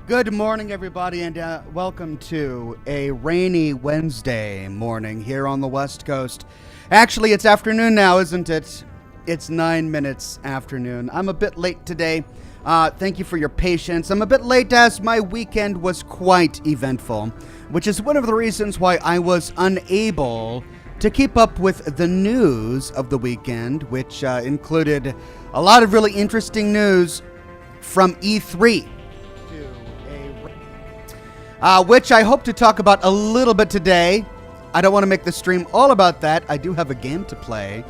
Good morning, everybody, and welcome to a rainy Wednesday morning here on the West Coast. Actually, it's afternoon now, isn't it? It's 9 minutes afternoon. I'm a bit late today. Thank you for your patience. I'm a bit late as my weekend was quite eventful, which is one of the reasons why I was unable to keep up with the news of the weekend, which included a lot of really interesting news from E3. Which I hope to talk about a little bit today. I don't want to make the stream all about that. I do have a game to play.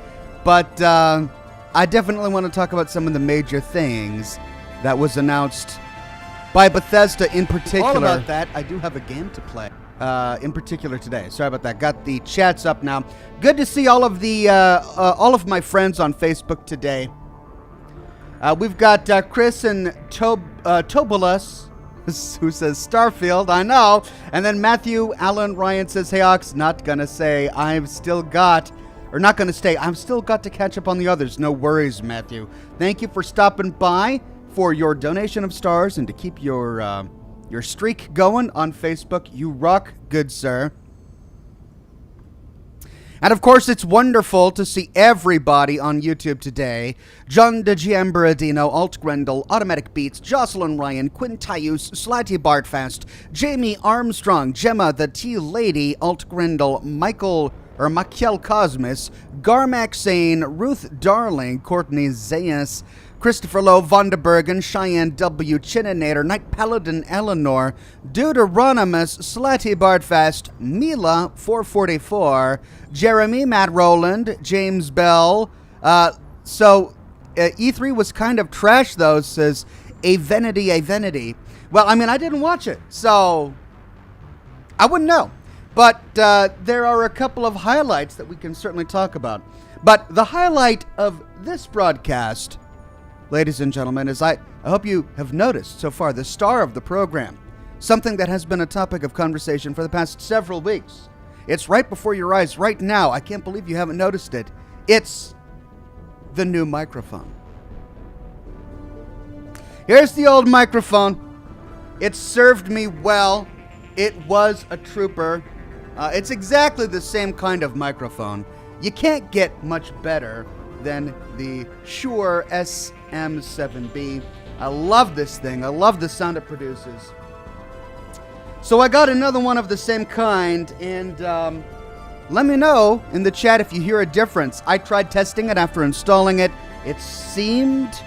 But I definitely want to talk about some of the major things that was announced by Bethesda in particular. All about that. I do have a game to play in particular today. Sorry about that. Got the chats up now. Good to see all of the all of my friends on Facebook today. We've got Chris and Tobolus, who says Starfield, I know. And then Matthew Allen Ryan says, hey Ox, not gonna say I've still got, or not gonna stay, I've still got to catch up on the others. No worries, Matthew. Thank you for stopping by, for your donation of stars, and to keep your streak going on Facebook. You rock, good sir. And of course, it's wonderful to see everybody on YouTube today. John de Giambaradino, Alt Grendel, Automatic Beats, Jocelyn Ryan, Quintius, Slatty Bartfast, Jamie Armstrong, Gemma the Tea Lady, Alt Grendel, Michael Cosmos, Garmac Sane, Ruth Darling, Courtney Zayas, Christopher Lowe, Vonderbergen, Cheyenne W, Chininator, Night Paladin Eleanor, Deuteronomus, Slatty Bardfast, Mila 444, Jeremy, Matt Rowland, James Bell. E3 was kind of trash though, says Avenity. Well, I mean, I didn't watch it, so I wouldn't know. But there are a couple of highlights that we can certainly talk about. But the highlight of this broadcast, ladies and gentlemen, is I hope you have noticed so far the star of the program, something that has been a topic of conversation for the past several weeks. It's right before your eyes right now. I can't believe you haven't noticed it. It's the new microphone. Here's the old microphone. It served me well. It was a trooper. It's exactly the same kind of microphone. You can't get much better than the Shure SM7B. I love this thing. I love the sound it produces. So I got another one of the same kind, and let me know in the chat if you hear a difference. I tried testing it after installing it. It seemed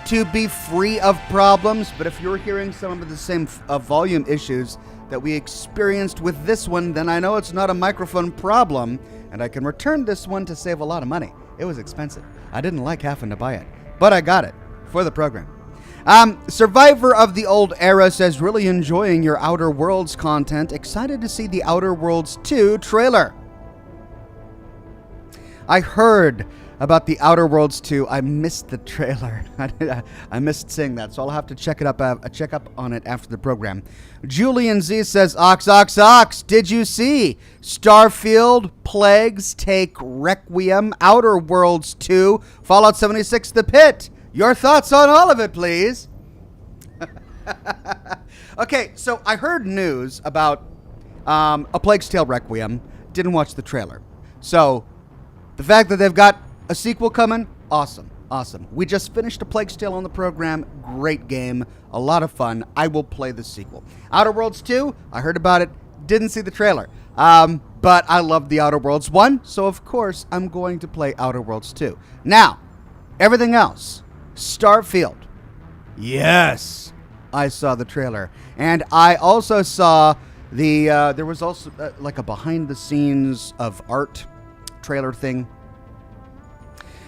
to be free of problems, but if you're hearing some of the same volume issues that we experienced with this one, then I know it's not a microphone problem, and I can return this one to save a lot of money. It was expensive. I didn't like having to buy it, but I got it for the program. Survivor of the Old Era says, really enjoying your Outer Worlds content. Excited to see the Outer Worlds 2 trailer. I heard about the Outer Worlds 2. I missed the trailer. I missed seeing that, so I'll have to check up on it after the program. Julian Z says, Ox, did you see Starfield, Plagues Take Requiem, Outer Worlds 2, Fallout 76, The Pit? Your thoughts on all of it, please. Okay, so I heard news about A Plague's Tale Requiem. Didn't watch the trailer. So the fact that they've got a sequel coming, awesome. We just finished A Plague's Tale on the program. Great game. A lot of fun. I will play the sequel. Outer Worlds 2, I heard about it. Didn't see the trailer. But I love the Outer Worlds 1, so of course I'm going to play Outer Worlds 2. Now, everything else. Starfield. Yes, I saw the trailer. And I also saw the, there was also like a behind the scenes of art trailer thing.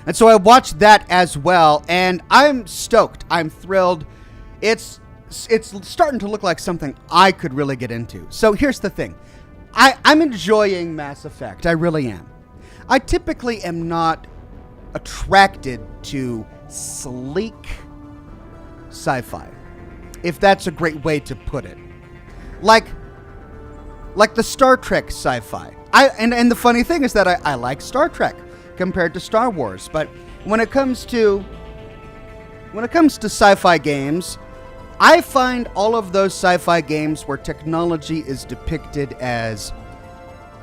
And so I watched that as well, and I'm stoked. I'm thrilled. It's starting to look like something I could really get into. So here's the thing. I'm enjoying Mass Effect. I really am. I typically am not attracted to sleek sci-fi, if that's a great way to put it. Like the Star Trek sci-fi. And the funny thing is that I like Star Trek compared to Star Wars, but when it comes to sci-fi games, I find all of those sci-fi games where technology is depicted as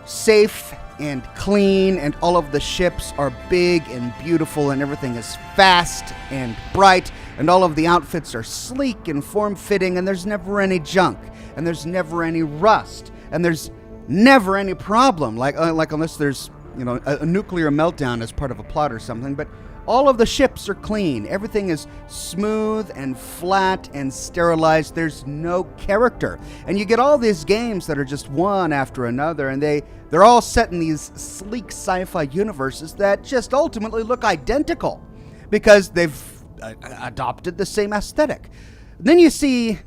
safe and clean, and all of the ships are big and beautiful, and everything is fast and bright, and all of the outfits are sleek and form-fitting, and there's never any junk, and there's never any rust, and there's never any problem, like unless there's, you know, a nuclear meltdown as part of a plot or something. But all of the ships are clean. Everything is smooth and flat and sterilized. There's no character. And you get all these games that are just one after another, and they're all set in these sleek sci-fi universes that just ultimately look identical because they've adopted the same aesthetic. Then you see,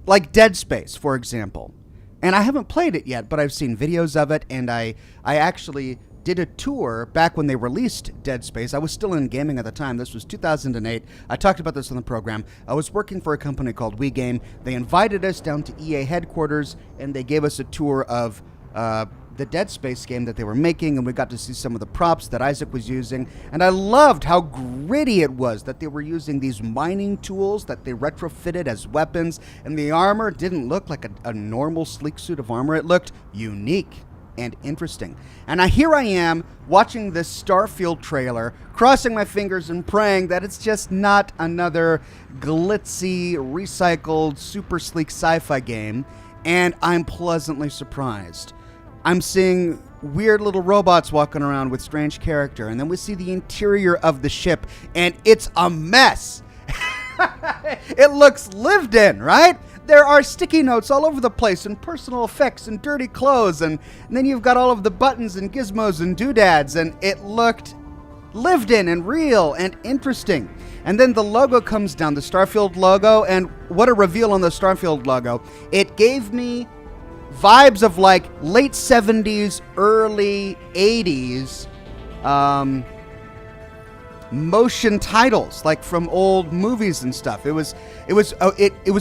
like Dead Space, for example. And I haven't played it yet, but I've seen videos of it, and I actually did a tour back when they released Dead Space. I was still in gaming at the time. This was 2008. I talked about this on the program. I was working for a company called WeGame. They invited us down to EA headquarters, and they gave us a tour of the Dead Space game that they were making, and we got to see some of the props that Isaac was using. And I loved how gritty it was, that they were using these mining tools that they retrofitted as weapons, and the armor didn't look like a normal sleek suit of armor. It looked unique and interesting. And here I am watching this Starfield trailer, crossing my fingers and praying that it's just not another glitzy, recycled, super sleek sci-fi game, and I'm pleasantly surprised. I'm seeing weird little robots walking around with strange character, and then we see the interior of the ship, and it's a mess. It looks lived in, right? There are sticky notes all over the place, and personal effects, and dirty clothes, and then you've got all of the buttons and gizmos and doodads, and it looked lived in and real and interesting. And then the logo comes down, the Starfield logo, and what a reveal on the Starfield logo. It gave me vibes of like late 70s, early 80s motion titles, like from old movies and stuff. It was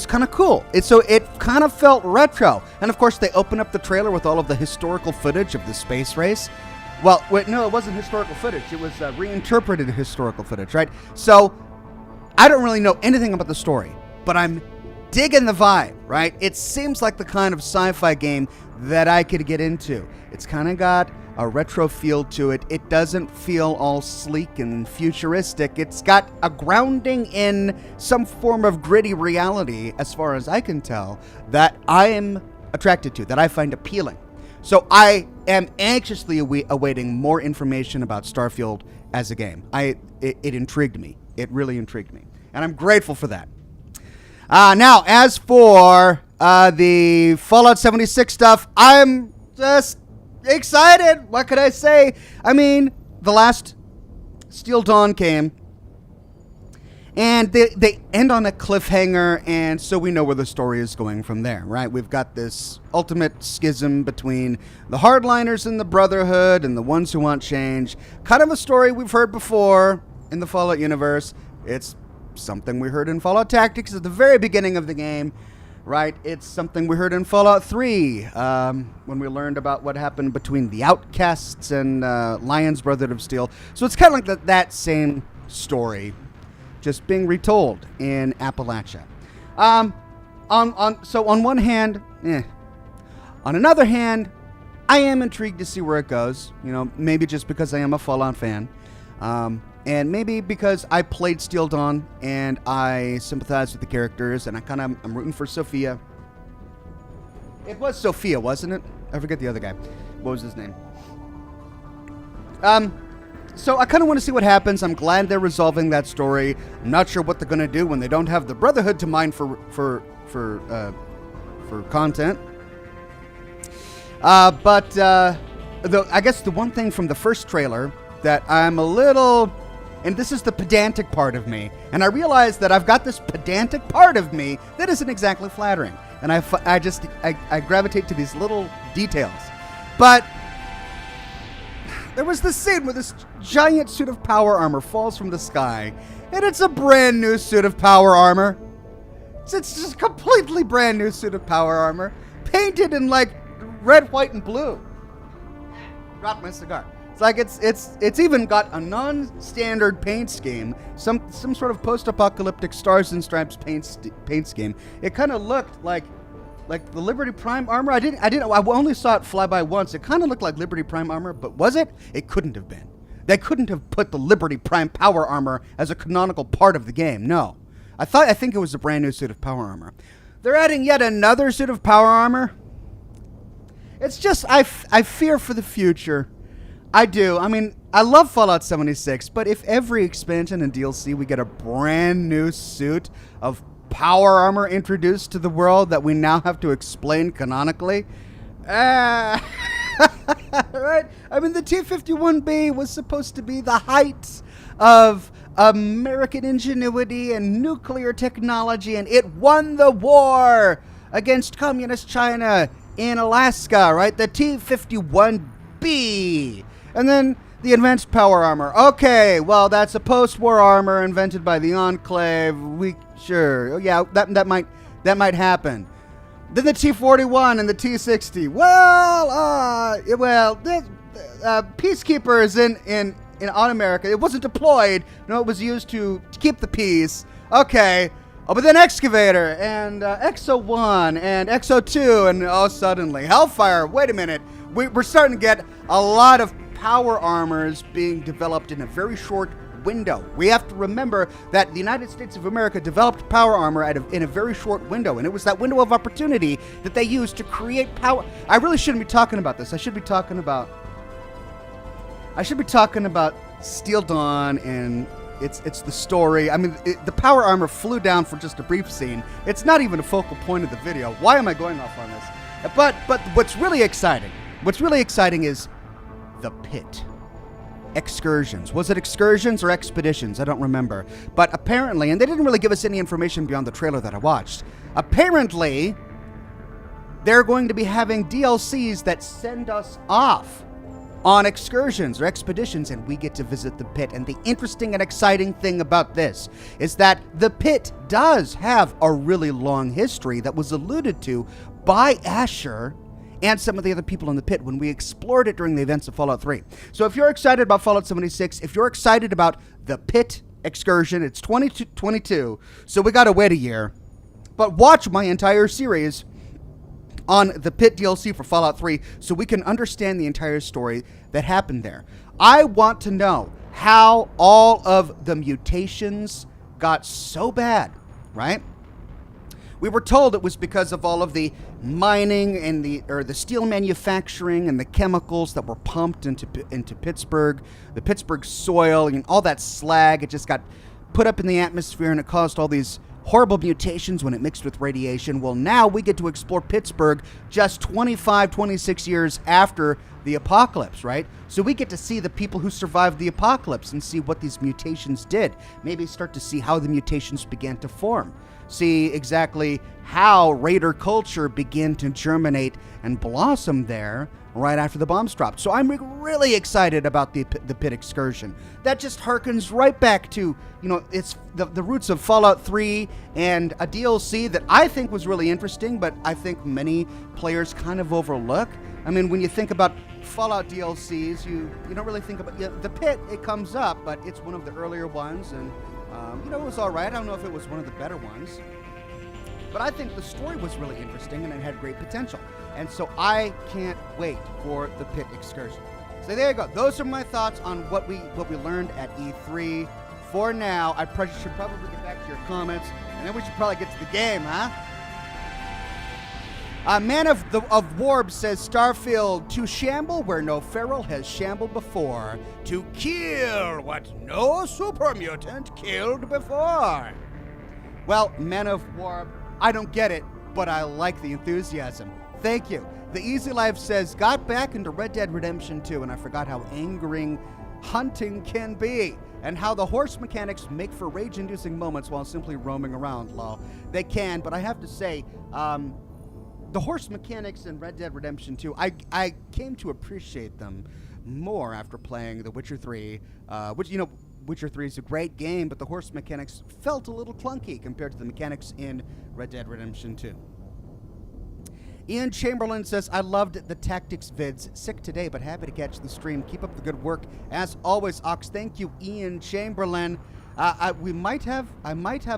kind of cool. It kind of felt retro. And of course, they open up the trailer with all of the historical footage of the space race. Well, wait, no, it wasn't historical footage. It was reinterpreted historical footage, right? So I don't really know anything about the story, but I'm digging the vibe, right? It seems like the kind of sci-fi game that I could get into. It's kind of got a retro feel to it. It doesn't feel all sleek and futuristic. It's got a grounding in some form of gritty reality, as far as I can tell, that I am attracted to, that I find appealing. So I am anxiously awaiting more information about Starfield as a game. It intrigued me. It really intrigued me. And I'm grateful for that. Now, as for the Fallout 76 stuff, I'm just excited. What could I say? I mean, the last Steel Dawn came, and they end on a cliffhanger, and so we know where the story is going from there, right? We've got this ultimate schism between the hardliners and the Brotherhood and the ones who want change. Kind of a story we've heard before in the Fallout universe. It's something we heard in Fallout Tactics at the very beginning of the game, right? It's something we heard in Fallout 3 when we learned about what happened between the Outcasts and Lions Brotherhood of Steel. So it's kind of like that same story, just being retold in Appalachia. So on one hand, on another hand, I am intrigued to see where it goes. You know, maybe just because I am a Fallout fan. And maybe because I played Steel Dawn and I sympathize with the characters, and I'm rooting for Sophia. It was Sophia, wasn't it? I forget the other guy. What was his name? So I kind of want to see what happens. I'm glad they're resolving that story. I'm not sure what they're going to do when they don't have the Brotherhood to mine for content. But I guess the one thing from the first trailer that I'm a little, and this is the pedantic part of me, and I realize that I've got this pedantic part of me that isn't exactly flattering, and I gravitate to these little details. But there was this scene where this giant suit of power armor falls from the sky, and it's a brand new suit of power armor. It's just a completely brand new suit of power armor, painted in like red, white, and blue. Dropped my cigar. It's like it's even got a non-standard paint scheme, some sort of post-apocalyptic Stars and Stripes paint scheme. It kind of looked like the Liberty Prime armor. I only saw it fly by once. It kind of looked like Liberty Prime armor, but was it? It couldn't have been. They couldn't have put the Liberty Prime power armor as a canonical part of the game. No, I think it was a brand new suit of power armor. They're adding yet another suit of power armor. It's just I fear for the future. I do. I mean, I love Fallout 76, but if every expansion and DLC we get a brand new suit of power armor introduced to the world that we now have to explain canonically, right? I mean, the T-51B was supposed to be the height of American ingenuity and nuclear technology, and it won the war against communist China in Alaska, right? The T-51B. And then the advanced power armor. Okay, well, that's a post-war armor invented by the Enclave. Sure, yeah, that might happen. Then the T-41 and the T-60. Peacekeepers in America. It wasn't deployed. No, it was used to keep the peace. Okay. Oh, but then Excavator and XO1 and XO2 and suddenly Hellfire. Wait a minute. We're starting to get a lot of power armors being developed in a very short window. We have to remember that the United States of America developed power armor in a very short window, and it was that window of opportunity that they used to create power. I really shouldn't be talking about this. I should be talking about Steel Dawn, and it's the story. I mean, the power armor flew down for just a brief scene. It's not even a focal point of the video. Why am I going off on this? But what's really exciting is the pit. Excursions. Was it excursions or expeditions? I don't remember. But apparently, and they didn't really give us any information beyond the trailer that I watched. Apparently, they're going to be having DLCs that send us off on excursions or expeditions, and we get to visit the pit. And the interesting and exciting thing about this is that the pit does have a really long history that was alluded to by Asher and some of the other people in the pit when we explored it during the events of Fallout 3. So if you're excited about Fallout 76, if you're excited about the pit excursion, it's 2022, so we gotta wait a year. But watch my entire series on the pit DLC for Fallout 3 so we can understand the entire story that happened there. I want to know how all of the mutations got so bad, right? We were told it was because of all of the mining and the steel manufacturing and the chemicals that were pumped into Pittsburgh, the Pittsburgh soil, and all that slag. It just got put up in the atmosphere, and it caused all these horrible mutations when it mixed with radiation. Well, now we get to explore Pittsburgh just 25, 26 years after the apocalypse, right? So we get to see the people who survived the apocalypse and see what these mutations did. Maybe start to see how the mutations began to form. See exactly how Raider culture began to germinate and blossom there right after the bombs dropped. So I'm really excited about the pit excursion. That just harkens right back to, it's the roots of Fallout 3 and a DLC that I think was really interesting, but I think many players kind of overlook. I mean, when you think about Fallout DLCs, you don't really think about the pit. It comes up, but it's one of the earlier ones, and it was all right. I don't know if it was one of the better ones, but I think the story was really interesting and it had great potential. And so I can't wait for the pit excursion. So there you go. Those are my thoughts on what we learned at E3. For now, I should probably get back to your comments, and then we should probably get to the game, huh? Man of Warb says, Starfield, to shamble where no feral has shambled before. To kill what no super mutant killed before. Well, Man of Warb, I don't get it, but I like the enthusiasm. Thank you. The Easy Life says, got back into Red Dead Redemption 2, and I forgot how angering hunting can be, and how the horse mechanics make for rage-inducing moments while simply roaming around, lol. They can, but I have to say, the horse mechanics in Red Dead Redemption 2, I came to appreciate them more after playing The Witcher 3, which, Witcher 3 is a great game, but the horse mechanics felt a little clunky compared to the mechanics in Red Dead Redemption 2. Ian Chamberlain says, I loved the tactics vids. Sick today, but happy to catch the stream. Keep up the good work. As always, Ox, thank you, Ian Chamberlain. I might have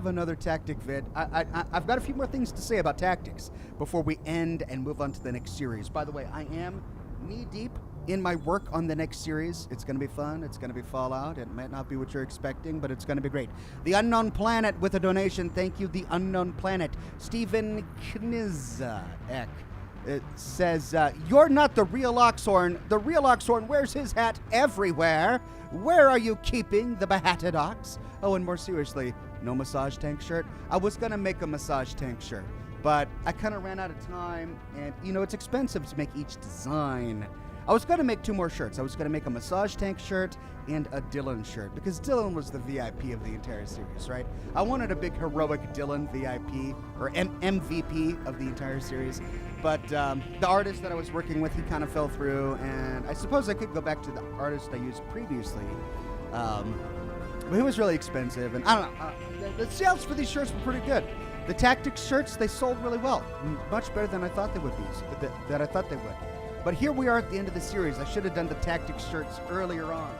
another tactic vid. I've got a few more things to say about tactics before we end and move on to the next series. By the way, I am knee-deep in my work on the next series. It's going to be fun. It's going to be Fallout. It might not be what you're expecting, but it's going to be great. The Unknown Planet with a donation. Thank you, The Unknown Planet. Stephen Knizek. It says, you're not the real Oxhorn. The real Oxhorn wears his hat everywhere. Where are you keeping the behatted ox? Oh, and more seriously, no massage tank shirt? I was going to make a massage tank shirt, but I kind of ran out of time, and, it's expensive to make each design. I was going to make 2 more shirts. I was going to make a massage tank shirt and a Dylan shirt, because Dylan was the VIP of the entire series, right? I wanted a big heroic Dylan VIP, or MVP of the entire series, but the artist that I was working with, he kind of fell through, and I suppose I could go back to the artist I used previously, but he was really expensive, and I don't know, the sales for these shirts were pretty good. The tactics shirts, they sold really well, much better than I thought they would be, that I thought they would. But here we are at the end of the series. I should have done the tactics shirts earlier on.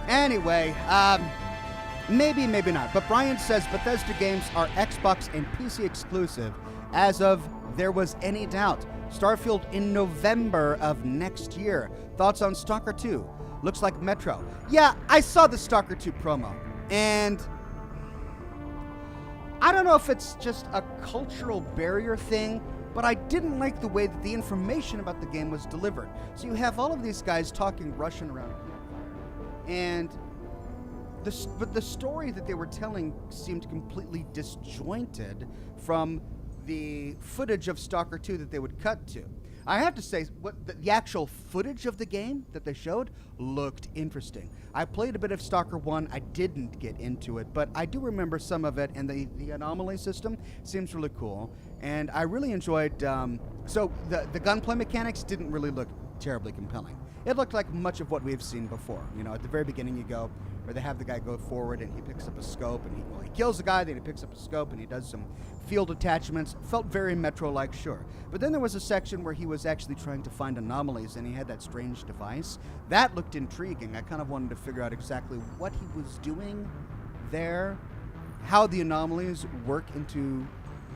Anyway, maybe not. But Brian says Bethesda games are Xbox and PC exclusive as of there was any doubt. Starfield in November of next year. Thoughts on Stalker 2? Looks like Metro. Yeah, I saw the Stalker 2 promo. And I don't know if it's just a cultural barrier thing, but I didn't like the way that the information about the game was delivered. So you have all of these guys talking Russian around a campfire, and the story that they were telling seemed completely disjointed from the footage of Stalker 2 that they would cut to. I have to say, what the actual footage of the game that they showed looked interesting. I played a bit of Stalker 1. I didn't get into it, but I do remember some of it, and the anomaly system seems really cool. And I really enjoyed... so the gunplay mechanics didn't really look terribly compelling. It looked like much of what we've seen before. At the very beginning you go, where they have the guy go forward and he picks up a scope and he kills the guy, then he picks up a scope and he does some field attachments. Felt very Metro-like, sure. But then there was a section where he was actually trying to find anomalies and he had that strange device. That looked intriguing. I kind of wanted to figure out exactly what he was doing there, how the anomalies work into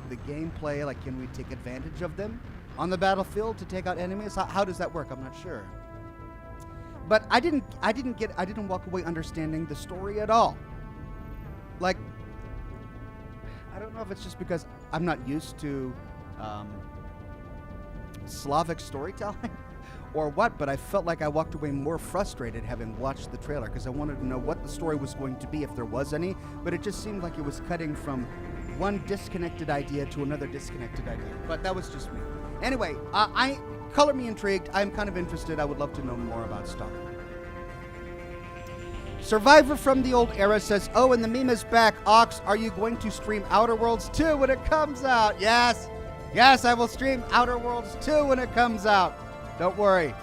the gameplay. Like, can we take advantage of them on the battlefield to take out enemies? How does that work? I'm not sure. But I didn't walk away understanding the story at all. Like, I don't know if it's just because I'm not used to Slavic storytelling or what, but I felt like I walked away more frustrated having watched the trailer because I wanted to know what the story was going to be, if there was any, but it just seemed like it was cutting from one disconnected idea to another disconnected idea. But that was just me. Anyway, color me intrigued. I'm kind of interested. I would love to know more about Stalker. Survivor from the old era says, oh, and the meme is back. Ox, are you going to stream Outer Worlds 2 when it comes out? Yes. Yes, I will stream Outer Worlds 2 when it comes out. Don't worry.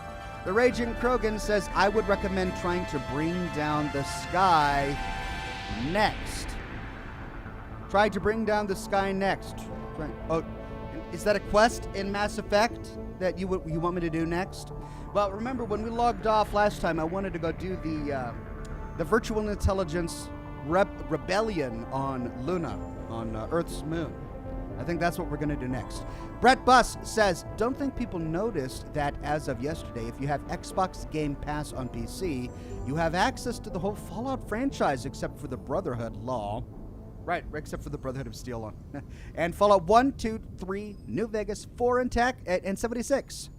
The Raging Krogan says, I would recommend trying to bring down the sky next. Try to bring down the sky next. Oh, is that a quest in Mass Effect that you want me to do next? Well, remember when we logged off last time, I wanted to go do the virtual intelligence rebellion on Lunar, on Earth's moon. I think that's what we're going to do next. Brett Buss says, don't think people noticed that as of yesterday, if you have Xbox Game Pass on PC, you have access to the whole Fallout franchise except for the Brotherhood law. Right, except for the Brotherhood of Steel. And Fallout 1, 2, 3, New Vegas, 4, and 76.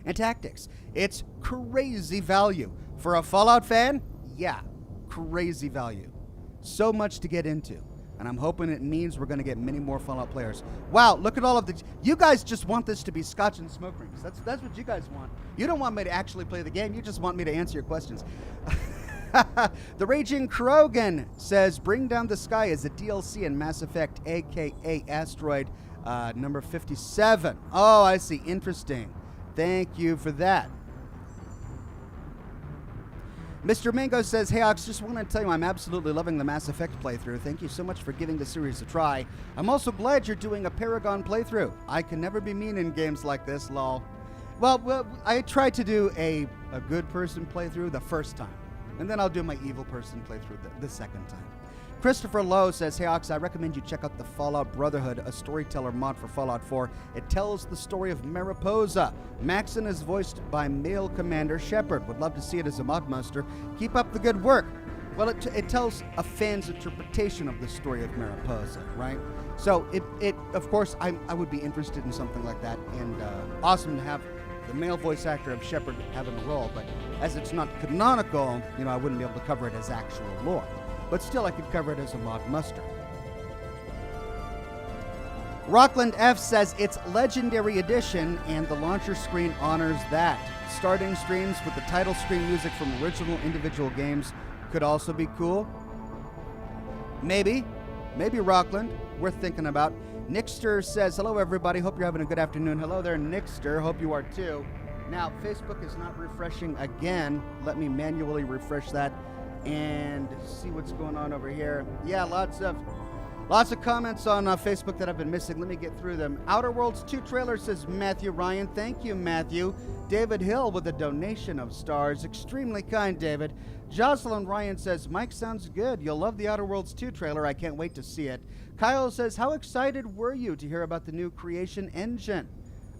And Tactics. It's crazy value. For a Fallout fan, yeah, crazy value. So much to get into. And I'm hoping it means we're going to get many more Fallout players. Wow, look at all of the... You guys just want this to be Scotch and smoke rings. That's what you guys want. You don't want me to actually play the game. You just want me to answer your questions. The Raging Krogan says, Bring Down the Sky is a DLC in Mass Effect, a.k.a. Asteroid number 57. Oh, I see. Interesting. Thank you for that. Mr. Mango says, hey, Ox, just want to tell you I'm absolutely loving the Mass Effect playthrough. Thank you so much for giving the series a try. I'm also glad you're doing a Paragon playthrough. I can never be mean in games like this, lol. Well, I tried to do a good person playthrough the first time, and then I'll do my evil person playthrough the second time. Christopher Lowe says, hey, Ox, I recommend you check out the Fallout Brotherhood, a storyteller mod for Fallout 4. It tells the story of Mariposa. Maxon is voiced by male Commander Shepard. Would love to see it as a mod master. Keep up the good work. Well, it tells a fan's interpretation of the story of Mariposa, right? So, it of course, I would be interested in something like that, and awesome to have the male voice actor of Shepard having a role, but as it's not canonical, I wouldn't be able to cover it as actual lore. But still, I could cover it as a mod muster. Rockland F says it's Legendary Edition, and the launcher screen honors that. Starting streams with the title screen music from original individual games could also be cool. Maybe Rockland. Worth thinking about. Nixter says, hello, everybody. Hope you're having a good afternoon. Hello there, Nixter. Hope you are too. Now, Facebook is not refreshing again. Let me manually refresh that and see what's going on over here. Yeah, lots of comments on Facebook that I've been missing. Let me get through them. Outer Worlds 2 trailer, says Matthew Ryan. Thank you, Matthew. David Hill with a donation of stars. Extremely kind, David. Jocelyn Ryan says, Mike sounds good. You'll love the Outer Worlds 2 trailer. I can't wait to see it. Kyle says, how excited were you to hear about the new Creation Engine?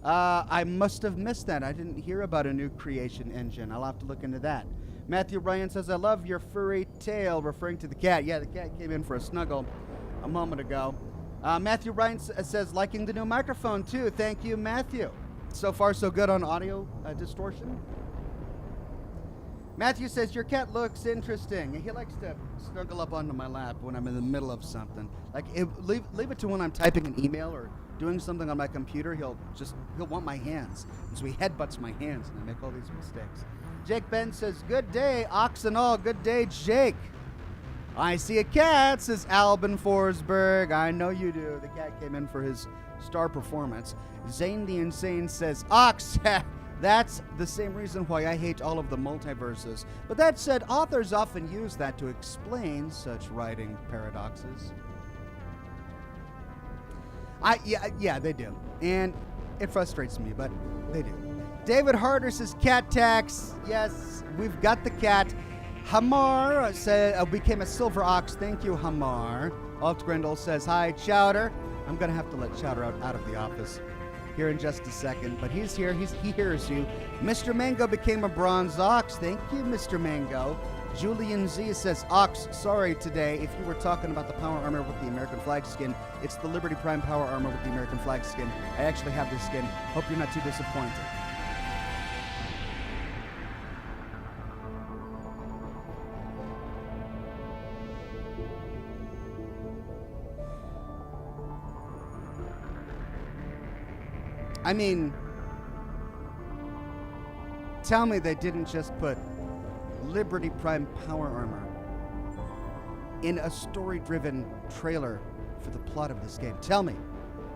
I must have missed that. I didn't hear about a new Creation Engine. I'll have to look into that. Matthew Ryan says, I love your furry tail, referring to the cat. Yeah, the cat came in for a snuggle a moment ago. Matthew Ryan says, liking the new microphone, too. Thank you, Matthew. So far, so good on audio distortion. Matthew says, your cat looks interesting. He likes to snuggle up onto my lap when I'm in the middle of something. Like, leave it to when I'm typing an email or doing something on my computer. He'll want my hands. And so he headbutts my hands, and I make all these mistakes. Jake Ben says, good day, ox and all. Good day, Jake. I see a cat, says Albin Forsberg. I know you do. The cat came in for his star performance. Zane the Insane says, ox. That's the same reason why I hate all of the multiverses. But that said, authors often use that to explain such writing paradoxes. Yeah, they do. And it frustrates me, but they do. David Harder says, cat tax. Yes, we've got the cat. Hamar said, became a silver ox. Thank you, Hamar. Alt Grendel says, hi, Chowder. I'm going to have to let Chowder out of the office here in just a second, but he's here. He hears you. Mr. Mango became a bronze ox. Thank you, Mr. Mango. Julian Z says, ox, sorry today. If you were talking about the power armor with the American flag skin, it's the Liberty Prime power armor with the American flag skin. I actually have this skin. Hope you're not too disappointed. I mean, tell me they didn't just put Liberty Prime power armor in a story-driven trailer for the plot of this game. Tell me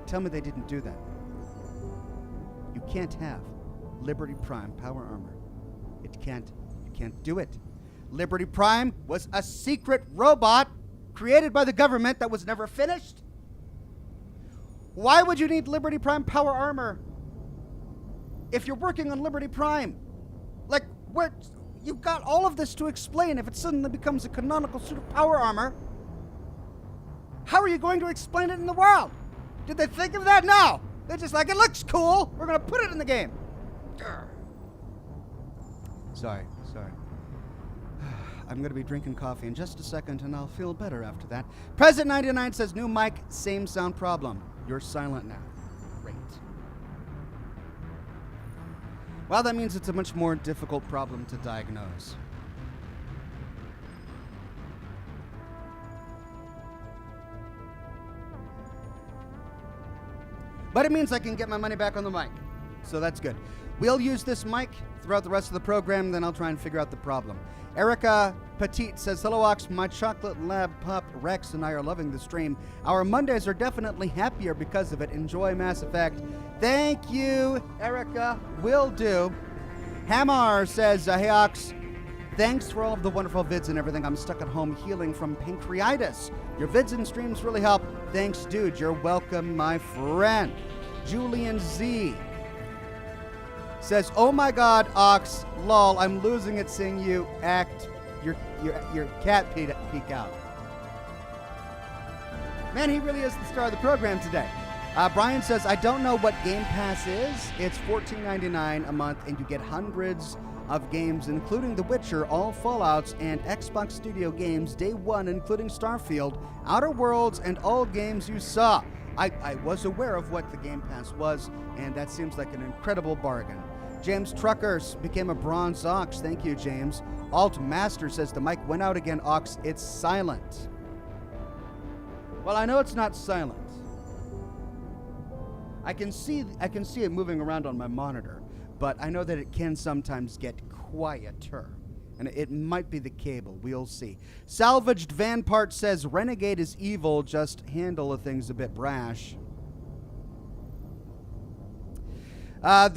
they didn't do that. You can't have Liberty Prime power armor. You can't do it. Liberty Prime was a secret robot created by the government that was never finished. Why would you need Liberty Prime power armor if you're working on Liberty Prime? Like, you've got all of this to explain. If it suddenly becomes a canonical suit of power armor, how are you going to explain it in the world? Did they think of that? No. They're just like, it looks cool. We're going to put it in the game. Sorry. I'm going to be drinking coffee in just a second, and I'll feel better after that. President 99 says, new mic, same sound problem. You're silent now. Great. Well, that means it's a much more difficult problem to diagnose. But it means I can get my money back on the mic. So that's good. We'll use this mic throughout the rest of the program, then I'll try and figure out the problem. Erica Petite says, hello, Ox. My chocolate lab pup Rex and I are loving the stream. Our Mondays are definitely happier because of it. Enjoy Mass Effect. Thank you, Erica. Will do. Hamar says, hey, Ox. Thanks for all of the wonderful vids and everything. I'm stuck at home healing from pancreatitis. Your vids and streams really help. Thanks, dude. You're welcome, my friend. Julian Z says, oh my god, Ox, lol, I'm losing it seeing you act your cat peek out. Man, he really is the star of the program today. Brian says, I don't know what Game Pass is. It's $14.99 a month, and you get hundreds of games, including The Witcher, all Fallouts, and Xbox Studio games day one, including Starfield, Outer Worlds, and all games you saw. I was aware of what the Game Pass was, and that seems like an incredible bargain. James Truckers became a bronze Ox. Thank you, James. Alt Master says the mic went out again, Ox. It's silent. Well, I know it's not silent. I can see it moving around on my monitor, but I know that it can sometimes get quieter. And it might be the cable. We'll see. Salvaged Van Part says, Renegade is evil, just handle the things a bit brash. Right.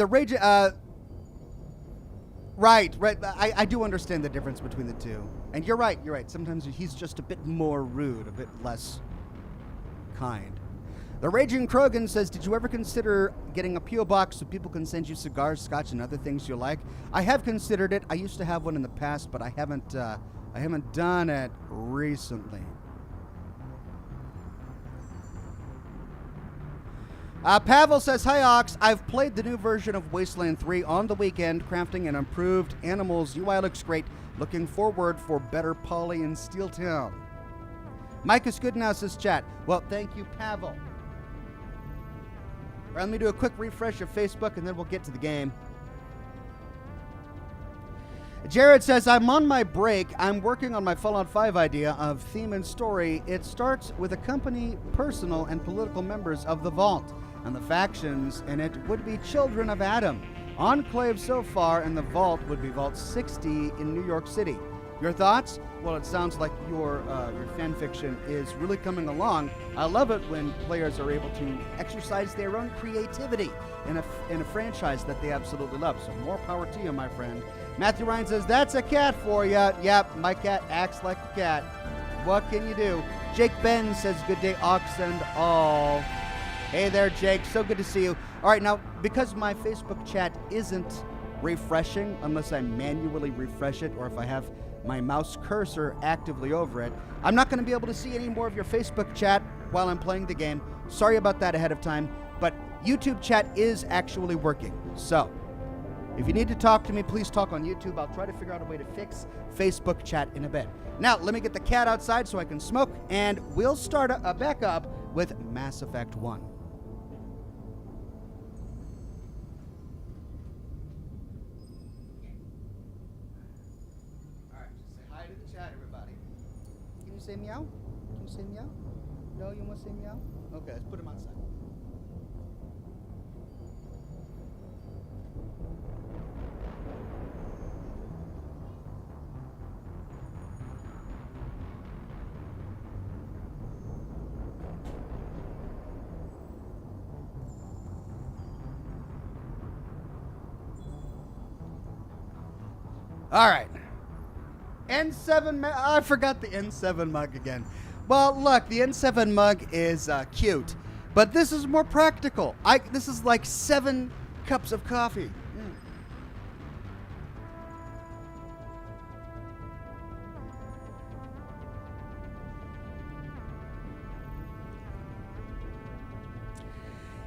I do understand the difference between the two. And you're right. Sometimes he's just a bit more rude, a bit less kind. The Raging Krogan says, did you ever consider getting a P.O. box so people can send you cigars, scotch, and other things you like? I have considered it. I used to have one in the past, but I haven't done it recently. Pavel says, hi, Ox. I've played the new version of Wasteland 3 on the weekend, crafting an improved Animals. UI looks great. Looking forward for better poly in Steel Town. Mike is good now, says chat. Well, thank you, Pavel. Let me do a quick refresh of Facebook, and then we'll get to the game. Jared says, I'm on my break. I'm working on my Fallout 5 idea of theme and story. It starts with a company, personal, and political members of the Vault, and the factions in it would be Children of Adam. Enclave so far, and the Vault would be Vault 60 in New York City. Your thoughts? Well, it sounds like your fan fiction is really coming along. I love it when players are able to exercise their own creativity in a franchise that they absolutely love. So more power to you, my friend. Matthew Ryan says, that's a cat for you. Yep, my cat acts like a cat. What can you do? Jake Ben says, good day, Ox and all. Hey there, Jake. So good to see you. All right, now, because my Facebook chat isn't refreshing unless I manually refresh it or if I have my mouse cursor actively over it, I'm not going to be able to see any more of your Facebook chat while I'm playing the game. Sorry about that ahead of time, but YouTube chat is actually working. So, if you need to talk to me, please talk on YouTube. I'll try to figure out a way to fix Facebook chat in a bit. Now, let me get the cat outside so I can smoke, and we'll start back up with Mass Effect 1. Say meow? Can you say meow? No, you want to say meow? Okay, let's put him outside. All right. N7, I forgot the N7 mug again. Well, look, the N7 mug is cute, but this is more practical. This is like 7 cups of coffee.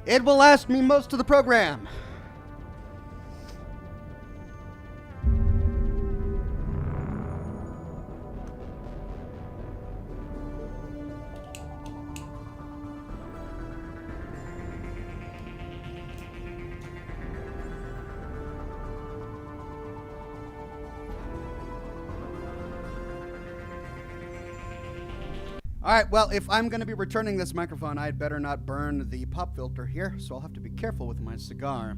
It will last me most of the program. All right, well, if I'm going to be returning this microphone, I'd better not burn the pop filter here, so I'll have to be careful with my cigar.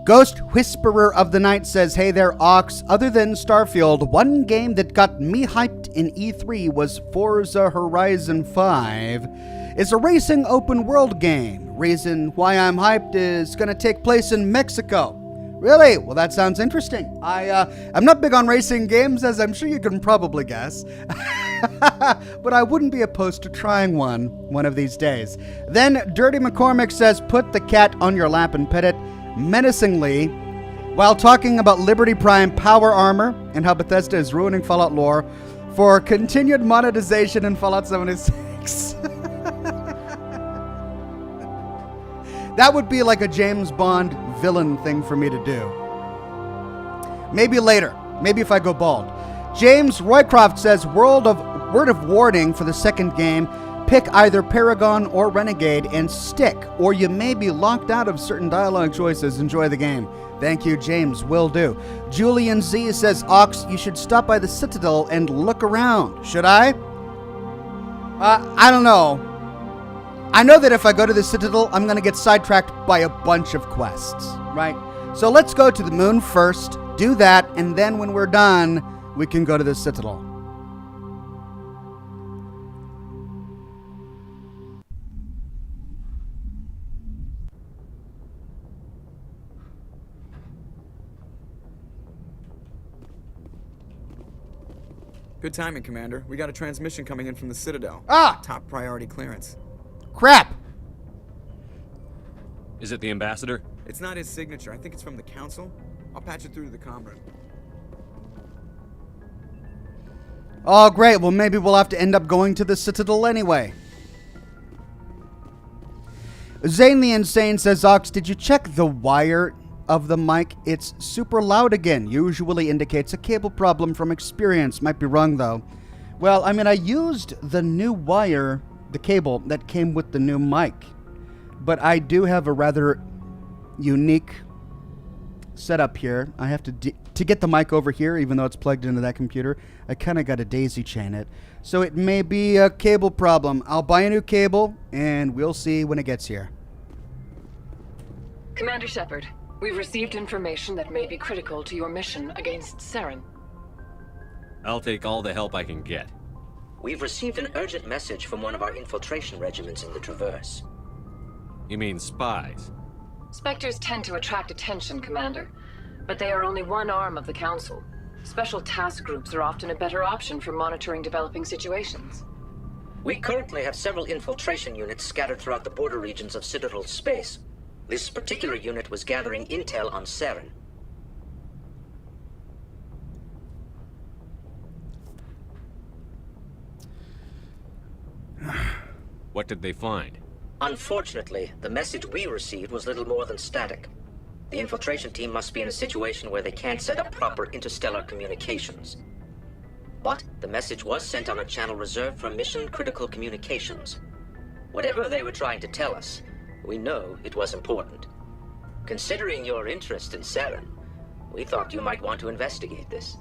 Ghost Whisperer of the Night says, hey there, Ox. Other than Starfield, one game that got me hyped in E3 was Forza Horizon 5. It's a racing open world game. Reason why I'm hyped is going to take place in Mexico. Really? Well, that sounds interesting. I'm not big on racing games, as I'm sure you can probably guess. But I wouldn't be opposed to trying one of these days. Then Dirty McCormick says, put the cat on your lap and pet it menacingly while talking about Liberty Prime power armor and how Bethesda is ruining Fallout lore for continued monetization in Fallout 76. That would be like a James Bond villain thing for me to do. Maybe later. Maybe if I go bald. James Roycroft says, word of warning for the second game. Pick either Paragon or Renegade and stick, or you may be locked out of certain dialogue choices. Enjoy the game. Thank you, James. Will do. Julian Z says, Ox, you should stop by the Citadel and look around. Should I? I don't know. I know that if I go to the Citadel, I'm going to get sidetracked by a bunch of quests, right? So let's go to the moon first, do that, and then when we're done, we can go to the Citadel. Good timing, Commander. We got a transmission coming in from the Citadel. Ah! Top priority clearance. Crap! Is it the ambassador? It's not his signature. I think it's from the Council. I'll patch it through to the comm room. Oh, great. Well, maybe we'll have to end up going to the Citadel anyway. Zane the Insane says, Ox, did you check the wire of the mic? It's super loud again. Usually indicates a cable problem from experience. Might be wrong, though. Well, I mean, I used the new wire, the cable that came with the new mic. But I do have a rather unique setup here. I have to get the mic over here, even though it's plugged into that computer. I kind of got to daisy chain it. So it may be a cable problem. I'll buy a new cable, and we'll see when it gets here. Commander Shepard, we've received information that may be critical to your mission against Saren. I'll take all the help I can get. We've received an urgent message from one of our infiltration regiments in the Traverse. You mean spies? Spectres tend to attract attention, Commander, but they are only one arm of the Council. Special task groups are often a better option for monitoring developing situations. We currently have several infiltration units scattered throughout the border regions of Citadel space. This particular unit was gathering intel on Saren. What did they find? Unfortunately, the message we received was little more than static. The infiltration team must be in a situation where they can't set up proper interstellar communications. But the message was sent on a channel reserved for mission-critical communications. Whatever they were trying to tell us, we know it was important. Considering your interest in Saren, we thought you might want to investigate this.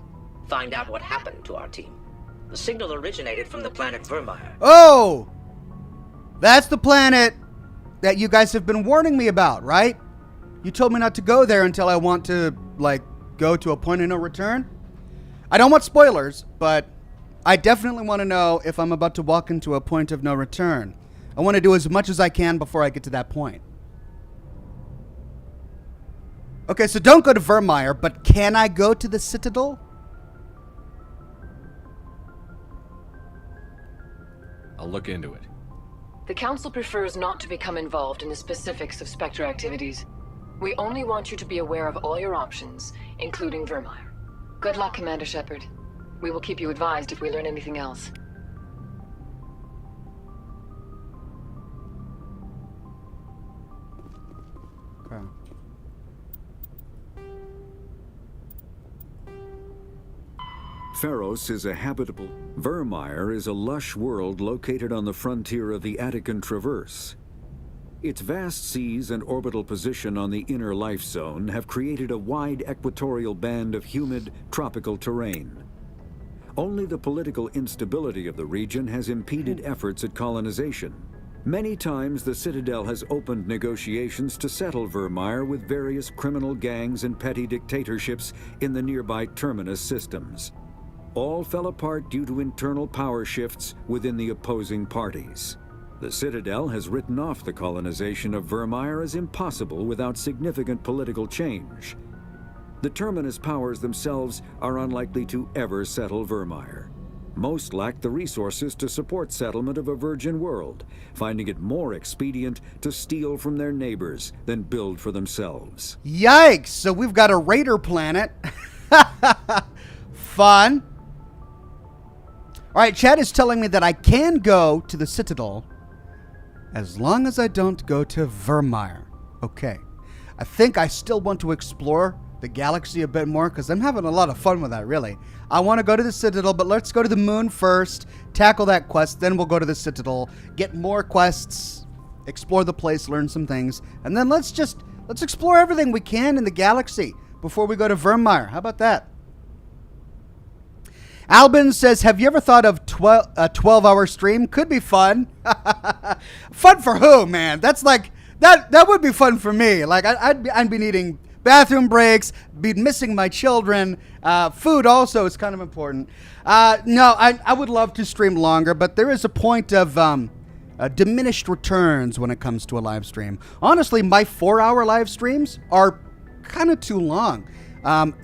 Find out what happened to our team. The signal originated from the planet Vermeer. Oh! That's the planet that you guys have been warning me about, right? You told me not to go there until I want to, like, go to a point of no return. I don't want spoilers, but I definitely want to know if I'm about to walk into a point of no return. I want to do as much as I can before I get to that point. Okay, so don't go to Vermeer, but can I go to the Citadel? I'll look into it. The Council prefers not to become involved in the specifics of Spectre activities. We only want you to be aware of all your options, including Vermeer. Good luck, Commander Shepard. We will keep you advised if we learn anything else. Okay. Pharos is a habitable. Vermeer is a lush world located on the frontier of the Attican Traverse. Its vast seas and orbital position on the inner life zone have created a wide equatorial band of humid, tropical terrain. Only the political instability of the region has impeded efforts at colonization. Many times the Citadel has opened negotiations to settle Vermeer with various criminal gangs and petty dictatorships in the nearby terminus systems. All fell apart due to internal power shifts within the opposing parties. The Citadel has written off the colonization of Vermeer as impossible without significant political change. The Terminus powers themselves are unlikely to ever settle Vermeer. Most lack the resources to support settlement of a virgin world, finding it more expedient to steal from their neighbors than build for themselves. Yikes! So we've got a raider planet. Fun. All right, Chad is telling me that I can go to the Citadel as long as I don't go to Vermeer. Okay. I think I still want to explore the galaxy a bit more because I'm having a lot of fun with that, really. I want to go to the Citadel, but let's go to the moon first, tackle that quest, then we'll go to the Citadel, get more quests, explore the place, learn some things, and then let's explore everything we can in the galaxy before we go to Vermeer. How about that? Albin says, have you ever thought of a 12-hour stream? Could be fun. Fun for who, man? That's like, that would be fun for me. Like, I'd be needing bathroom breaks, be missing my children. Food also is kind of important. No, I would love to stream longer, but there is a point of diminished returns when it comes to a live stream. Honestly, my 4-hour live streams are kind of too long.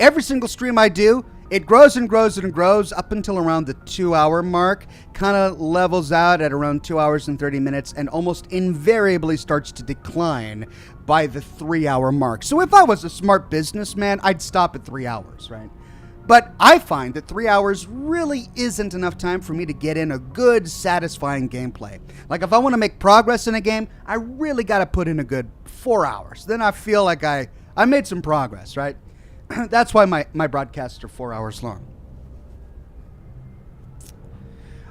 Every single stream I do, it grows and grows and grows up until around the 2-hour mark, kind of levels out at around 2 hours and 30 minutes, and almost invariably starts to decline by the 3-hour mark. So if I was a smart businessman, I'd stop at 3 hours, right? But I find that 3 hours really isn't enough time for me to get in a good, satisfying gameplay. Like if I want to make progress in a game, I really got to put in a good 4 hours. Then I feel like I made some progress, right? That's why my broadcasts are 4 hours long.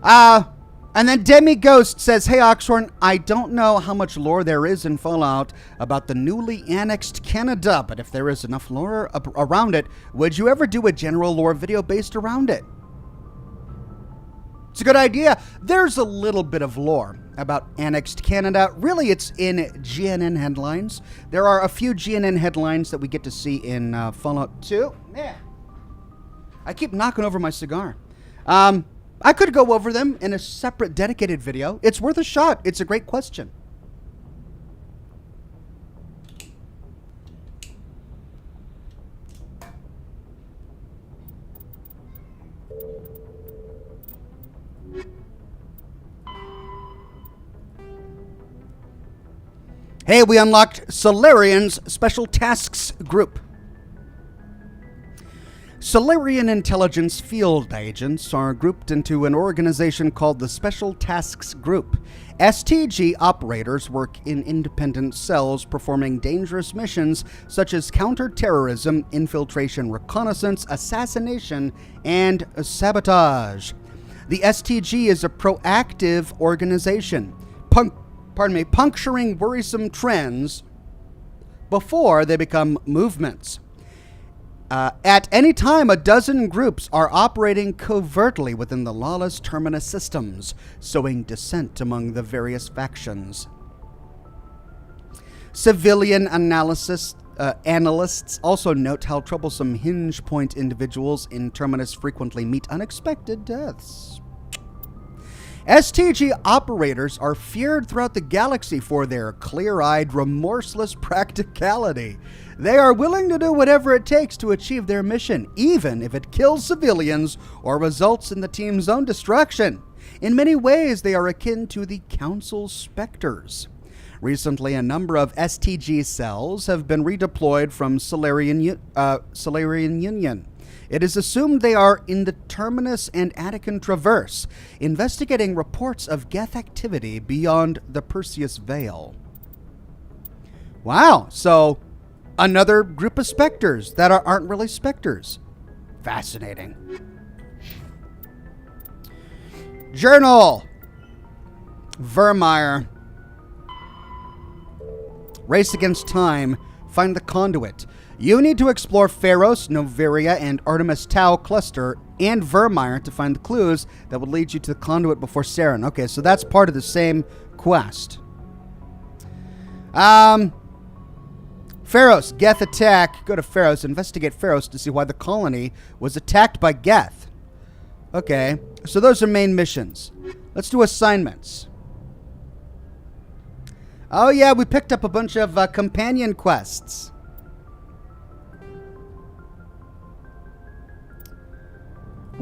And then Demi Ghost says, hey, Oxhorn, I don't know how much lore there is in Fallout about the newly annexed Canada, but if there is enough lore around it, would you ever do a general lore video based around it? It's a good idea. There's a little bit of lore about annexed Canada. Really, it's in GNN headlines. There are a few GNN headlines that we get to see in Fallout 2. Man, I keep knocking over my cigar. I could go over them in a separate dedicated video. It's worth a shot. It's a great question. Hey, we unlocked Solarian's Special Tasks Group. Solarian intelligence field agents are grouped into an organization called the Special Tasks Group. STG operators work in independent cells performing dangerous missions such as counter-terrorism, infiltration, reconnaissance, assassination, and sabotage. The STG is a proactive organization, puncturing worrisome trends before they become movements. At any time, a dozen groups are operating covertly within the lawless Terminus systems, sowing dissent among the various factions. Civilian analysts also note how troublesome hinge point individuals in Terminus frequently meet unexpected deaths. STG operators are feared throughout the galaxy for their clear-eyed, remorseless practicality. They are willing to do whatever it takes to achieve their mission, even if it kills civilians or results in the team's own destruction. In many ways, they are akin to the Council's specters. Recently, a number of STG cells have been redeployed from Solarian Union. It is assumed they are in the Terminus and Attican Traverse, investigating reports of Geth activity beyond the Perseus Veil. Wow, so another group of specters that aren't really specters. Fascinating. Journal. Vermeer. Race against time. Find the conduit. You need to explore Pharos, Noveria, and Artemis Tau cluster and Vermeer to find the clues that will lead you to the conduit before Saren. Okay, so that's part of the same quest. Pharos, Geth attack. Go to Pharos, investigate Pharos to see why the colony was attacked by Geth. Okay, so those are main missions. Let's do assignments. Oh yeah, we picked up a bunch of companion quests.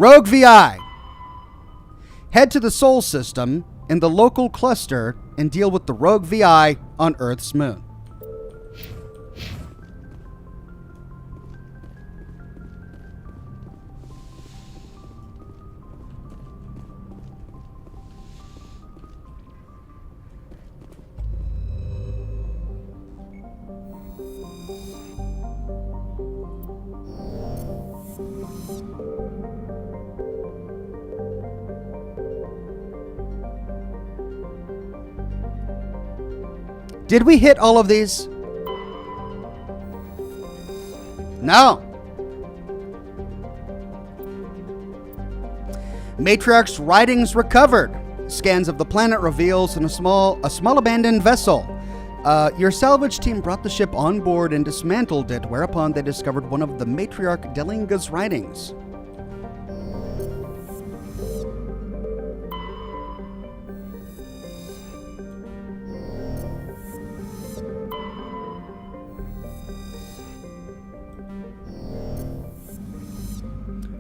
Rogue VI. Head to the Sol system in the local cluster and deal with the Rogue VI on Earth's moon. Did we hit all of these? No. Matriarch's writings recovered. Scans of the planet reveals a small abandoned vessel. Your salvage team brought the ship on board and dismantled it, whereupon they discovered one of the Matriarch Delinga's writings.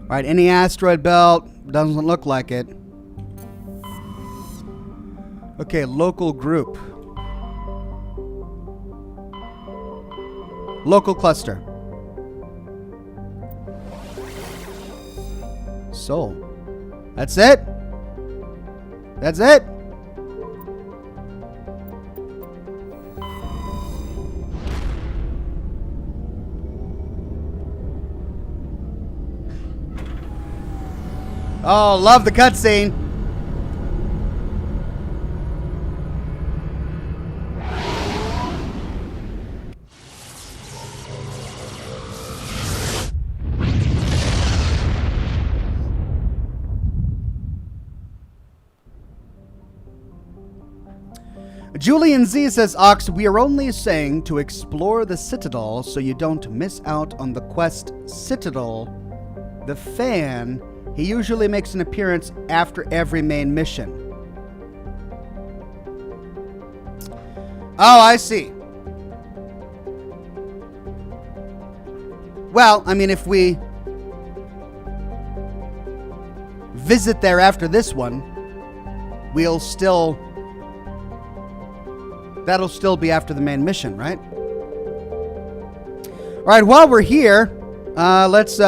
All right, any asteroid belt? Doesn't look like it. Okay, local group. Local cluster. Sol. That's it? That's it? Oh, love the cutscene. Julian Z says, Ox, we are only saying to explore the Citadel so you don't miss out on the quest Citadel. The fan, he usually makes an appearance after every main mission. Oh, I see. Well, I mean, if we visit there after this one, that'll still be after the main mission, right? All right, while we're here, let's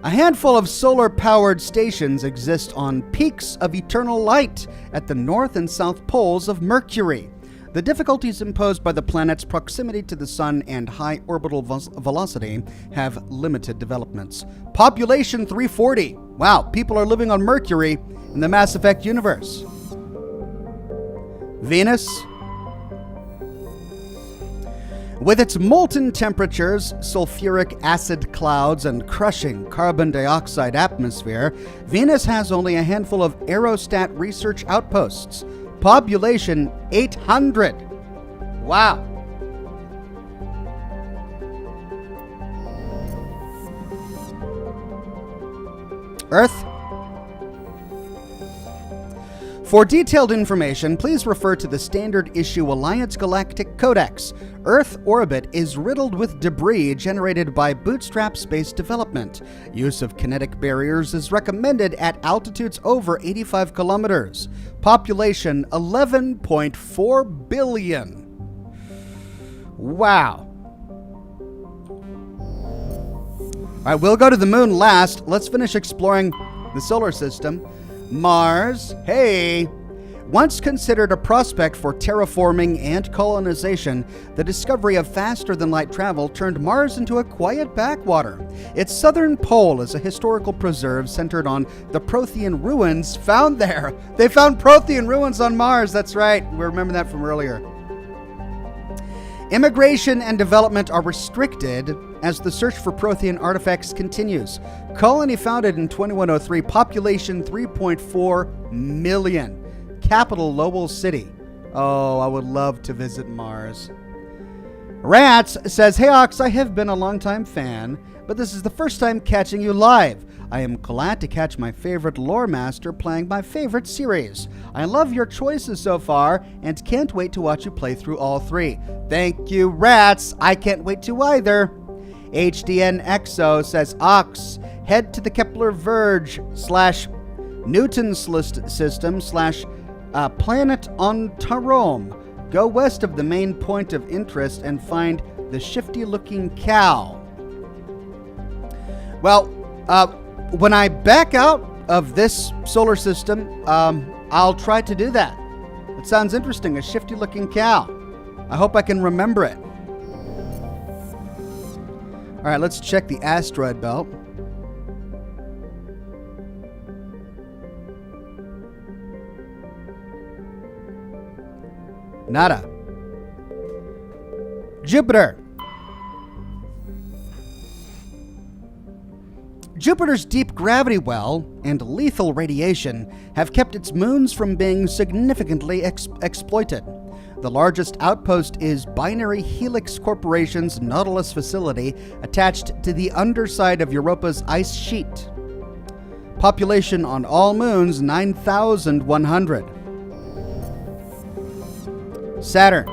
a handful of solar-powered stations exist on peaks of eternal light at the north and south poles of Mercury. The difficulties imposed by the planet's proximity to the sun and high orbital velocity have limited developments. Population 340. Wow, people are living on Mercury in the Mass Effect universe. Venus. With its molten temperatures, sulfuric acid clouds, and crushing carbon dioxide atmosphere, Venus has only a handful of aerostat research outposts. Population 800. Wow. Earth. For detailed information, please refer to the standard issue Alliance Galactic Codex. Earth orbit is riddled with debris generated by bootstrap space development. Use of kinetic barriers is recommended at altitudes over 85 kilometers. Population 11.4 billion. Wow. All right, we'll go to the moon last. Let's finish exploring the solar system. Mars, hey! Once considered a prospect for terraforming and colonization, the discovery of faster-than-light travel turned Mars into a quiet backwater. Its southern pole is a historical preserve centered on the Prothean ruins found there. They found Prothean ruins on Mars, that's right. We remember that from earlier. Immigration and development are restricted as the search for Prothean artifacts continues. Colony founded in 2103, population 3.4 million. Capital, Lowell City. Oh, I would love to visit Mars. Rats says, Hey Ox, I have been a longtime fan, but this is the first time catching you live. I am glad to catch my favorite lore master playing my favorite series. I love your choices so far and can't wait to watch you play through all three. Thank you, Rats. I can't wait to either. HDN Exo says, Ox, head to the Kepler Verge / Newton's system / planet on Tarome. Go west of the main point of interest and find the shifty-looking cow. Well, when I back out of this solar system, I'll try to do that. It sounds interesting, a shifty-looking cow. I hope I can remember it. All right, let's check the asteroid belt. Nada. Jupiter. Jupiter's deep gravity well and lethal radiation have kept its moons from being significantly exploited. The largest outpost is Binary Helix Corporation's Nautilus facility attached to the underside of Europa's ice sheet. Population on all moons, 9,100. Saturn.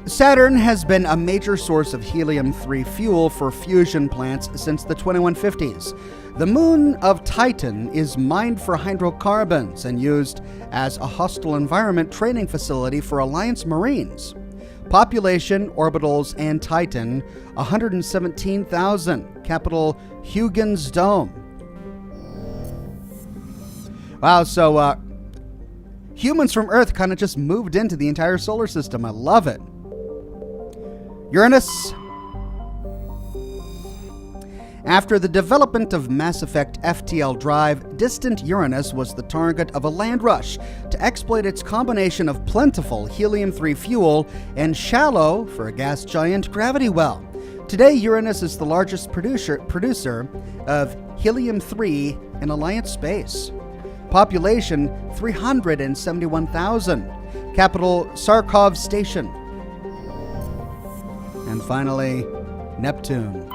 Saturn has been a major source of helium-3 fuel for fusion plants since the 2150s. The moon of Titan is mined for hydrocarbons and used as a hostile environment training facility for Alliance Marines. Population, orbitals, and Titan, 117,000. Capital, Huygens Dome. Wow, so humans from Earth kind of just moved into the entire solar system. I love it. Uranus. After the development of Mass Effect FTL Drive, distant Uranus was the target of a land rush to exploit its combination of plentiful helium-3 fuel and shallow, for a gas giant, gravity well. Today, Uranus is the largest producer of helium-3 in Alliance space. Population, 371,000. Capital, Sarkov Station. And finally, Neptune.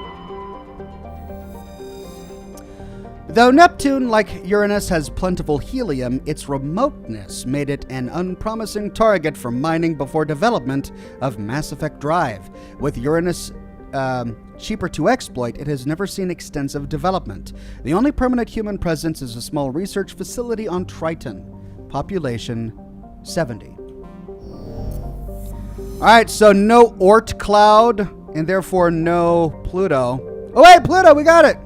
Though Neptune, like Uranus, has plentiful helium, its remoteness made it an unpromising target for mining before development of Mass Effect Drive. With Uranus cheaper to exploit, it has never seen extensive development. The only permanent human presence is a small research facility on Triton. Population, 70. All right, so no Oort cloud, and therefore no Pluto. Oh, wait, Pluto, we got it.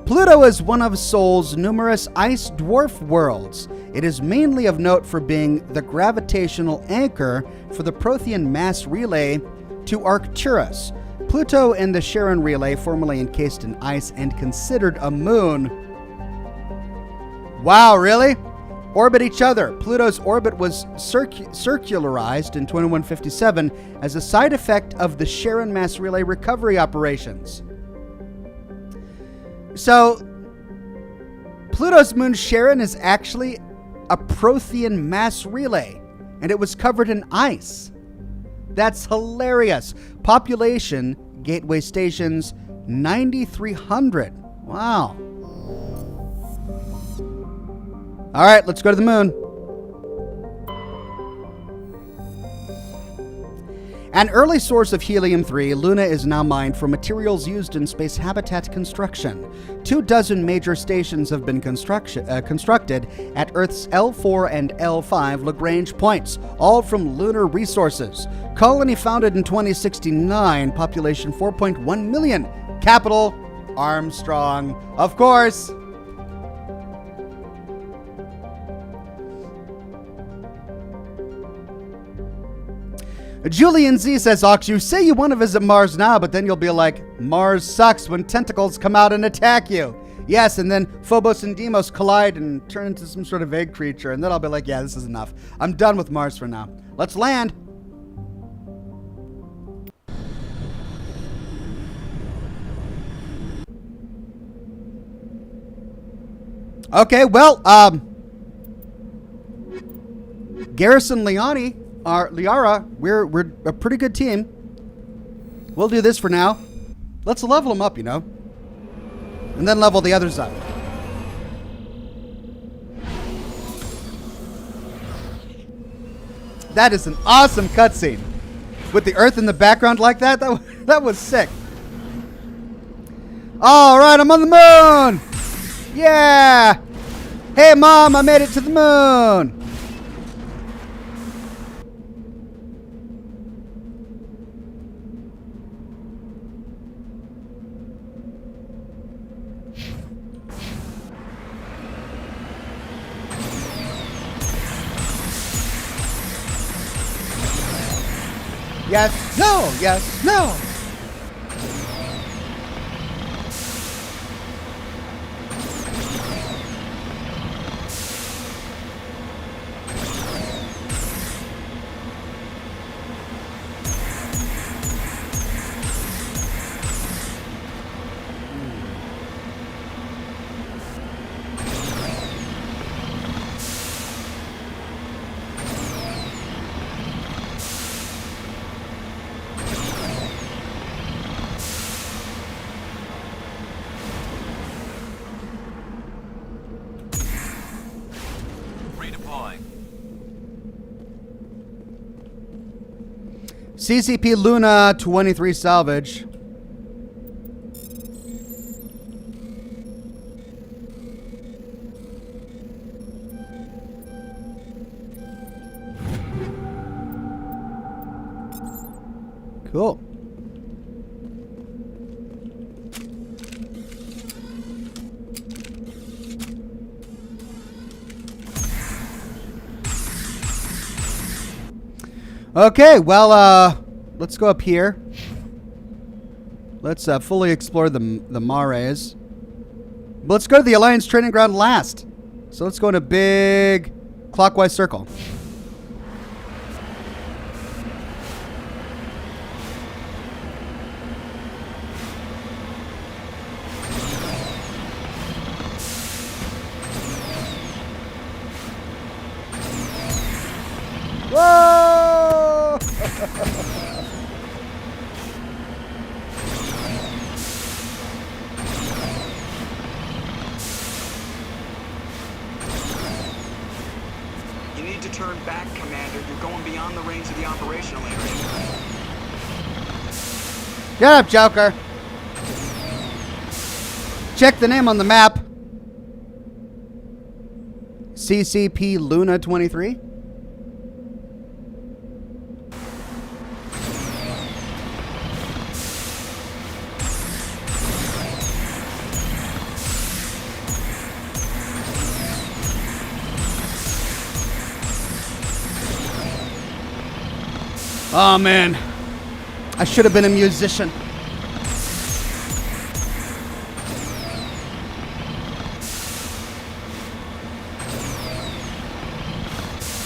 Pluto is one of Sol's numerous ice dwarf worlds. It is mainly of note for being the gravitational anchor for the Prothean mass relay to Arcturus. Pluto and the Charon relay, formerly encased in ice and considered a moon. Wow, really? Orbit each other. Pluto's orbit was circularized in 2157 as a side effect of the Charon mass relay recovery operations. So, Pluto's moon Charon is actually a Prothean mass relay, and it was covered in ice. That's hilarious. Population, gateway stations, 9,300. Wow. All right, let's go to the moon. An early source of helium-3, Luna is now mined for materials used in space habitat construction. 24 major stations have been constructed at Earth's L4 and L5 Lagrange points, all from lunar resources. Colony founded in 2069, population 4.1 million. Capital, Armstrong. Of course. Julian Z says, Ox, you say you want to visit Mars now, but then you'll be like, Mars sucks when tentacles come out and attack you. Yes, and then Phobos and Deimos collide and turn into some sort of egg creature, and then I'll be like, yeah, this is enough. I'm done with Mars for now. Let's land. Okay, well, Garrison Liara, we're a pretty good team. We'll do this for now. Let's level them up, you know. And then level the others up. That is an awesome cutscene. With the Earth in the background like that, that was sick. All right, I'm on the moon. Yeah. Hey, Mom, I made it to the moon. Yes, no, yes, no. CCP Luna 23 salvage. Cool. Okay, well, let's go up here. Let's fully explore the mares. Let's go to the Alliance training ground last. So let's go in a big clockwise circle. Whoa! You need to turn back, Commander. You're going beyond the range of the operational area. Shut up, Joker. Check the name on the map. CCP Luna 23. Oh man, I should have been a musician.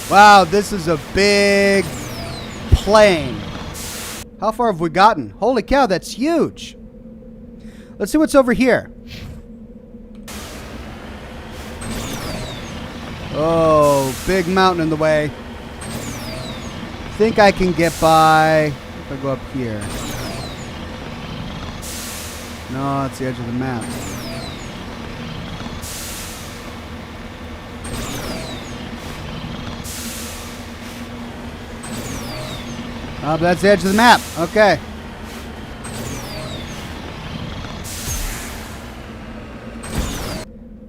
Wow, this is a big plane. How far have we gotten? Holy cow, that's huge. Let's see what's over here. Oh, big mountain in the way. Think I can get by if I go up here. No, it's the edge of the map. Oh, but that's the edge of the map. Okay.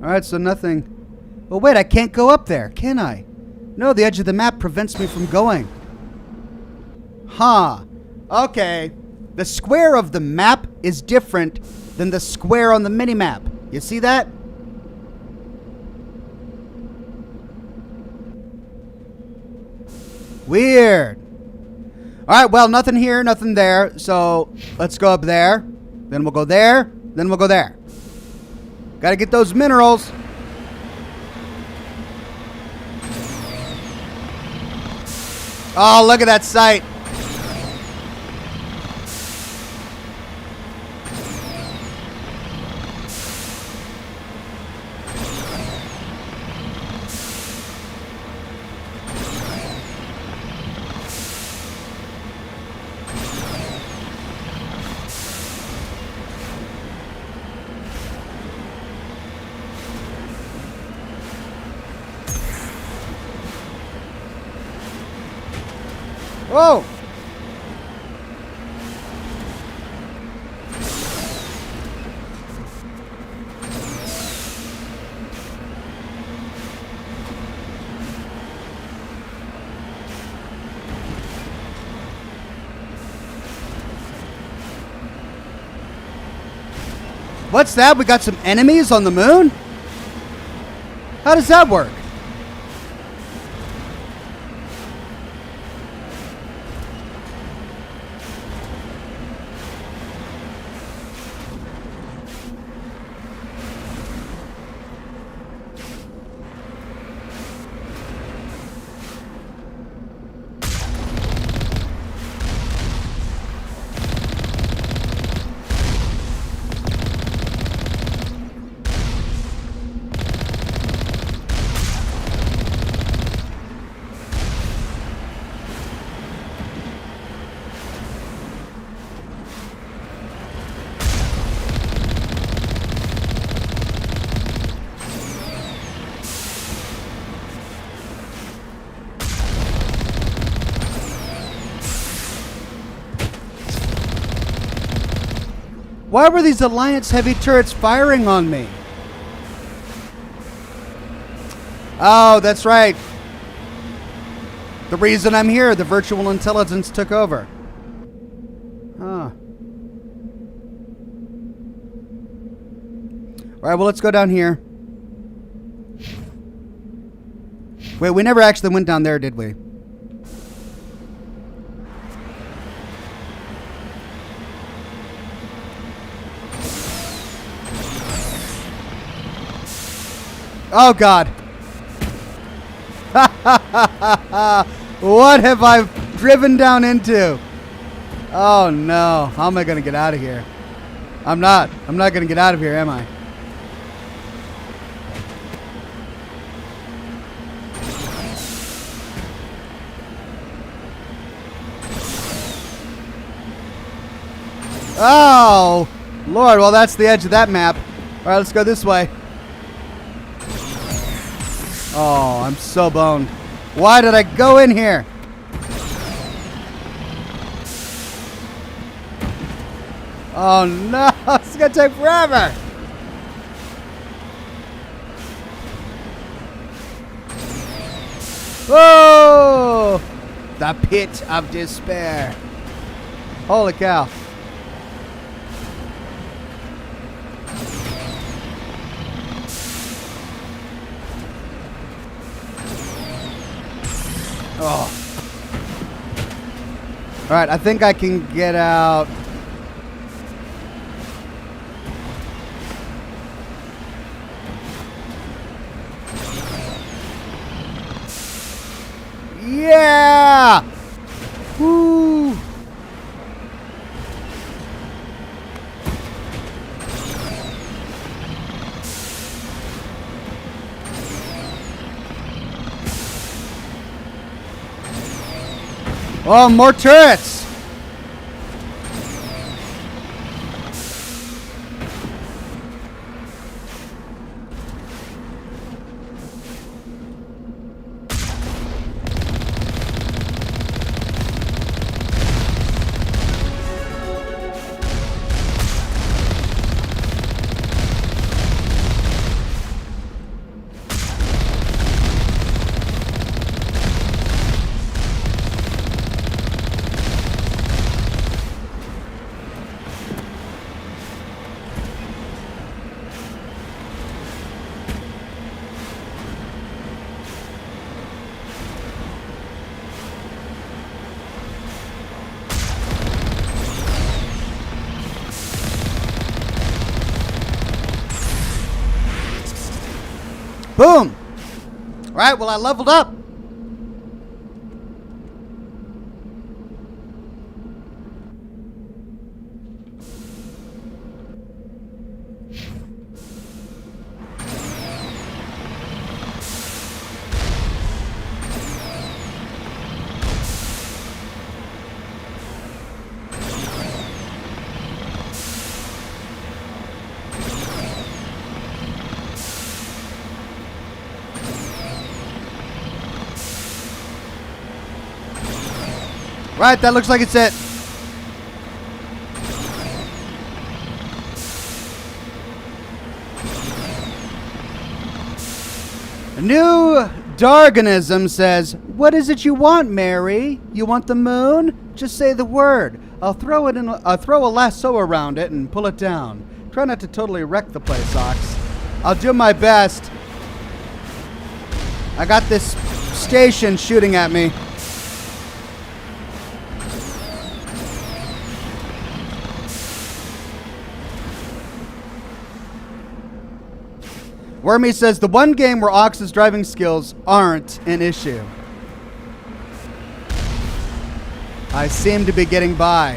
Alright, so nothing. Well, wait, I can't go up there, can I? No, the edge of the map prevents me from going. Huh. Okay. The square of the map is different than the square on the mini-map. You see that? Weird. Alright, well, nothing here, nothing there. So, let's go up there. Then we'll go there. Then we'll go there. Gotta get those minerals. Oh, look at that sight. Whoa! What's that? We got some enemies on the moon? How does that work? Why were these Alliance heavy turrets firing on me? Oh, that's right. The reason I'm here, the virtual intelligence took over. Huh. Alright, well, let's go down here. Wait, we never actually went down there, did we? Oh, God. What have I driven down into? Oh, no. How am I going to get out of here? I'm not going to get out of here, am I? Oh, Lord. Well, that's the edge of that map. All right, let's go this way. Oh, I'm so boned. Why did I go in here? Oh no, it's gonna take forever. Whoa! The pit of despair. Holy cow. Oh. All right, I think I can get out. Yeah! Woo! Oh, more turrets! Boom! All right, well, I leveled up. Right, that looks like it's it. A new Darganism says, "What is it you want, Mary? You want the moon? Just say the word. I'll throw a lasso around it and pull it down. Try not to totally wreck the place, Ox. I'll do my best. I got this station shooting at me." Wormy says, "The one game where Ox's driving skills aren't an issue. I seem to be getting by."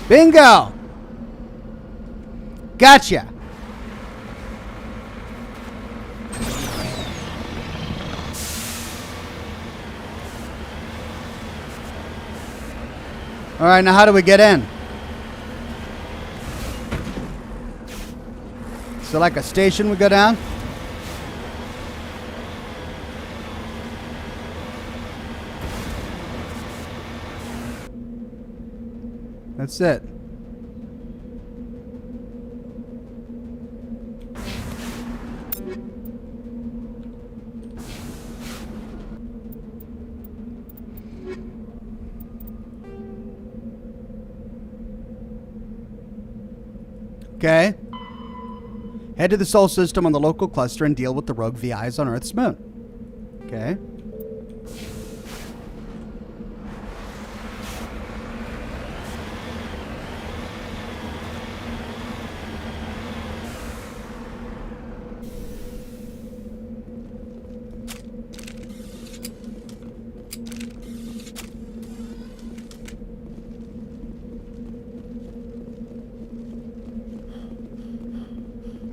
Bingo! Gotcha! All right, now how do we get in? So like a station we go down? That's it. Okay. Head to the Sol system on the local cluster and deal with the rogue VIs on Earth's moon. Okay.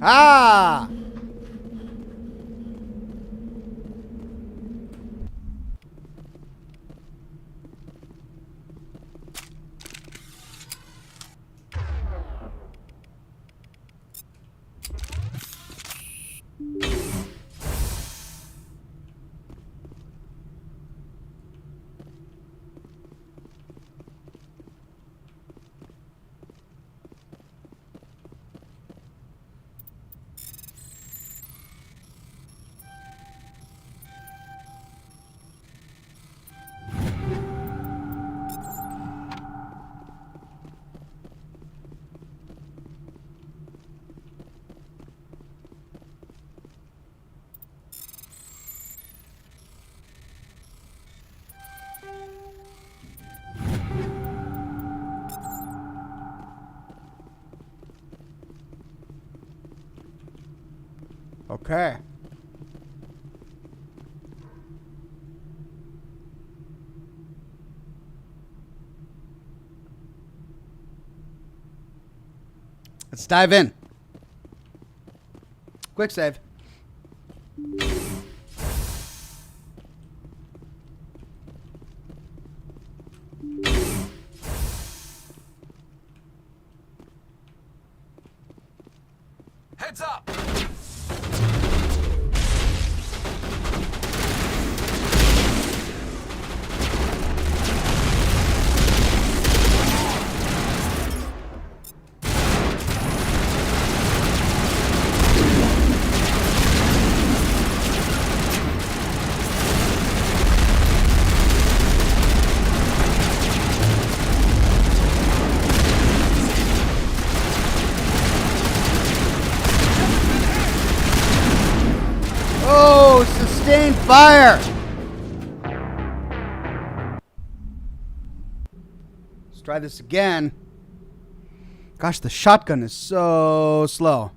Ah! Okay. Let's dive in. Quick save. Heads up! Sustained fire! Let's try this again. Gosh, the shotgun is so slow.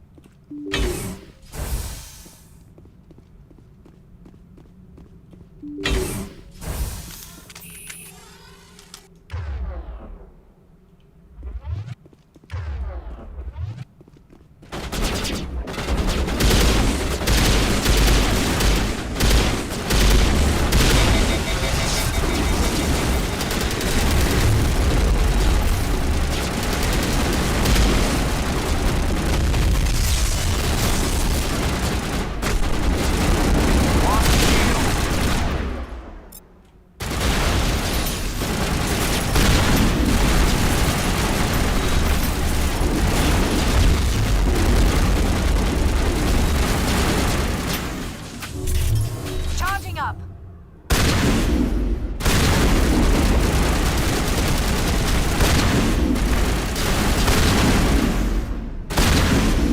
Charging up.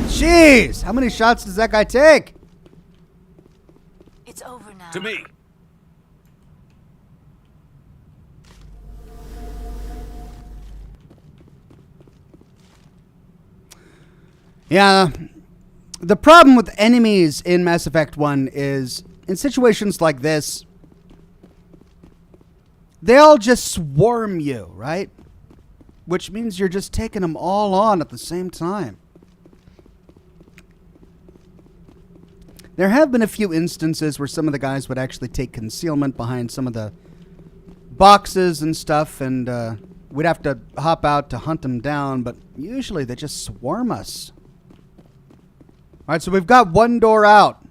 Jeez, how many shots does that guy take? It's over now. To me. Yeah, the problem with enemies in Mass Effect 1 is, in situations like this, they all just swarm you, right? Which means you're just taking them all on at the same time. There have been a few instances where some of the guys would actually take concealment behind some of the boxes and stuff, and we'd have to hop out to hunt them down, but usually they just swarm us. All right, so we've got one door out.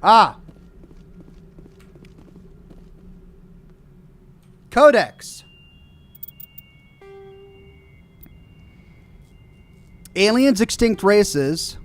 Ah. Codex. Aliens, extinct races.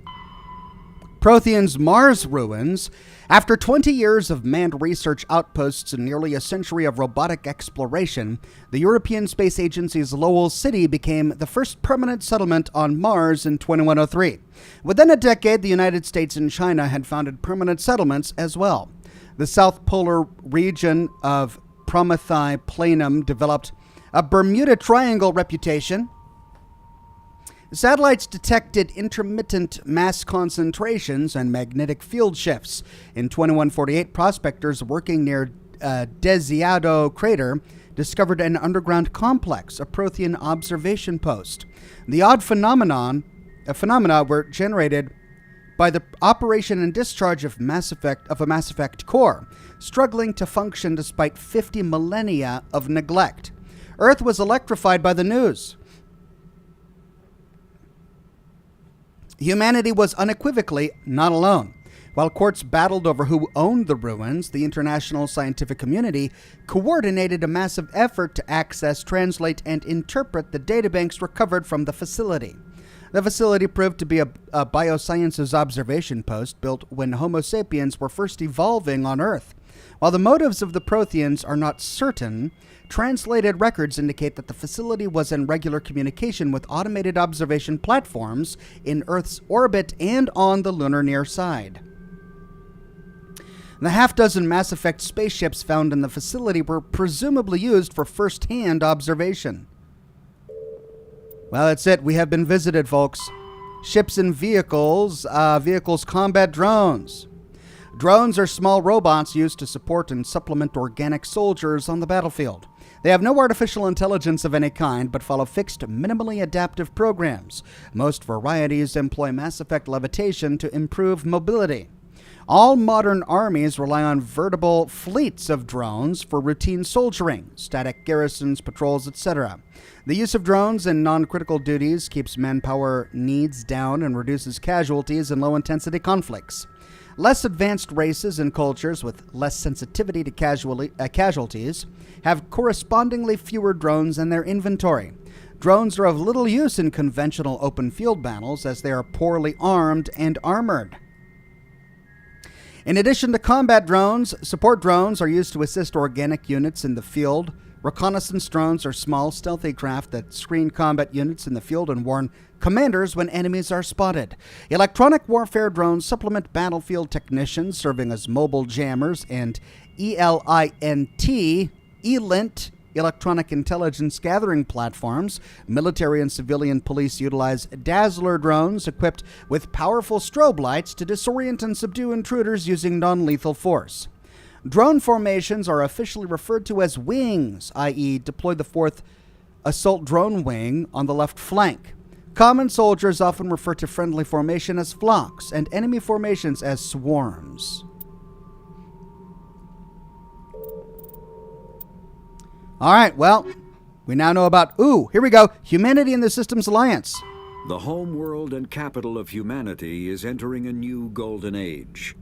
Protheans, Mars ruins. After 20 years of manned research outposts and nearly a century of robotic exploration, the European Space Agency's Lowell City became the first permanent settlement on Mars in 2103. Within a decade, the United States and China had founded permanent settlements as well. The South Polar region of Prometheus Planum developed a Bermuda Triangle reputation. Satellites detected intermittent mass concentrations and magnetic field shifts. In 2148, prospectors working near Desiado crater discovered an underground complex, a Prothean observation post. The odd phenomena were generated by the operation and discharge of a Mass Effect core, struggling to function despite 50 millennia of neglect. Earth was electrified by the news. Humanity was unequivocally not alone. While courts battled over who owned the ruins, the international scientific community coordinated a massive effort to access, translate, and interpret the databanks recovered from the facility. The facility proved to be a biosciences observation post built when Homo sapiens were first evolving on Earth. While the motives of the Protheans are not certain, translated records indicate that the facility was in regular communication with automated observation platforms in Earth's orbit and on the lunar near side. The half-dozen Mass Effect spaceships found in the facility were presumably used for first-hand observation. Well, that's it. We have been visited, folks. Ships and vehicles, combat drones. Drones are small robots used to support and supplement organic soldiers on the battlefield. They have no artificial intelligence of any kind, but follow fixed, minimally adaptive programs. Most varieties employ Mass Effect levitation to improve mobility. All modern armies rely on veritable fleets of drones for routine soldiering, static garrisons, patrols, etc. The use of drones in non-critical duties keeps manpower needs down and reduces casualties in low-intensity conflicts. Less advanced races and cultures with less sensitivity to casualties have correspondingly fewer drones in their inventory. Drones are of little use in conventional open field battles as they are poorly armed and armored. In addition to combat drones, support drones are used to assist organic units in the field. Reconnaissance drones are small, stealthy craft that screen combat units in the field and warn commanders when enemies are spotted. Electronic warfare drones supplement battlefield technicians, serving as mobile jammers, and ELINT, electronic intelligence gathering platforms. Military and civilian police utilize Dazzler drones equipped with powerful strobe lights to disorient and subdue intruders using non-lethal force. Drone formations are officially referred to as wings, i.e. deploy the 4th Assault Drone Wing on the left flank. Common soldiers often refer to friendly formation as flocks and enemy formations as swarms. All right, well, we now know about, here we go, Humanity in the Systems Alliance. The home world and capital of humanity is entering a new golden age.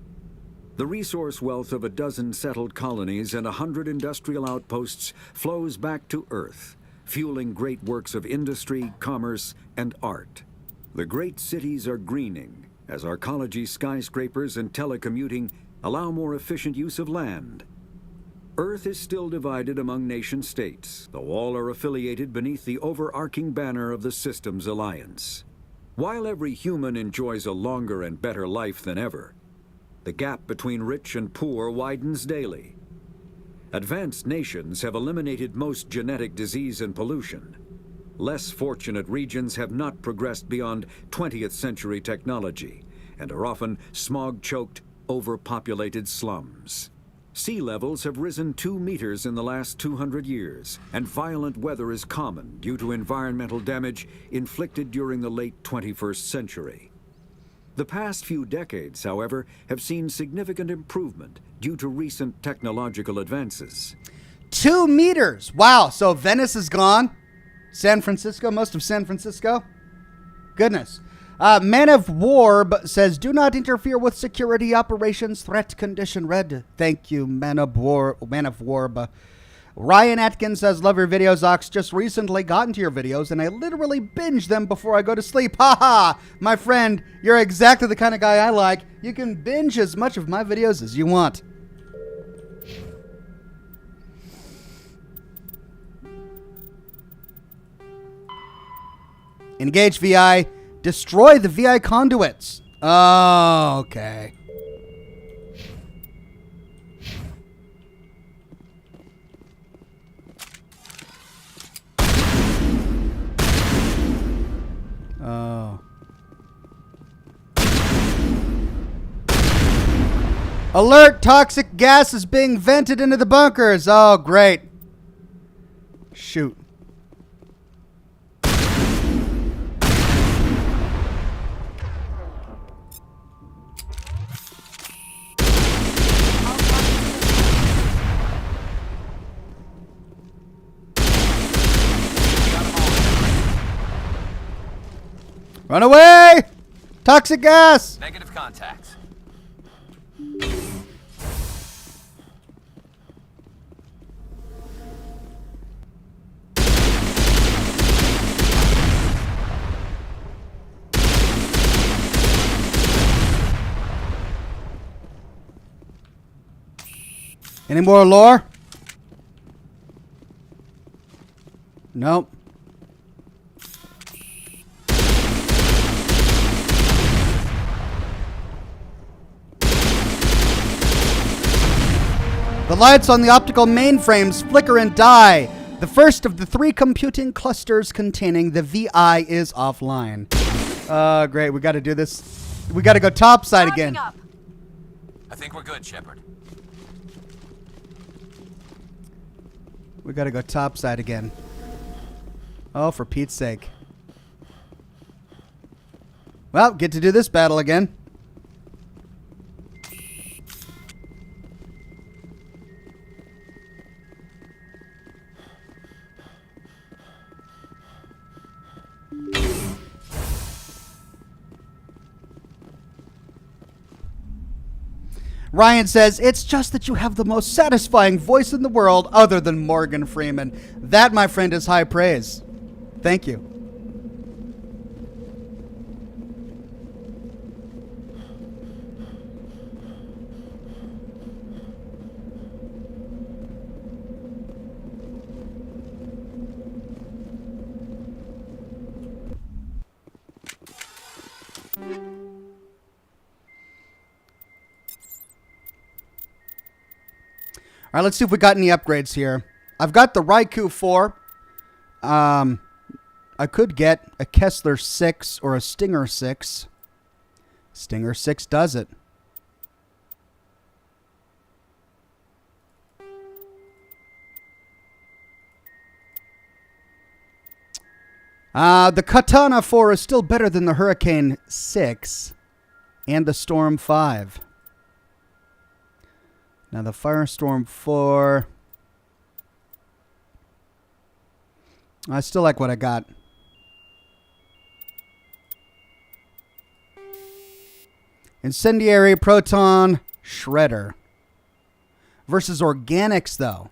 The resource wealth of a dozen settled colonies and 100 industrial outposts flows back to Earth, fueling great works of industry, commerce, and art. The great cities are greening as arcology skyscrapers and telecommuting allow more efficient use of land. Earth is still divided among nation-states, though all are affiliated beneath the overarching banner of the Systems Alliance. While every human enjoys a longer and better life than ever, the gap between rich and poor widens daily. Advanced nations have eliminated most genetic disease and pollution. Less fortunate regions have not progressed beyond 20th century technology and are often smog-choked, overpopulated slums. Sea levels have risen 2 meters in the last 200 years, and violent weather is common due to environmental damage inflicted during the late 21st century. The past few decades, however, have seen significant improvement due to recent technological advances. 2 meters! Wow, so Venice is gone. San Francisco, most of San Francisco. Goodness. Man of Warb says, do not interfere with security operations. Threat condition red. Thank you, Man of Warb. Ryan Atkins says, love your videos, Ox. Just recently got into your videos, and I literally binge them before I go to sleep. Haha! My friend, you're exactly the kind of guy I like. You can binge as much of my videos as you want. Engage VI. Destroy the VI conduits. Oh, okay. Oh. Alert! Toxic gas is being vented into the bunkers. Oh, great. Shoot. Run away! Toxic gas! Negative contact. Any more lore? Nope. The lights on the optical mainframes flicker and die. The first of the 3 computing clusters containing the VI is offline. Great. We got to do this. We got to go topside again. I think we're good, Shepard. We got to go topside again. Oh, for Pete's sake. Well, get to do this battle again. Ryan says, it's just that you have the most satisfying voice in the world other than Morgan Freeman. That, my friend, is high praise. Thank you. All right, let's see if we got any upgrades here. I've got the Raikou 4. I could get a Kessler 6 or a Stinger 6. Stinger 6 does it. The Katana 4 is still better than the Hurricane 6 and the Storm 5. Now the Firestorm 4. I still like what I got. Incendiary Proton Shredder. Versus Organics, though.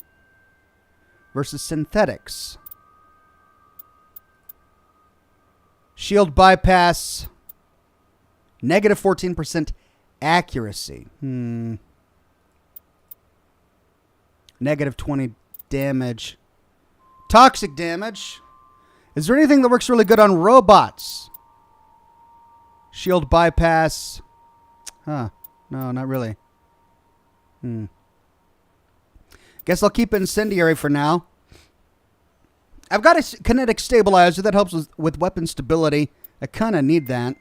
Versus Synthetics. Shield Bypass. Negative 14% accuracy. Negative 20 damage. Toxic damage. Is there anything that works really good on robots? Shield bypass. Huh. No, not really. Guess I'll keep Incendiary for now. I've got a kinetic stabilizer that helps with weapon stability. I kind of need that.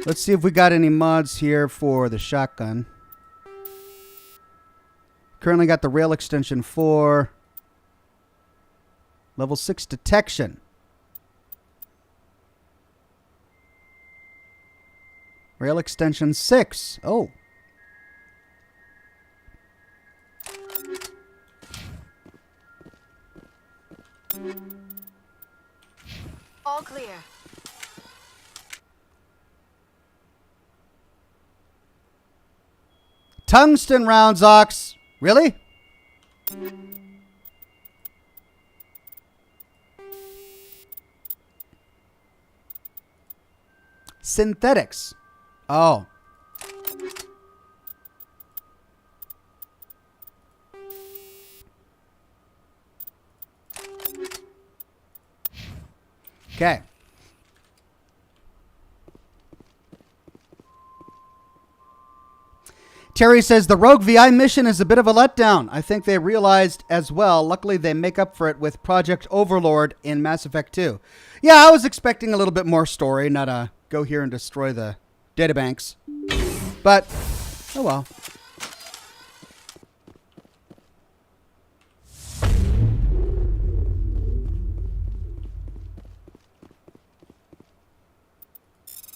Let's see if we got any mods here for the shotgun. Currently got the rail extension 4. Level 6 detection. Rail extension 6. Oh. All clear. Tungsten rounds, Ox. Really? Synthetics. Oh. Okay. Terry says the Rogue VI mission is a bit of a letdown. I think they realized as well. Luckily, they make up for it with Project Overlord in Mass Effect 2. Yeah, I was expecting a little bit more story, not a go here and destroy the databanks. But, oh well.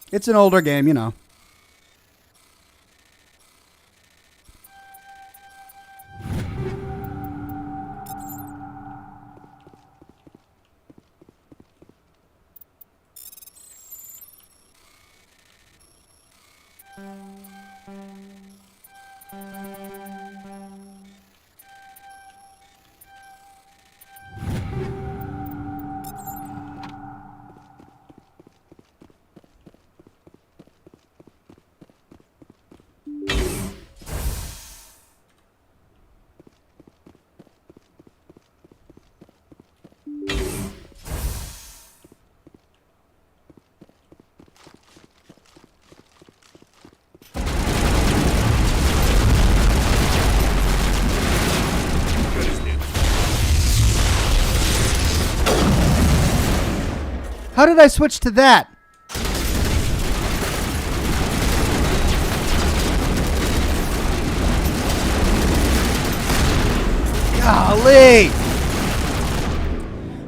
It's an older game, you know. How did I switch to that? Golly!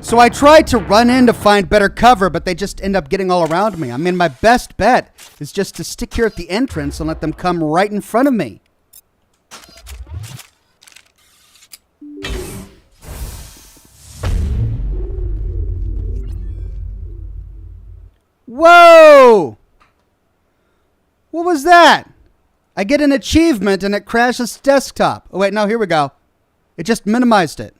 So I tried to run in to find better cover, but they just end up getting all around me. I mean, my best bet is just to stick here at the entrance and let them come right in front of me. Whoa! What was that? I get an achievement and it crashes desktop. Oh, wait, no, here we go. It just minimized it.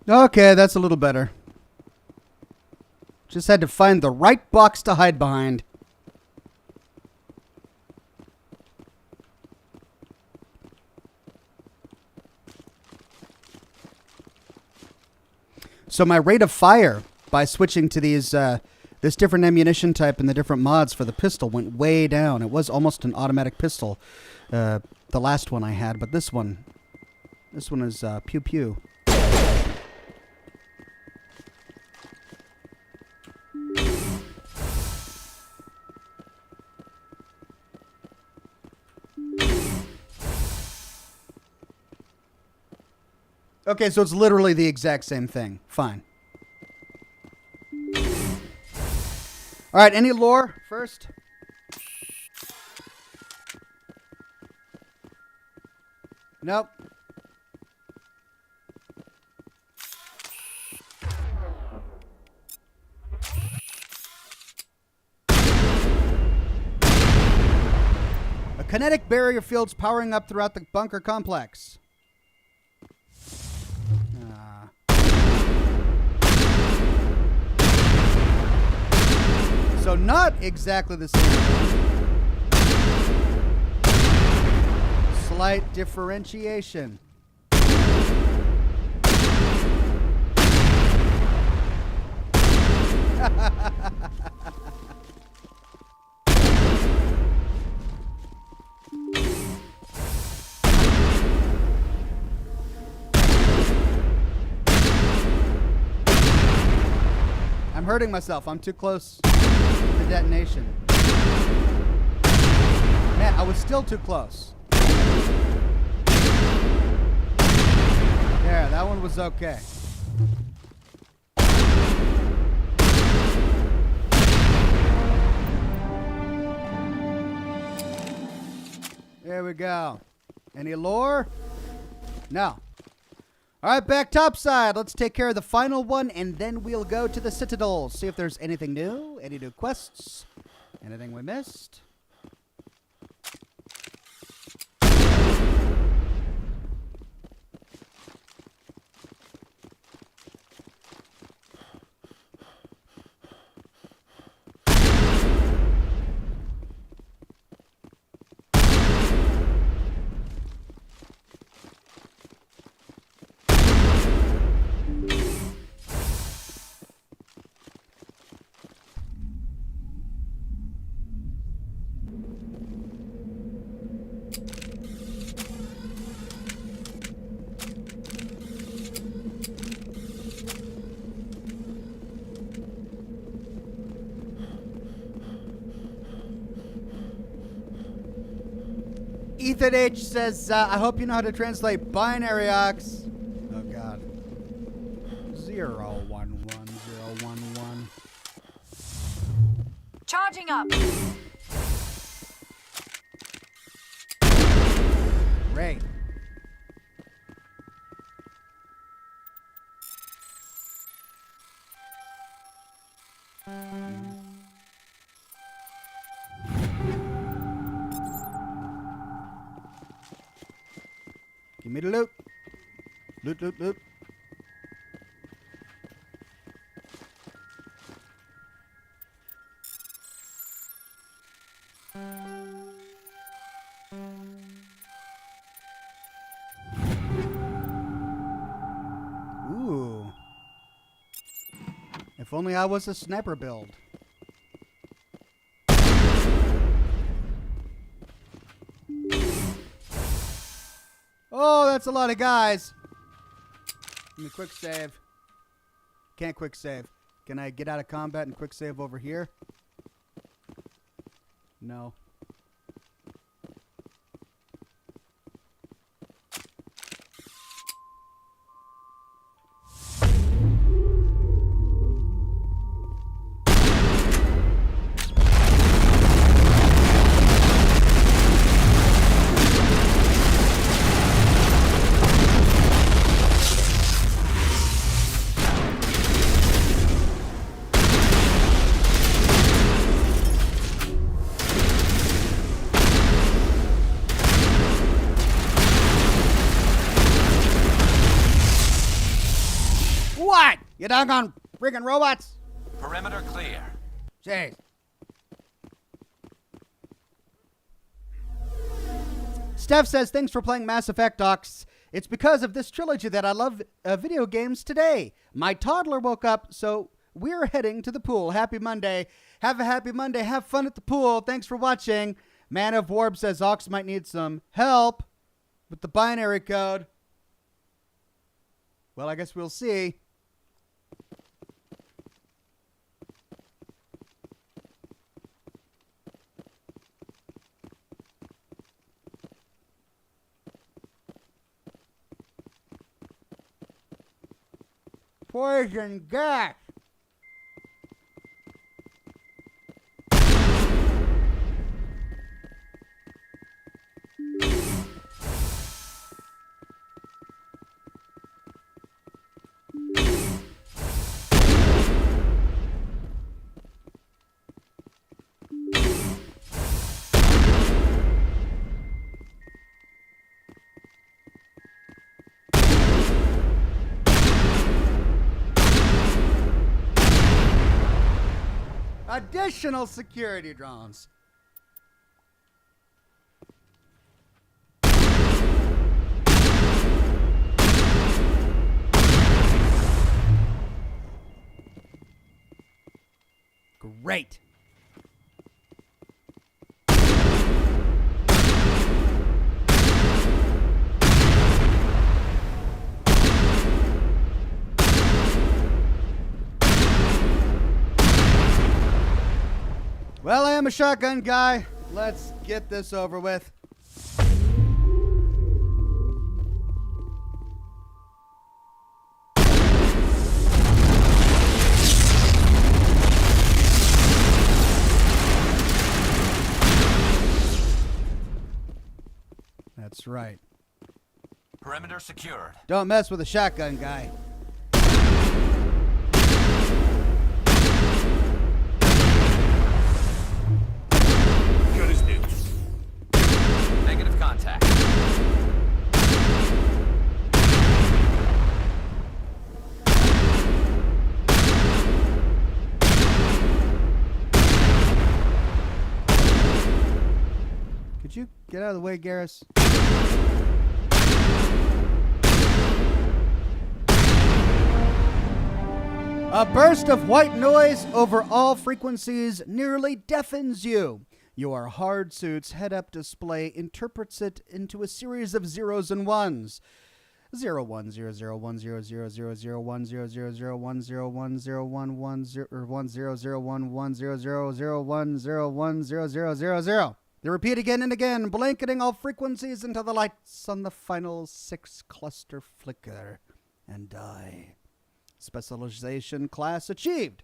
Okay, that's a little better. Just had to find the right box to hide behind. So my rate of fire by switching to these this different ammunition type and the different mods for the pistol went way down. It was almost an automatic pistol, the last one I had, but this one is pew pew. Okay, so it's literally the exact same thing. Fine. All right, any lore first? Nope. A kinetic barrier field's powering up throughout the bunker complex. So not exactly the same. Slight differentiation. I'm hurting myself. I'm too close to the detonation. Man, I was still too close. There, that one was okay. There we go. Any lore? No. All right, back topside. Let's take care of the final one, and then we'll go to the Citadel. See if there's anything new, any new quests, anything we missed. Ethan H says, I hope you know how to translate binary ox. Oh, God. 011011. Charging up. Great. Give me the loot. Loot, loot, loot. Ooh. If only I was a sniper build. Oh, that's a lot of guys. Give me quick save. Can't quick save. Can I get out of combat and quick save over here? No. What? You doggone friggin' robots? Perimeter clear. Jeez. Steph says, thanks for playing Mass Effect, Docs. It's because of this trilogy that I love video games today. My toddler woke up, so we're heading to the pool. Happy Monday. Have a happy Monday. Have fun at the pool. Thanks for watching. Man of Warb says, Ox might need some help with the binary code. Well, I guess we'll see. Poison gas. Additional security drones. Great. Well, I am a shotgun guy. Let's get this over with. That's right. Perimeter secured. Don't mess with a shotgun guy. Good as new. Negative contact. Could you get out of the way, Garrus? A burst of white noise over all frequencies nearly deafens you. Your hard suit's head-up display interprets it into a series of zeros and ones. 0 1 0 0 1 0 0 0 0 1 0 0 0 1 0 1 0 1 1 0 or 1 0 0 1 1 0 0 0 1 0 1 0 0 0 0. They repeat again and again, blanketing all frequencies until the lights on the final 6 cluster flicker and die. Specialization class achieved.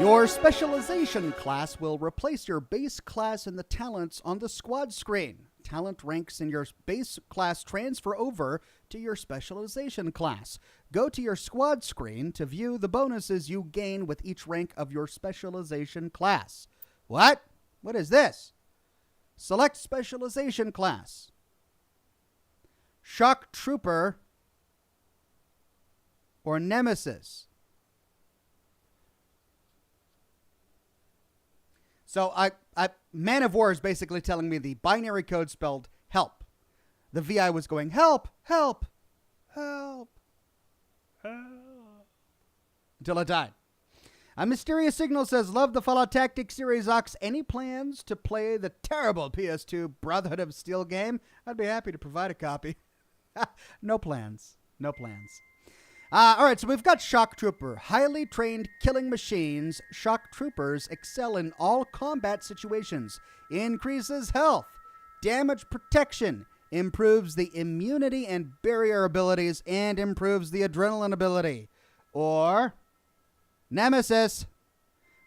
Your specialization class will replace your base class in the talents on the squad screen. Talent ranks in your base class transfer over to your specialization class. Go to your squad screen to view the bonuses you gain with each rank of your specialization class. What? What is this? Select specialization class. Shock Trooper or Nemesis. So Man of War is basically telling me the binary code spelled help. The VI was going help, help, help, help, until it died. A mysterious signal says, love the Fallout Tactics series, Ox. Any plans to play the terrible PS2 Brotherhood of Steel game? I'd be happy to provide a copy. No plans. No plans. All right, so we've got Shock Trooper. Highly trained killing machines, Shock Troopers excel in all combat situations. Increases health, damage protection, improves the immunity and barrier abilities, and improves the adrenaline ability. Or Nemesis.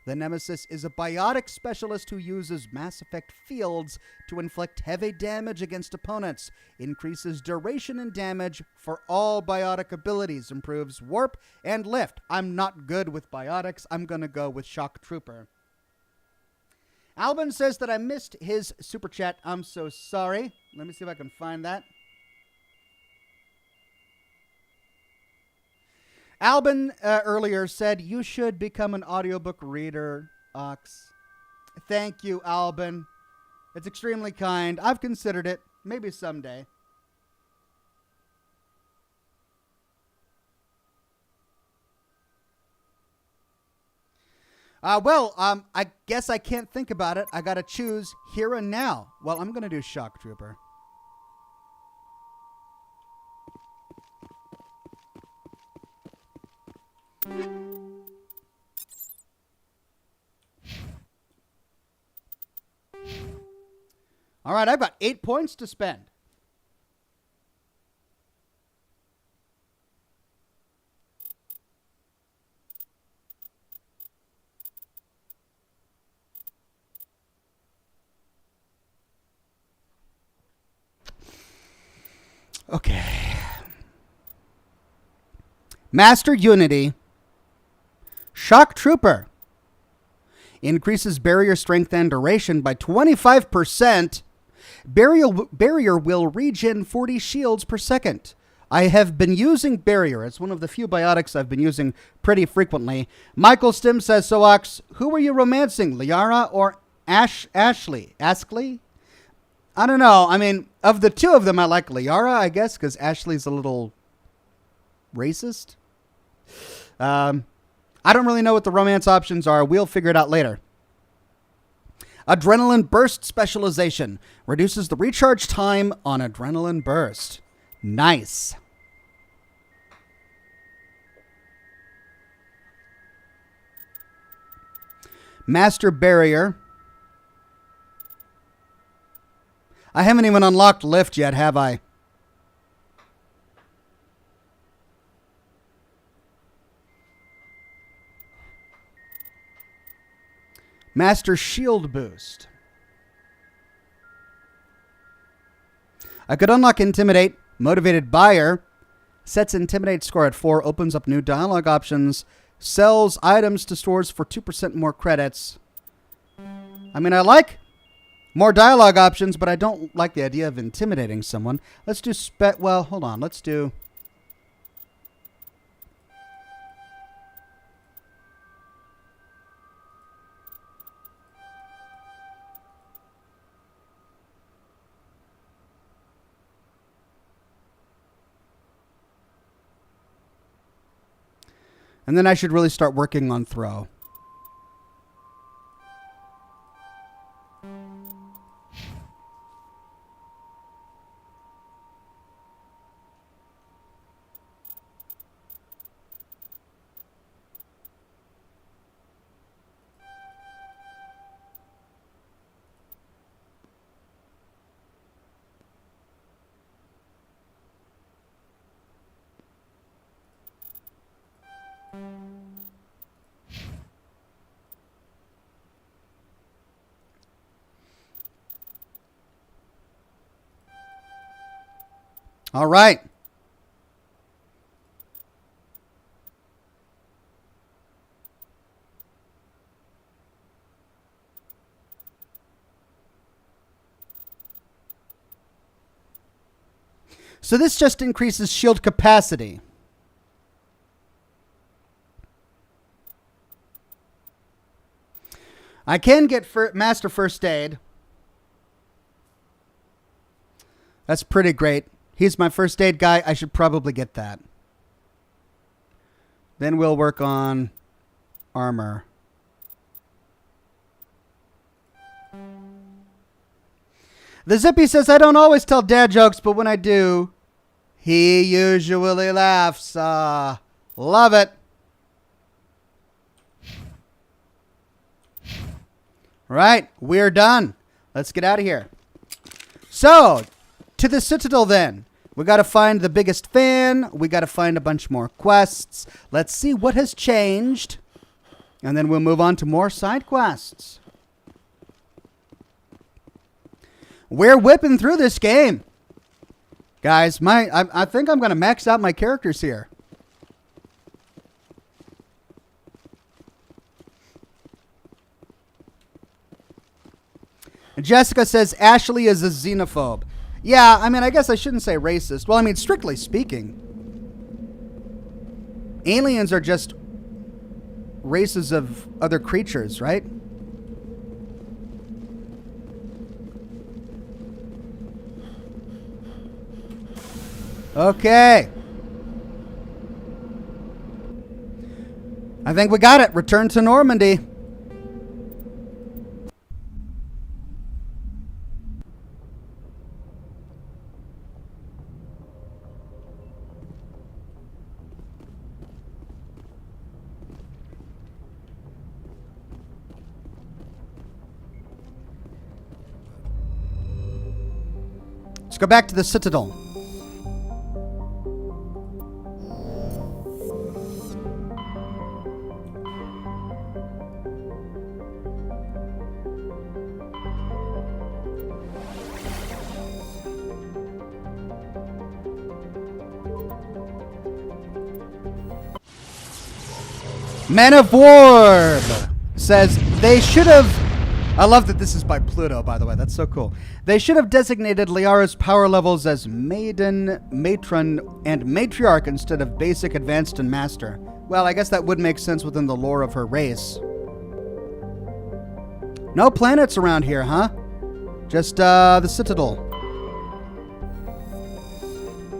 The Nemesis is a biotic specialist who uses Mass Effect fields to inflict heavy damage against opponents, increases duration and damage for all biotic abilities, improves warp and lift. I'm not good with biotics. I'm going to go with Shock Trooper. Albin says that I missed his super chat. I'm so sorry. Let me see if I can find that. Albin earlier said you should become an audiobook reader, Ox. Thank you, Albin. It's extremely kind. I've considered it. Maybe someday. I guess I can't think about it. I gotta choose here and now. Well, I'm gonna do Shock Trooper. All right, I've got 8 points to spend. Okay. Master Unity. Shock Trooper. Increases barrier strength and duration by 25%. Barrier will regen 40 shields per second. I have been using Barrier. It's one of the few biotics I've been using pretty frequently. Michael Stim says, so Ox, who were you romancing, Liara or Ashley? Askley? I don't know. I mean, of the two of them, I like Liara, I guess, because Ashley's a little racist. I don't really know what the romance options are. We'll figure it out later. Adrenaline Burst Specialization. Reduces the recharge time on Adrenaline Burst. Nice. Master Barrier. I haven't even unlocked Lift yet, have I? Master Shield Boost. I could unlock Intimidate. Motivated Buyer. Sets Intimidate score at 4. Opens up new dialogue options. Sells items to stores for 2% more credits. I mean, I like more dialogue options, but I don't like the idea of intimidating someone. Let's do well, hold on. Let's do... And then I should really start working on throw. All right. So this just increases shield capacity. I can get Master First Aid. That's pretty great. He's my first aid guy. I should probably get that. Then we'll work on armor. The Zippy says, I don't always tell dad jokes, but when I do, he usually laughs. Love it. Right, we're done. Let's get out of here. So, to the Citadel then. We got to find the biggest fan. We got to find a bunch more quests. Let's see what has changed. And then we'll move on to more side quests. We're whipping through this game. Guys, I think I'm going to max out my characters here. And Jessica says Ashley is a xenophobe. Yeah, I mean, I guess I shouldn't say racist. Well, I mean, strictly speaking, aliens are just races of other creatures, right? Okay. I think we got it. Return to Normandy. Let's go back to the Citadel. Man of Warb says they should have... I love that this is by Pluto, by the way. That's so cool. They should have designated Liara's power levels as Maiden, Matron, and Matriarch instead of Basic, Advanced, and Master. Well, I guess that would make sense within the lore of her race. No planets around here, huh? Just the Citadel.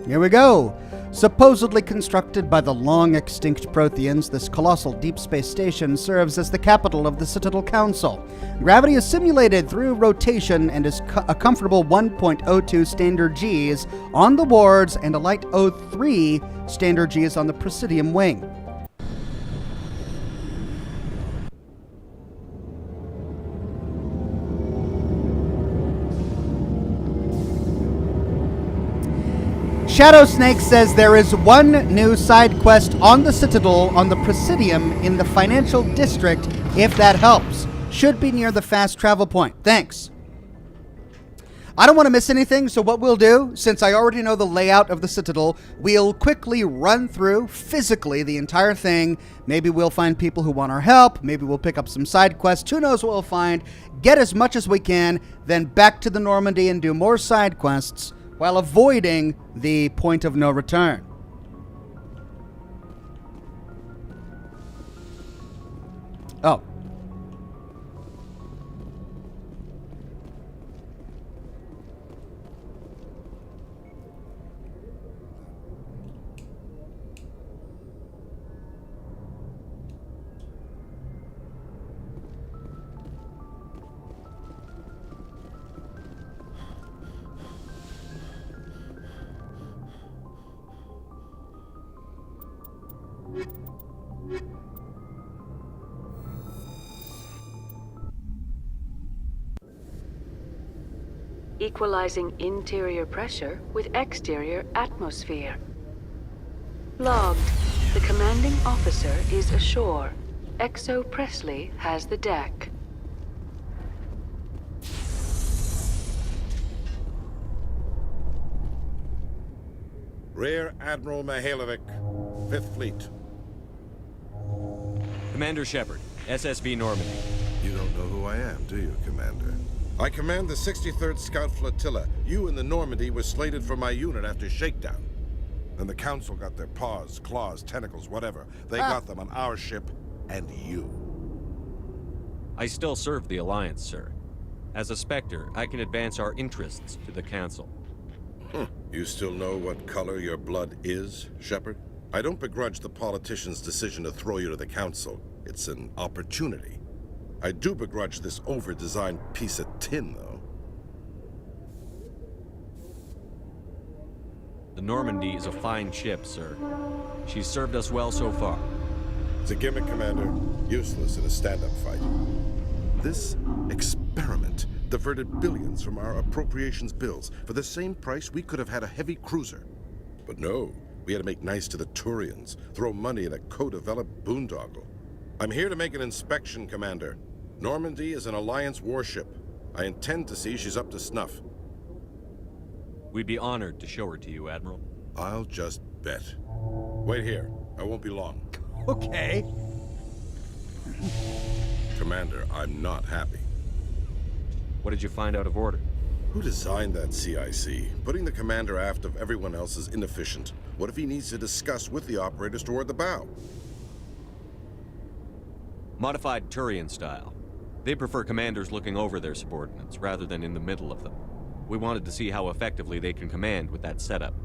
Here we go. Supposedly constructed by the long-extinct Protheans, this colossal deep space station serves as the capital of the Citadel Council. Gravity is simulated through rotation and is a comfortable 1.02 standard Gs on the wards and a light 03 standard Gs on the Presidium wing. Shadow Snake says there is one new side quest on the Citadel on the Presidium in the Financial District, if that helps. Should be near the fast travel point. Thanks. I don't want to miss anything, so what we'll do, since I already know the layout of the Citadel, we'll quickly run through physically the entire thing. Maybe we'll find people who want our help. Maybe we'll pick up some side quests. Who knows what we'll find. Get as much as we can, then back to the Normandy and do more side quests, while avoiding the point of no return. Oh. Equalizing interior pressure with exterior atmosphere. Logged. The commanding officer is ashore. Exo Presley has the deck. Rear Admiral Mihailovic, 5th Fleet. Commander Shepard, SSV Normandy. You don't know who I am, do you, Commander? I command the 63rd Scout Flotilla. You and the Normandy were slated for my unit after shakedown. Then the Council got their paws, claws, tentacles, whatever. They got them on our ship and you. I still serve the Alliance, sir. As a Spectre, I can advance our interests to the Council. You still know what color your blood is, Shepard? I don't begrudge the politician's decision to throw you to the Council. It's an opportunity. I do begrudge this over-designed piece of tin, though. The Normandy is a fine ship, sir. She's served us well so far. It's a gimmick, Commander. Useless in a stand-up fight. This experiment diverted billions from our appropriations bills. For the same price, we could have had a heavy cruiser. But no, we had to make nice to the Turians, throw money in a co-developed boondoggle. I'm here to make an inspection, Commander. Normandy is an Alliance warship. I intend to see she's up to snuff. We'd be honored to show her to you, Admiral. I'll just bet. Wait here. I won't be long. Okay. Commander, I'm not happy. What did you find out of order? Who designed that CIC? Putting the commander aft of everyone else is inefficient. What if he needs to discuss with the operators toward the bow? Modified Turian style. They prefer commanders looking over their subordinates rather than in the middle of them. We wanted to see how effectively they can command with that setup.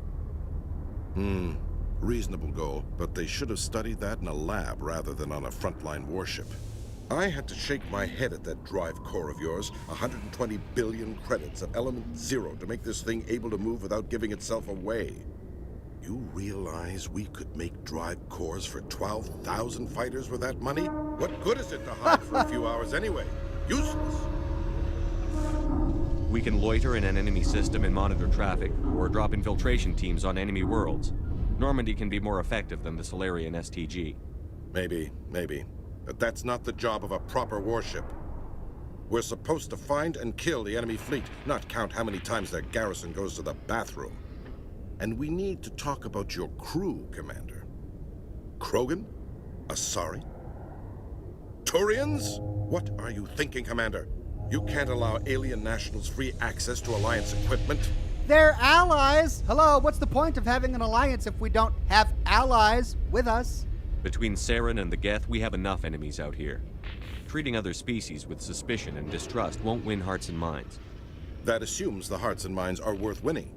Reasonable goal, but they should have studied that in a lab rather than on a frontline warship. I had to shake my head at that drive core of yours. 120 billion credits at element 0 to make this thing able to move without giving itself away. You realize we could make drive cores for 12,000 fighters with that money? What good is it to hide for a few hours anyway? Useless. We can loiter in an enemy system and monitor traffic, or drop infiltration teams on enemy worlds. Normandy can be more effective than the Solarian STG. Maybe. But that's not the job of a proper warship. We're supposed to find and kill the enemy fleet, not count how many times their garrison goes to the bathroom. And we need to talk about your crew, Commander. Krogan? Asari? Turians? What are you thinking, Commander? You can't allow alien nationals free access to Alliance equipment. They're allies. Hello, what's the point of having an alliance if we don't have allies with us? Between Saren and the Geth, we have enough enemies out here. Treating other species with suspicion and distrust won't win hearts and minds. That assumes the hearts and minds are worth winning.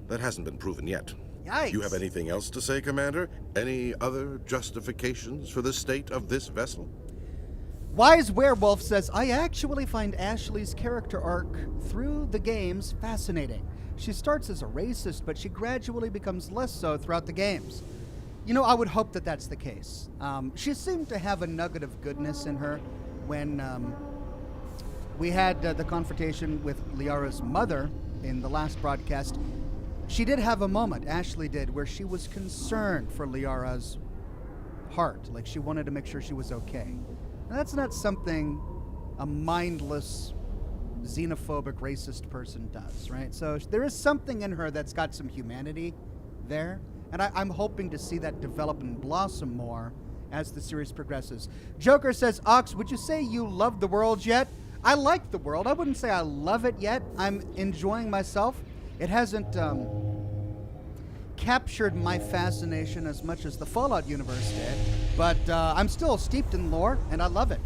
That hasn't been proven yet. Yikes. You have anything else to say, Commander? Any other justifications for the state of this vessel? Wise Werewolf says, I actually find Ashley's character arc through the games fascinating. She starts as a racist, but she gradually becomes less so throughout the games. You know, I would hope that that's the case. She seemed to have a nugget of goodness in her when we had the confrontation with Liara's mother in the last broadcast. She did have a moment, Ashley did, where she was concerned for Liara's heart. Like, she wanted to make sure she was okay. And that's not something a mindless, xenophobic, racist person does, right? So there is something in her that's got some humanity there. And I'm hoping to see that develop and blossom more as the series progresses. Joker says, Ox, would you say you love the world yet? I like the world. I wouldn't say I love it yet. I'm enjoying myself. It hasn't captured my fascination as much as the Fallout universe did, but I'm still steeped in lore, and I love it.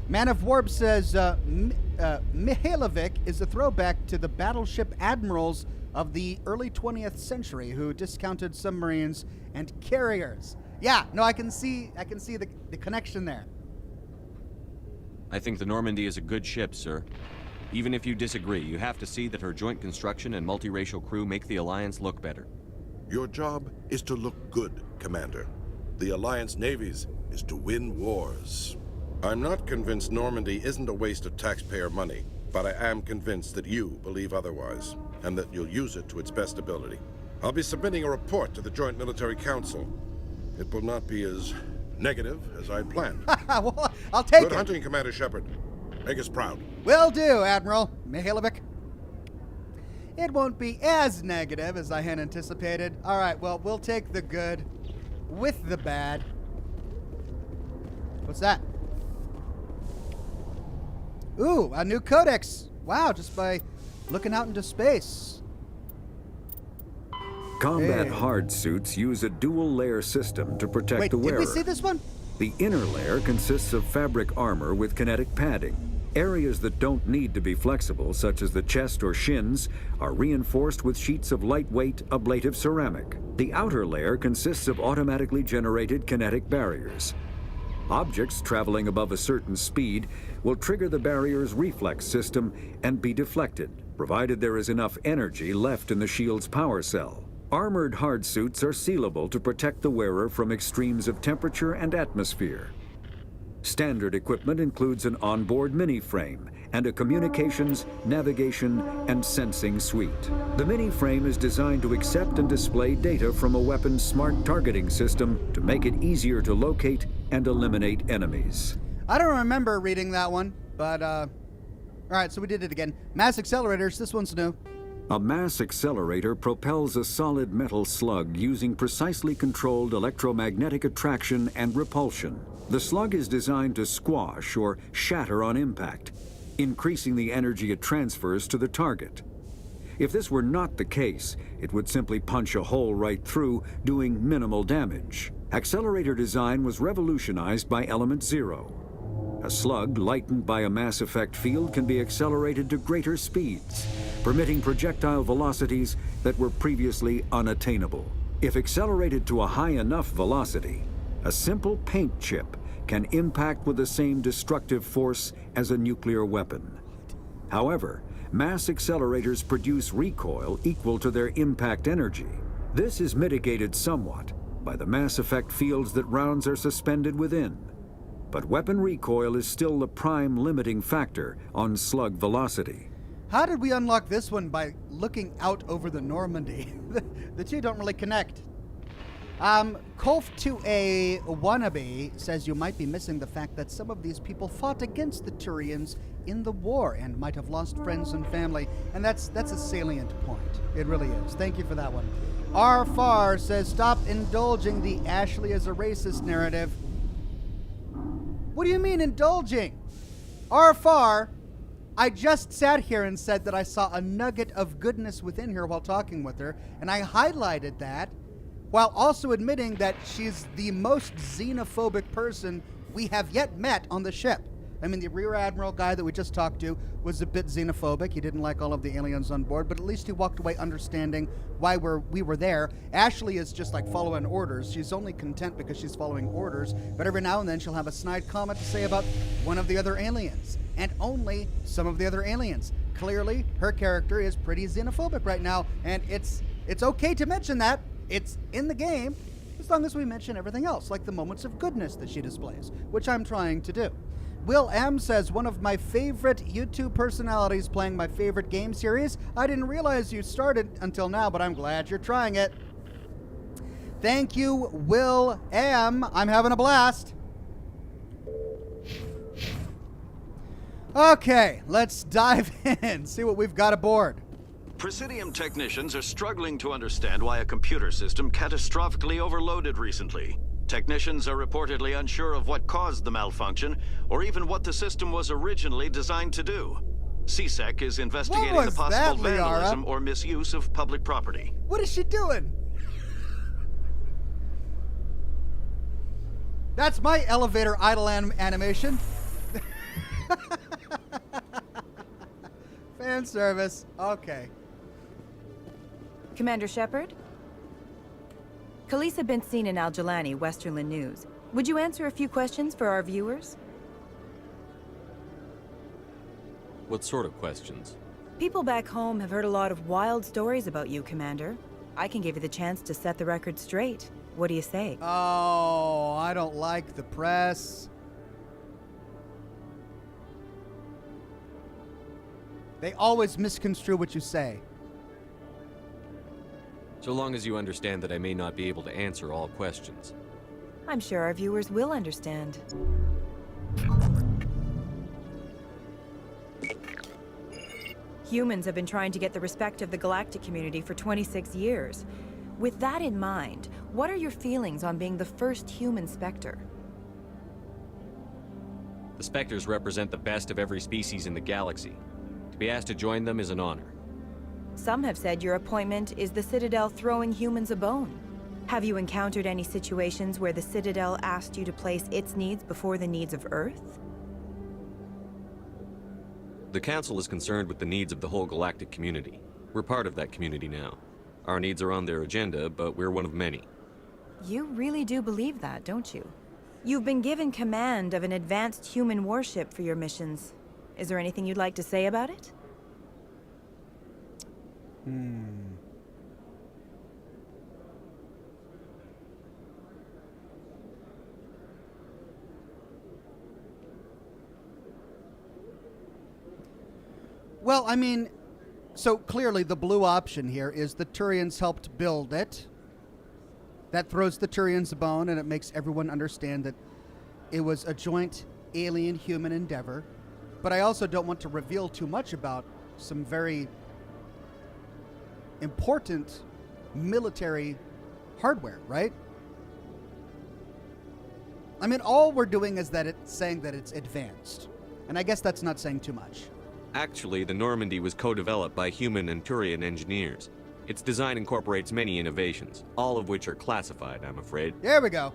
Man of Warp says, Mihailovic is a throwback to the battleship admirals of the early 20th century who discounted submarines and carriers. Yeah, no, I can see the connection there. I think the Normandy is a good ship, sir. Even if you disagree, you have to see that her joint construction and multiracial crew make the Alliance look better. Your job is to look good, Commander. The Alliance navies is to win wars. I'm not convinced Normandy isn't a waste of taxpayer money, but I am convinced that you believe otherwise, and that you'll use it to its best ability. I'll be submitting a report to the Joint Military Council. It will not be as negative as I planned. Well, I'll take it. Good hunting, Commander Shepard. Make us proud. Will do, Admiral Mihailovic. It won't be as negative as I had anticipated. All right, well, we'll take the good with the bad. What's that? Ooh, a new codex. Wow, just by looking out into space. Combat Hey. hard suits use a dual-layer system to protect Wait, the did wearer. we see this one? The inner layer consists of fabric armor with kinetic padding. Areas that don't need to be flexible, such as the chest or shins, are reinforced with sheets of lightweight, ablative ceramic. The outer layer consists of automatically generated kinetic barriers. Objects traveling above a certain speed will trigger the barrier's reflex system and be deflected, provided there is enough energy left in the shield's power cell. Armored hard suits are sealable to protect the wearer from extremes of temperature and atmosphere. Standard equipment includes an onboard mini-frame and a communications, navigation, and sensing suite. The mini-frame is designed to accept and display data from a weapon's smart targeting system to make it easier to locate and eliminate enemies. I don't remember reading that one, but, all right, so we did it again. Mass accelerators, this one's new. A mass accelerator propels a solid metal slug using precisely controlled electromagnetic attraction and repulsion. The slug is designed to squash or shatter on impact, increasing the energy it transfers to the target. If this were not the case, it would simply punch a hole right through, doing minimal damage. Accelerator design was revolutionized by Element Zero. A slug lightened by a mass effect field can be accelerated to greater speeds, permitting projectile velocities that were previously unattainable. If accelerated to a high enough velocity, a simple paint chip can impact with the same destructive force as a nuclear weapon. However, mass accelerators produce recoil equal to their impact energy. This is mitigated somewhat by the mass effect fields that rounds are suspended within. But weapon recoil is still the prime limiting factor on slug velocity. How did we unlock this one? By looking out over the Normandy? The two don't really connect. Kolf2A Wannabe says you might be missing the fact that some of these people fought against the Turians in the war and might have lost friends and family. And that's a salient point. It really is. Thank you for that one. R. Farr says stop indulging the Ashley is a racist narrative. What do you mean indulging? R. Farr, I just sat here and said that I saw a nugget of goodness within her while talking with her, and I highlighted that while also admitting that she's the most xenophobic person we have yet met on the ship. I mean, the Rear Admiral guy that we just talked to was a bit xenophobic. He didn't like all of the aliens on board, but at least he walked away understanding why we were there. Ashley is just like following orders. She's only content because she's following orders, but every now and then she'll have a snide comment to say about one of the other aliens, and only some of the other aliens. Clearly, her character is pretty xenophobic right now, and it's okay to mention that. It's in the game, as long as we mention everything else, like the moments of goodness that she displays, which I'm trying to do. Will M says, one of my favorite YouTube personalities playing my favorite game series. I didn't realize you started until now, but I'm glad you're trying it. Thank you, Will M. I'm having a blast. Okay, let's dive in, see what we've got aboard. Presidium technicians are struggling to understand why a computer system catastrophically overloaded recently. Technicians are reportedly unsure of what caused the malfunction, or even what the system was originally designed to do. CSEC is investigating the possible vandalism or misuse of public property. What is she doing? That's my elevator idle animation. Fan service. Okay. Commander Shepard? Khaleesa been seen in Al-Jalani, Westerland News. Would you answer a few questions for our viewers? What sort of questions? People back home have heard a lot of wild stories about you, Commander. I can give you the chance to set the record straight. What do you say? Oh, I don't like the press. They always misconstrue what you say. So long as you understand that I may not be able to answer all questions. I'm sure our viewers will understand. Humans have been trying to get the respect of the Galactic community for 26 years. With that in mind, what are your feelings on being the first human Spectre? The Spectres represent the best of every species in the galaxy. To be asked to join them is an honor. Some have said your appointment is the Citadel throwing humans a bone. Have you encountered any situations where the Citadel asked you to place its needs before the needs of Earth? The Council is concerned with the needs of the whole galactic community. We're part of that community now. Our needs are on their agenda, but we're one of many. You really do believe that, don't you? You've been given command of an advanced human warship for your missions. Is there anything you'd like to say about it? Well, I mean, so clearly the blue option here is the Turians helped build it. That throws the Turians a bone, and it makes everyone understand that it was a joint alien-human endeavor. But I also don't want to reveal too much about some very important military hardware, right? I mean, all we're doing is that it's saying that it's advanced. And I guess that's not saying too much. Actually, the Normandy was co-developed by human and Turian engineers. Its design incorporates many innovations, all of which are classified, I'm afraid. There we go.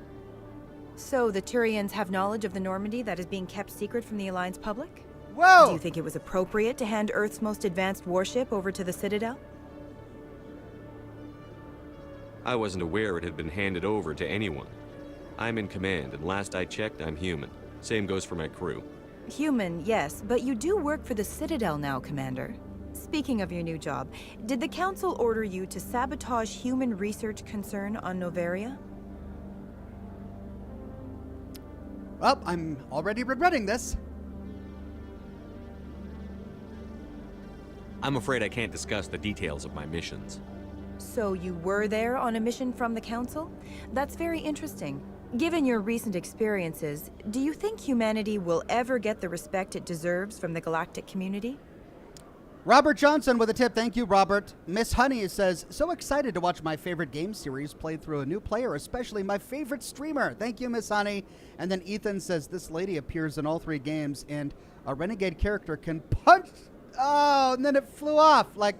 So the Turians have knowledge of the Normandy that is being kept secret from the Alliance public? Whoa! Do you think it was appropriate to hand Earth's most advanced warship over to the Citadel? I wasn't aware it had been handed over to anyone. I'm in command, and last I checked, I'm human. Same goes for my crew. Human, yes, but you do work for the Citadel now, Commander. Speaking of your new job, did the Council order you to sabotage human research concern on Noveria? Well, I'm already regretting this. I'm afraid I can't discuss the details of my missions. So you were there on a mission from the Council? That's very interesting. Given your recent experiences, do you think humanity will ever get the respect it deserves from the galactic community? Robert Johnson with a tip. Thank you, Robert. Miss Honey says, so excited to watch my favorite game series played through a new player, especially my favorite streamer. Thank you, Miss Honey. And then Ethan says, this lady appears in all 3 games, and a renegade character can punch. Oh, and then it flew off. Like,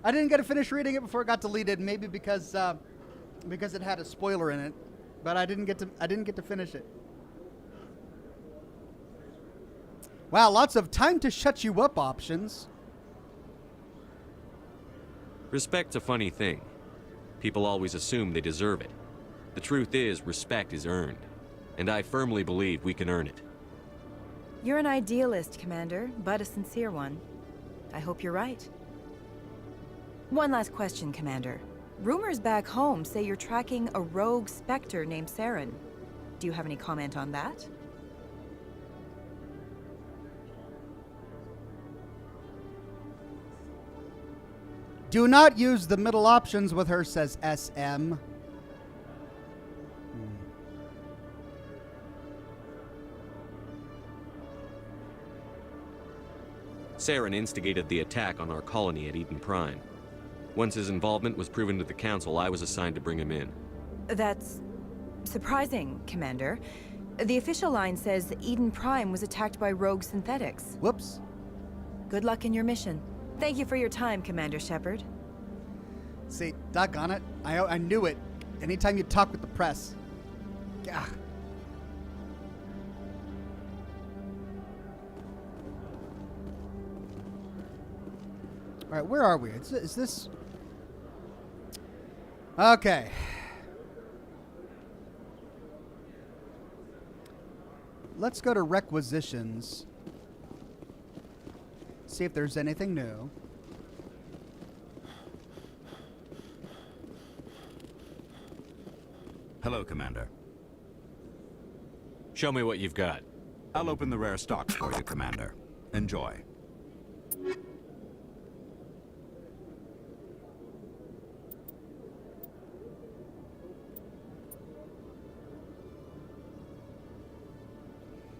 I didn't get to finish reading it before it got deleted, maybe because it had a spoiler in it. But I didn't get to finish it. Wow, lots of time to shut you up options. Respect's a funny thing. People always assume they deserve it. The truth is, respect is earned. And I firmly believe we can earn it. You're an idealist, Commander, but a sincere one. I hope you're right. One last question, Commander. Rumors back home say you're tracking a rogue Spectre named Saren. Do you have any comment on that? Do not use the middle options with her, says SM. Saren instigated the attack on our colony at Eden Prime. Once his involvement was proven to the Council, I was assigned to bring him in. That's surprising, Commander. The official line says that Eden Prime was attacked by rogue synthetics. Whoops. Good luck in your mission. Thank you for your time, Commander Shepard. See, doggone it. I knew it. Anytime you talk with the press. Gah. All right, where are we? Is this... Okay. Let's go to requisitions. See if there's anything new. Hello, Commander. Show me what you've got. I'll open the rare stocks for you, Commander. Enjoy.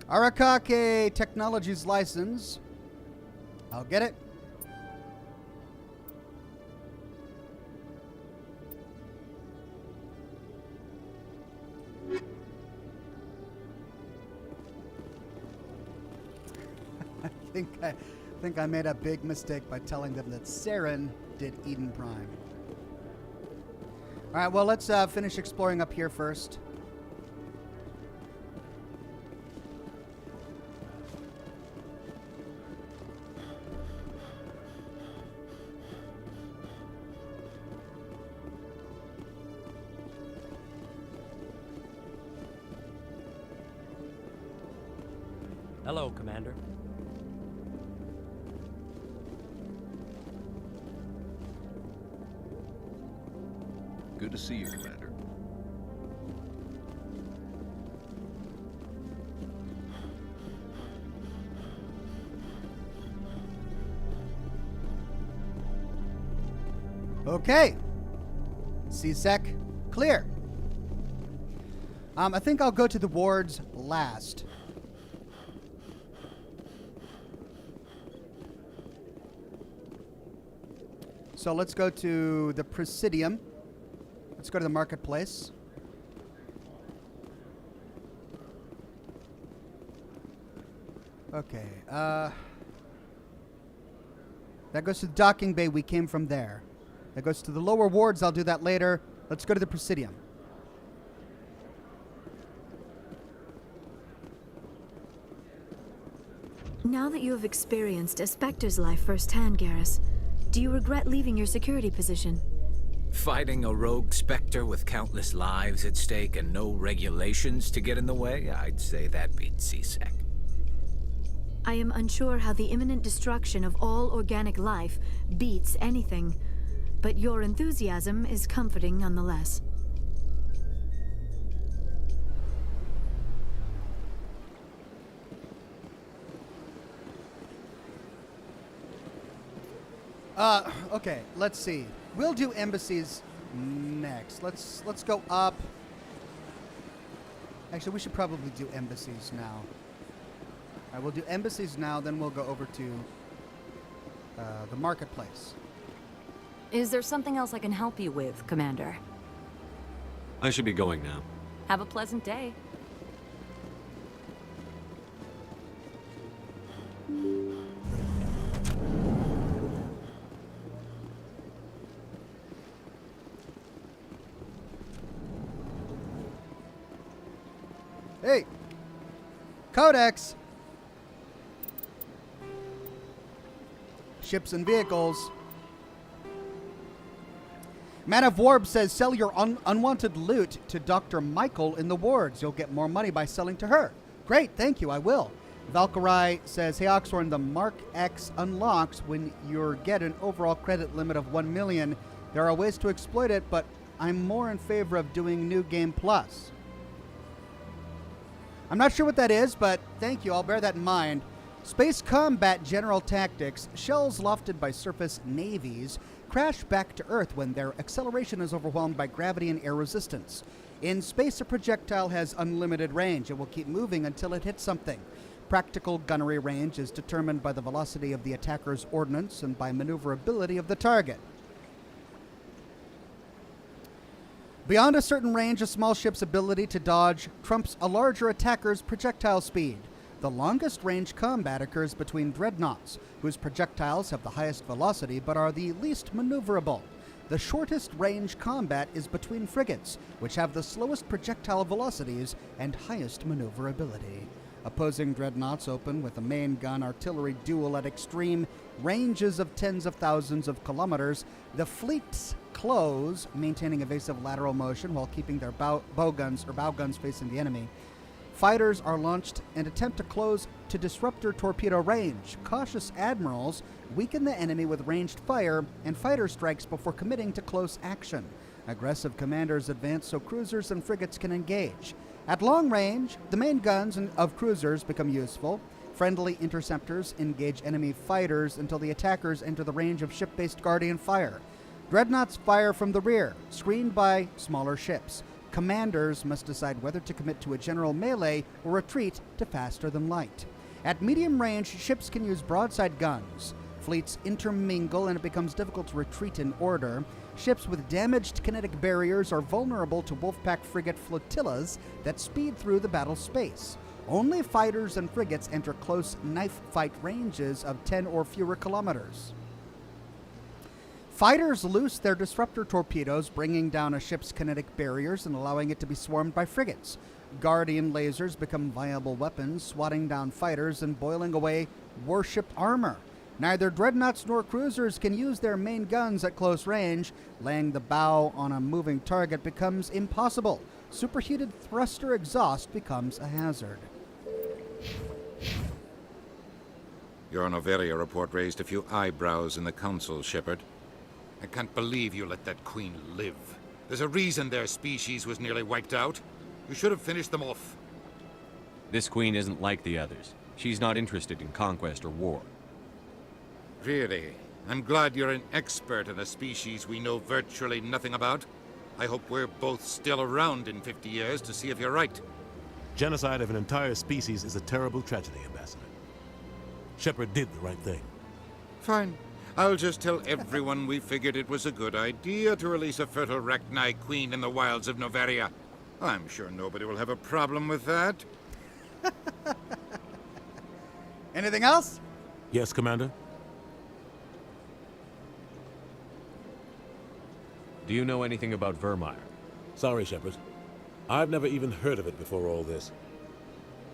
Arakake Technologies license. I'll get it. I I think I made a big mistake by telling them that Saren did Eden Prime. Alright, well, let's finish exploring up here first. Hello, Commander. Good to see you, Commander. Okay. C-Sec, clear. I think I'll go to the wards last. So let's go to the Presidium. Let's go to the marketplace. Okay. That goes to the docking bay. We came from there. That goes to the lower wards. I'll do that later. Let's go to the Presidium. Now that you have experienced a Spectre's life firsthand, Garrus, do you regret leaving your security position? Fighting a rogue Spectre with countless lives at stake and no regulations to get in the way? I'd say that beats C-Sec. I am unsure how the imminent destruction of all organic life beats anything, but your enthusiasm is comforting nonetheless. Okay, let's see. We'll do embassies next. Let's go up. Actually, we should probably do embassies now. All right, we'll do embassies now, then we'll go over to the marketplace. Is there something else I can help you with, Commander? I should be going now. Have a pleasant day. Hey! Codex! Ships and vehicles. Man of Warb says, sell your unwanted loot to Dr. Michael in the wards. You'll get more money by selling to her. Great, thank you, I will. Valkyrie says, hey Oxhorn, the Mark X unlocks when you get an overall credit limit of 1 million. There are ways to exploit it, but I'm more in favor of doing New Game Plus. I'm not sure what that is, but thank you. I'll bear that in mind. Space combat general tactics. Shells lofted by surface navies crash back to Earth when their acceleration is overwhelmed by gravity and air resistance. In space, a projectile has unlimited range. It will keep moving until it hits something. Practical gunnery range is determined by the velocity of the attacker's ordnance and by maneuverability of the target. Beyond a certain range, a small ship's ability to dodge trumps a larger attacker's projectile speed. The longest range combat occurs between dreadnoughts, whose projectiles have the highest velocity but are the least maneuverable. The shortest range combat is between frigates, which have the slowest projectile velocities and highest maneuverability. Opposing dreadnoughts open with a main gun artillery duel at extreme ranges of tens of thousands of kilometers. The fleets close, maintaining evasive lateral motion while keeping their bow guns facing the enemy. Fighters are launched and attempt to close to disruptor torpedo range. Cautious admirals weaken the enemy with ranged fire and fighter strikes before committing to close action. Aggressive commanders advance so cruisers and frigates can engage. At long range, the main guns of cruisers become useful. Friendly interceptors engage enemy fighters until the attackers enter the range of ship-based Guardian fire. Dreadnoughts fire from the rear, screened by smaller ships. Commanders must decide whether to commit to a general melee or retreat to faster than light. At medium range, ships can use broadside guns. Fleets intermingle and it becomes difficult to retreat in order. Ships with damaged kinetic barriers are vulnerable to Wolfpack frigate flotillas that speed through the battle space. Only fighters and frigates enter close knife fight ranges of 10 or fewer kilometers. Fighters loose their disruptor torpedoes, bringing down a ship's kinetic barriers and allowing it to be swarmed by frigates. Guardian lasers become viable weapons, swatting down fighters and boiling away warship armor. Neither dreadnoughts nor cruisers can use their main guns at close range. Laying the bow on a moving target becomes impossible. Superheated thruster exhaust becomes a hazard. Your Noveria report raised a few eyebrows in the Council, Shepard. I can't believe you let that queen live. There's a reason their species was nearly wiped out. You should have finished them off. This queen isn't like the others. She's not interested in conquest or war. Really? I'm glad you're an expert in a species we know virtually nothing about. I hope we're both still around in 50 years to see if you're right. Genocide of an entire species is a terrible tragedy, Ambassador. Shepard did the right thing. Fine. I'll just tell everyone we figured it was a good idea to release a fertile Rachni queen in the wilds of Noveria. I'm sure nobody will have a problem with that. Anything else? Yes, Commander? Do you know anything about Vermeer? Sorry, Shepard. I've never even heard of it before all this.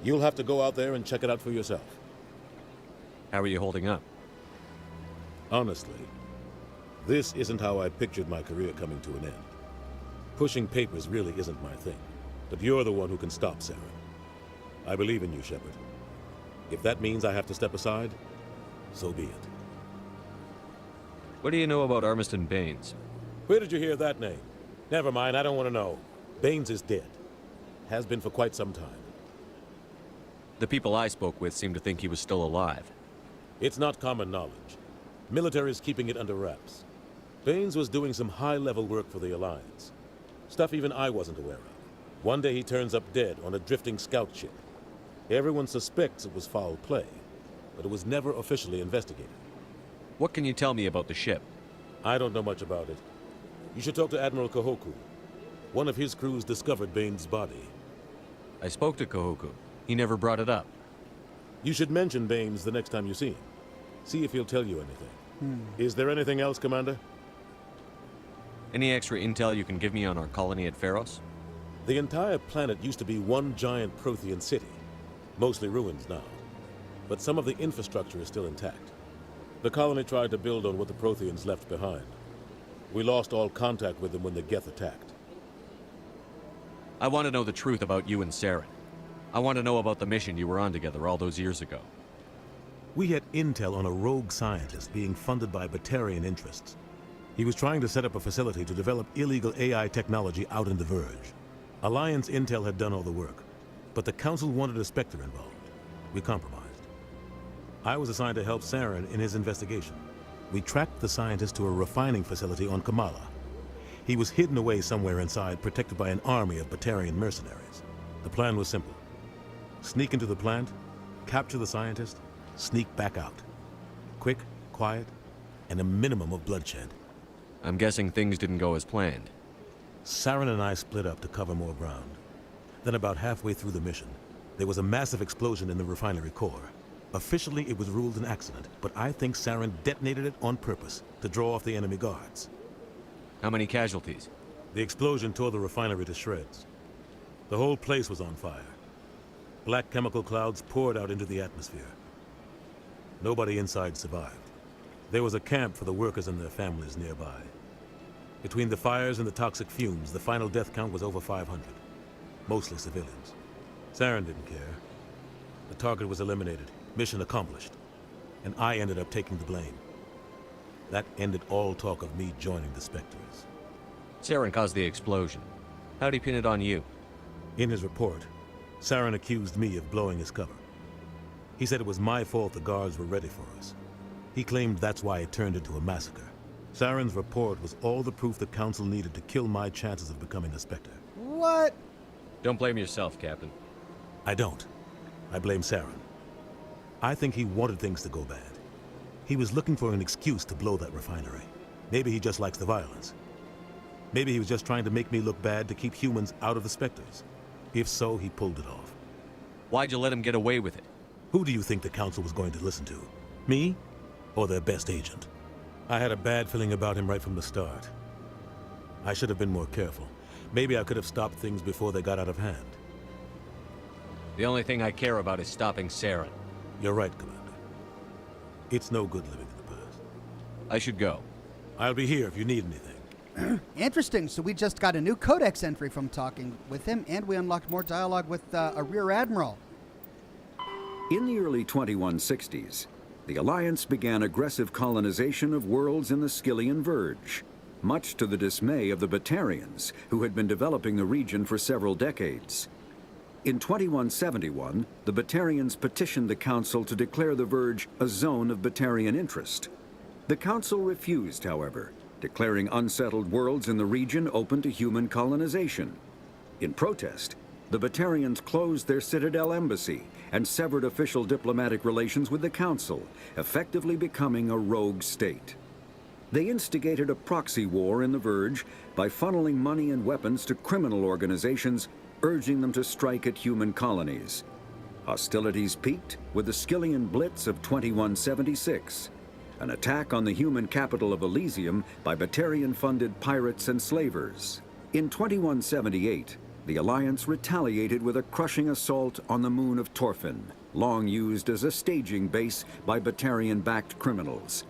You'll have to go out there and check it out for yourself. How are you holding up? Honestly, this isn't how I pictured my career coming to an end. Pushing papers really isn't my thing, but you're the one who can stop Saren. I believe in you, Shepard. If that means I have to step aside, so be it. What do you know about Armiston Baines? Where did you hear that name? Never mind, I don't want to know. Baines is dead. Has been for quite some time. The people I spoke with seem to think he was still alive. It's not common knowledge. Military is keeping it under wraps. Baines was doing some high-level work for the Alliance. Stuff even I wasn't aware of. One day he turns up dead on a drifting scout ship. Everyone suspects it was foul play, but it was never officially investigated. What can you tell me about the ship? I don't know much about it. You should talk to Admiral Kahoku. One of his crews discovered Baines' body. I spoke to Kahoku. He never brought it up. You should mention Baines the next time you see him. See if he'll tell you anything. Is there anything else, Commander? Any extra intel you can give me on our colony at Pharos? The entire planet used to be one giant Prothean city. Mostly ruins now. But some of the infrastructure is still intact. The colony tried to build on what the Protheans left behind. We lost all contact with them when the Geth attacked. I want to know the truth about you and Saren. I want to know about the mission you were on together all those years ago. We had intel on a rogue scientist being funded by Batarian interests. He was trying to set up a facility to develop illegal AI technology out in the Verge. Alliance intel had done all the work, but the Council wanted a Spectre involved. We compromised. I was assigned to help Saren in his investigation. We tracked the scientist to a refining facility on Kamala. He was hidden away somewhere inside, protected by an army of Batarian mercenaries. The plan was simple. Sneak into the plant, capture the scientist, sneak back out. Quick, quiet, and a minimum of bloodshed. I'm guessing things didn't go as planned. Saren and I split up to cover more ground. Then about halfway through the mission, there was a massive explosion in the refinery core. Officially, it was ruled an accident, but I think Saren detonated it on purpose to draw off the enemy guards. How many casualties? The explosion tore the refinery to shreds. The whole place was on fire. Black chemical clouds poured out into the atmosphere. Nobody inside survived. There was a camp for the workers and their families nearby. Between the fires and the toxic fumes, the final death count was over 500. Mostly civilians. Saren didn't care. The target was eliminated. Mission accomplished. And I ended up taking the blame. That ended all talk of me joining the Spectres. Saren caused the explosion. How'd he pin it on you? In his report, Saren accused me of blowing his cover. He said it was my fault the guards were ready for us. He claimed that's why it turned into a massacre. Saren's report was all the proof the Council needed to kill my chances of becoming a Spectre. What? Don't blame yourself, Captain. I don't. I blame Saren. I think he wanted things to go bad. He was looking for an excuse to blow that refinery. Maybe he just likes the violence. Maybe he was just trying to make me look bad to keep humans out of the Spectres. If so, he pulled it off. Why'd you let him get away with it? Who do you think the Council was going to listen to? Me? Or their best agent? I had a bad feeling about him right from the start. I should have been more careful. Maybe I could have stopped things before they got out of hand. The only thing I care about is stopping Saren. You're right, Commander. It's no good living in the past. I should go. I'll be here if you need anything. Interesting. So we just got a new codex entry from talking with him, and we unlocked more dialogue with a Rear Admiral. In the early 2160s, the Alliance began aggressive colonization of worlds in the Skyllian Verge, much to the dismay of the Batarians, who had been developing the region for several decades. In 2171, the Batarians petitioned the Council to declare the Verge a zone of Batarian interest. The Council refused, however, declaring unsettled worlds in the region open to human colonization. In protest, the Batarians closed their Citadel embassy and severed official diplomatic relations with the Council, effectively becoming a rogue state. They instigated a proxy war in the Verge by funneling money and weapons to criminal organizations, urging them to strike at human colonies. Hostilities peaked with the Skyllian Blitz of 2176, an attack on the human capital of Elysium by Batarian-funded pirates and slavers. In 2178, the Alliance retaliated with a crushing assault on the moon of Torfin, long used as a staging base by Batarian-backed criminals.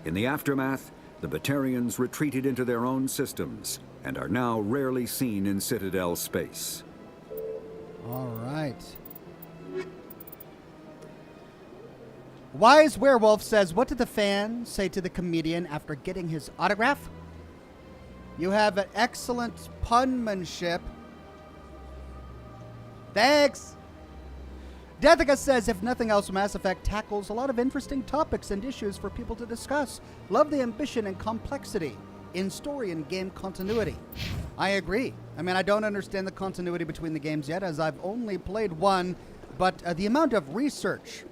In the aftermath, the Batarians retreated into their own systems and are now rarely seen in Citadel space. All right. Wise Werewolf says, what did the fan say to the comedian after getting his autograph? You have an excellent punmanship. Thanks. Deathica says, if nothing else, Mass Effect tackles a lot of interesting topics and issues for people to discuss. Love the ambition and complexity in story and game continuity. I agree. I mean, I don't understand the continuity between the games yet, as I've only played one, but the amount of research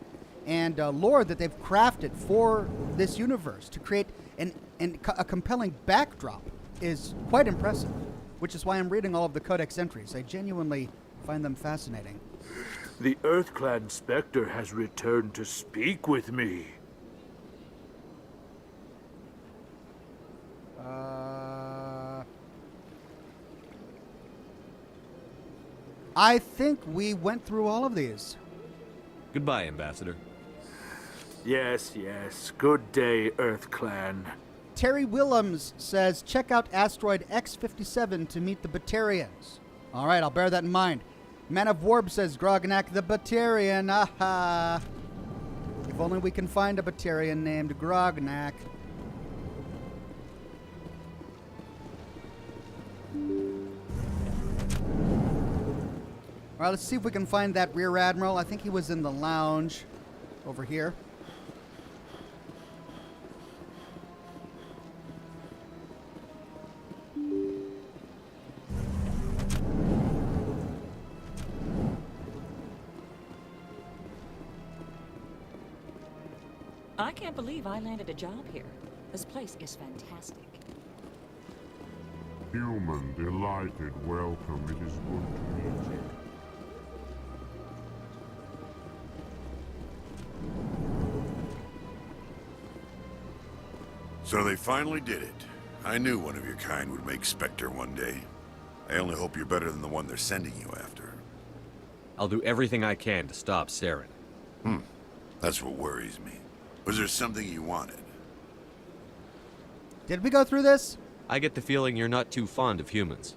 and lore that they've crafted for this universe to create a compelling backdrop is quite impressive, which is why I'm reading all of the Codex entries. I genuinely find them fascinating. The EarthClan Spectre has returned to speak with me. I think we went through all of these. Goodbye, Ambassador. Yes, yes. Good day, EarthClan. Terry Willems says, check out Asteroid X-57 to meet the Batarians. All right, I'll bear that in mind. Man of Warb says, Grognak the Batarian. Aha. If only we can find a Batarian named Grognak. All right, let's see if we can find that Rear Admiral. I think he was in the lounge over here. I can't believe I landed a job here. This place is fantastic. Human, delighted, welcome. It is good to meet you. So they finally did it. I knew one of your kind would make Spectre one day. I only hope you're better than the one they're sending you after. I'll do everything I can to stop Saren. That's what worries me. Was there something you wanted? Did we go through this? I get the feeling you're not too fond of humans.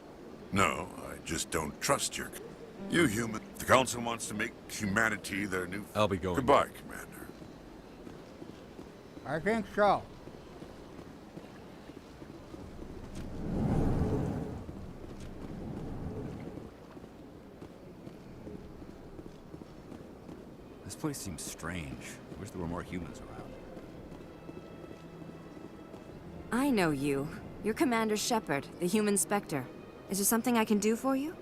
No, I just don't trust you human. The Council wants to make humanity their new... I'll be going. Goodbye, Commander. I think so. This place seems strange. I wish there were more humans around. I know you. You're Commander Shepard, the human Spectre. Is there something I can do for you?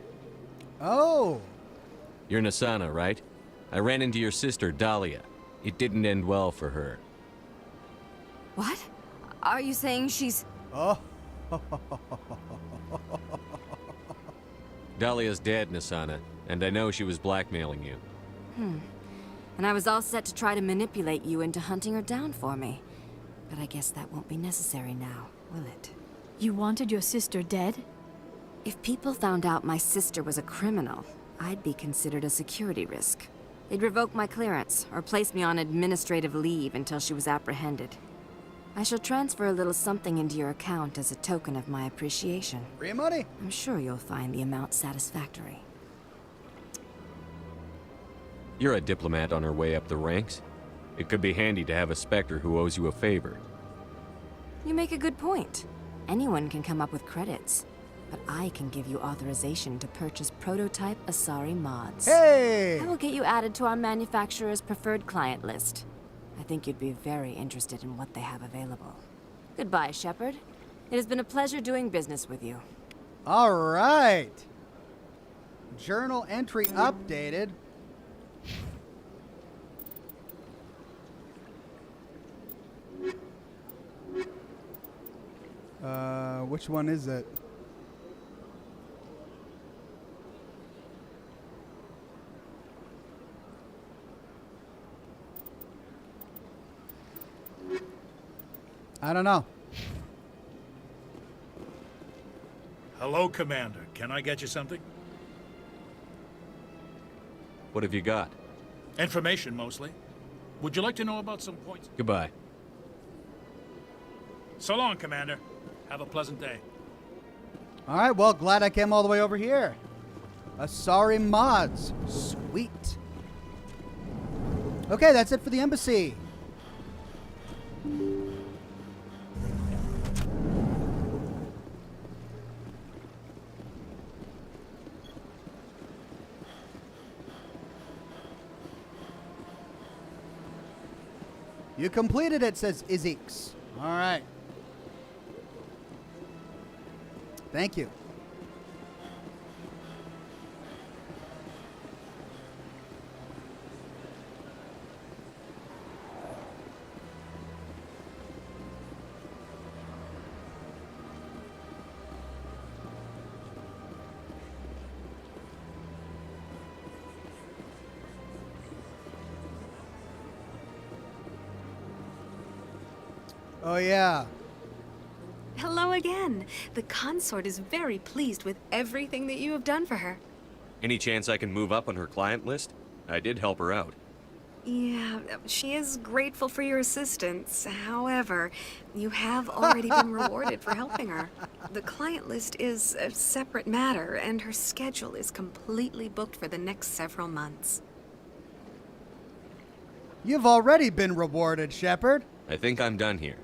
Oh. You're Nasana, right? I ran into your sister, Dahlia. It didn't end well for her. What? Are you saying she's... Oh. Dahlia's dead, Nasana, and I know she was blackmailing you. And I was all set to try to manipulate you into hunting her down for me. But I guess that won't be necessary now, will it? You wanted your sister dead? If people found out my sister was a criminal, I'd be considered a security risk. They'd revoke my clearance, or place me on administrative leave until she was apprehended. I shall transfer a little something into your account as a token of my appreciation. Free money? I'm sure you'll find the amount satisfactory. You're a diplomat on her way up the ranks. It could be handy to have a Spectre who owes you a favor. You make a good point. Anyone can come up with credits. But I can give you authorization to purchase prototype Asari mods. Hey! I will get you added to our manufacturer's preferred client list. I think you'd be very interested in what they have available. Goodbye, Shepard. It has been a pleasure doing business with you. All right. Journal entry updated. Which one is it? I don't know. Hello, Commander. Can I get you something? What have you got? Information, mostly. Would you like to know about some points? Goodbye. So long, Commander. Have a pleasant day. All right, well, glad I came all the way over here. Asari mods. Sweet. Okay, that's it for the embassy. You completed it, says Izix. All right. Thank you. Oh, yeah. Hello again. The consort is very pleased with everything that you have done for her. Any chance I can move up on her client list? I did help her out. Yeah, she is grateful for your assistance. However, you have already been rewarded for helping her. The client list is a separate matter, and her schedule is completely booked for the next several months. You've already been rewarded, Shepard. I think I'm done here.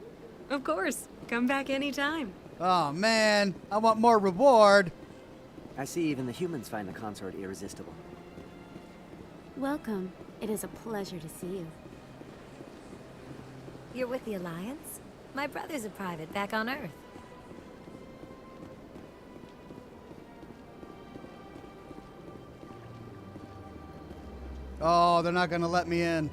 Of course. Come back anytime. Oh, man. I want more reward. I see even the humans find the consort irresistible. Welcome. It is a pleasure to see you. You're with the Alliance? My brother's a private back on Earth. Oh, they're not going to let me in.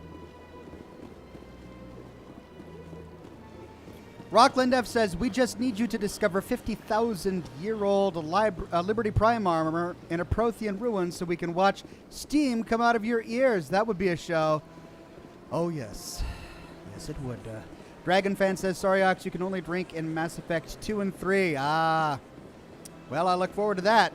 Rock Lindeff says, we just need you to discover 50,000-year-old Liberty Prime armor in a Prothean ruin so we can watch steam come out of your ears. That would be a show. Oh, yes. Yes, it would. Dragon Fan says, sorry, Ox, you can only drink in Mass Effect 2 and 3. Ah. Well, I look forward to that.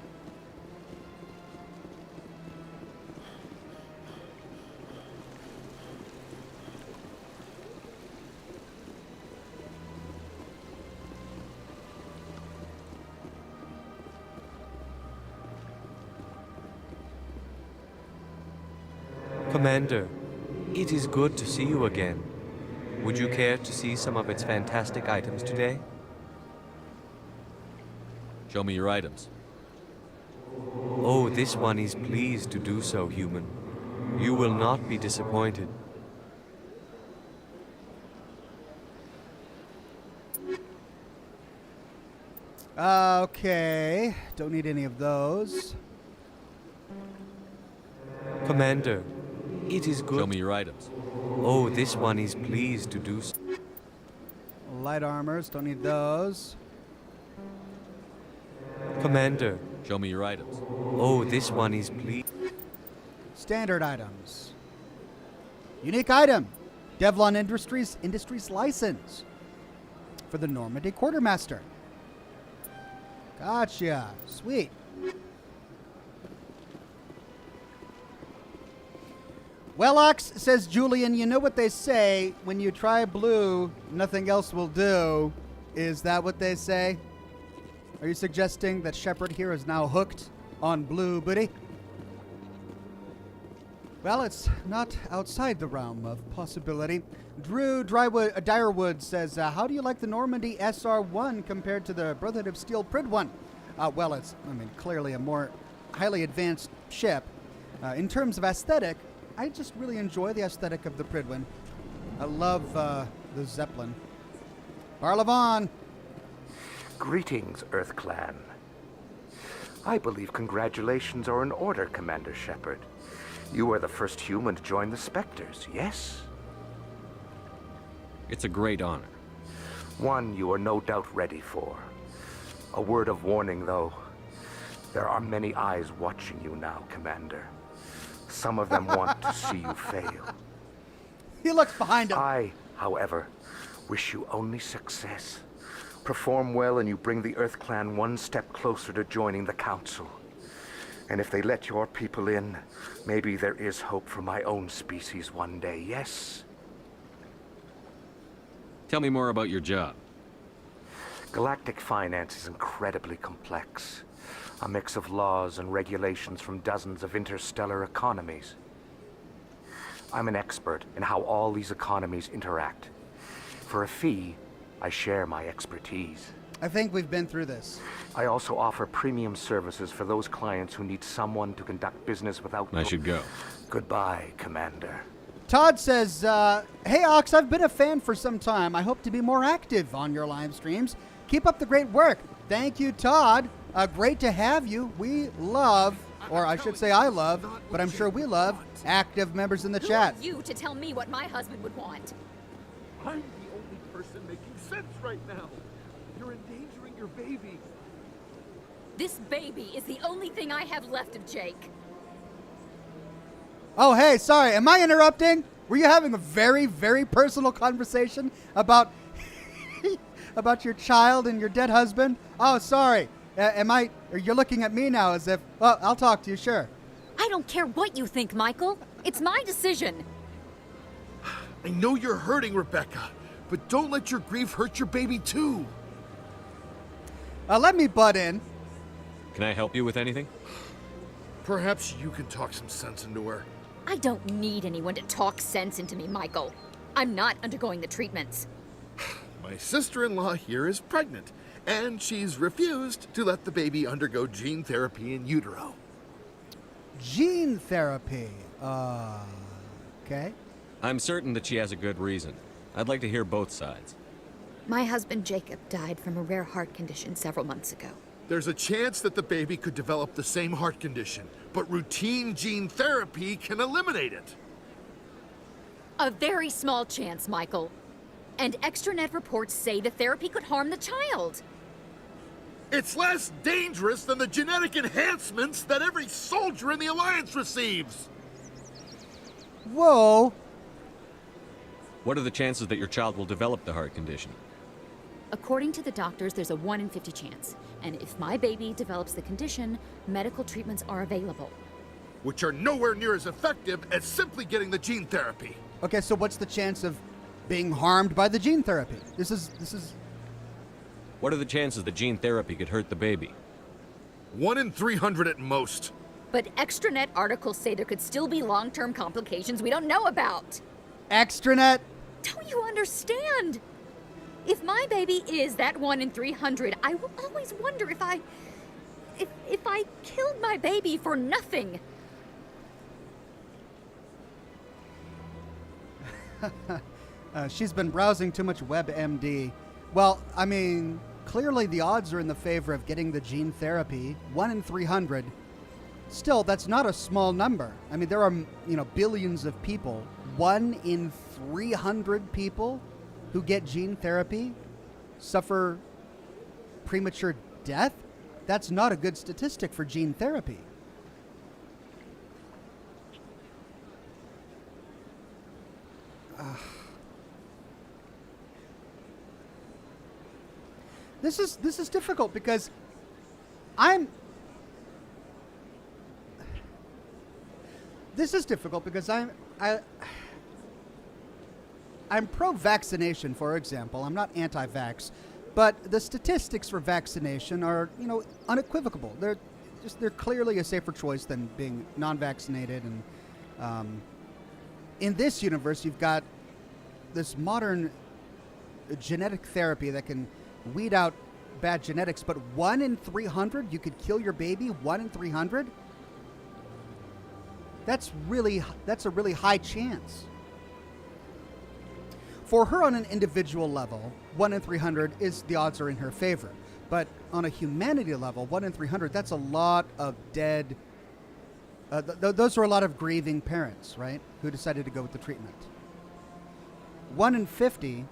Commander, it is good to see you again. Would you care to see some of its fantastic items today? Show me your items. Oh, this one is pleased to do so, human. You will not be disappointed. Okay. Don't need any of those. Commander, it is good. Show me your items. Oh, this one is pleased to do so. Light armors. Don't need those. Commander. Show me your items. Oh, this one is pleased. Standard items. Unique item. Devlon Industries license for the Normandy Quartermaster. Gotcha. Sweet. Well, Ox, says Julian, you know what they say, when you try blue, nothing else will do. Is that what they say? Are you suggesting that Shepard here is now hooked on blue booty? Well, it's not outside the realm of possibility. Drew Direwood says, how do you like the Normandy SR-1 compared to the Brotherhood of Steel Prid 1? Well, it's, clearly a more highly advanced ship. In terms of aesthetic, I just really enjoy the aesthetic of the Pridwin. I love the Zeppelin. Barlavon! Greetings, Earth Clan. I believe congratulations are in order, Commander Shepard. You are the first human to join the Spectres, yes? It's a great honor. One you are no doubt ready for. A word of warning, though. There are many eyes watching you now, Commander. Some of them want to see you fail. He looks behind him. I, however, wish you only success. Perform well and you bring the Earth Clan one step closer to joining the Council. And if they let your people in, maybe there is hope for my own species one day, yes? Tell me more about your job. Galactic finance is incredibly complex. A mix of laws and regulations from dozens of interstellar economies. I'm an expert in how all these economies interact. For a fee, I share my expertise. I think we've been through this. I also offer premium services for those clients who need someone to conduct business without... I should go. Goodbye, Commander. Todd says, hey, Ox, I've been a fan for some time. I hope to be more active on your live streams. Keep up the great work. Thank you, Todd. Great to have you. We love, or I should say I love, but I'm sure we love, active members in the chat. Who are you to tell me what my husband would want? I'm the only person making sense right now. You're endangering your baby. This baby is the only thing I have left of Jake. Oh, hey, sorry. Am I interrupting? Were you having a very, very personal conversation about about your child and your dead husband? Oh, sorry. You're looking at me now as if, well, I'll talk to you, sure. I don't care what you think, Michael. It's my decision. I know you're hurting, Rebecca, but don't let your grief hurt your baby, too. Let me butt in. Can I help you with anything? Perhaps you can talk some sense into her. I don't need anyone to talk sense into me, Michael. I'm not undergoing the treatments. My sister-in-law here is pregnant, and she's refused to let the baby undergo gene therapy in utero. Gene therapy? Okay. I'm certain that she has a good reason. I'd like to hear both sides. My husband Jacob died from a rare heart condition several months ago. There's a chance that the baby could develop the same heart condition, but routine gene therapy can eliminate it. A very small chance, Michael. And extranet reports say the therapy could harm the child. It's less dangerous than the genetic enhancements that every soldier in the Alliance receives. Whoa. What are the chances that your child will develop the heart condition? According to the doctors, there's a 1 in 50 chance. And if my baby develops the condition, medical treatments are available. Which are nowhere near as effective as simply getting the gene therapy. Okay, so what's the chance of being harmed by the gene therapy? This is... What are the chances that gene therapy could hurt the baby? 1 in 300 at most. But extranet articles say there could still be long-term complications we don't know about. Extranet? Don't you understand? If my baby is that 1 in 300, I will always wonder if I killed my baby for nothing. She's been browsing too much WebMD. Well, I mean, clearly the odds are in the favor of getting the gene therapy. 1 in 300. Still, that's not a small number. I mean, there are, billions of people. 1 in 300 people who get gene therapy suffer premature death? That's not a good statistic for gene therapy. This is difficult because I'm pro-vaccination, for example. I'm not anti-vax, but the statistics for vaccination are, unequivocal. They're clearly a safer choice than being non-vaccinated. And in this universe, you've got this modern genetic therapy that can weed out bad genetics, but 1 in 300, you could kill your baby. 1 in 300. That's a really high chance. For her on an individual level, 1 in 300 is the odds are in her favor. But on a humanity level, 1 in 300, that's a lot of dead. Those are a lot of grieving parents, right? Who decided to go with the treatment. 1 in 50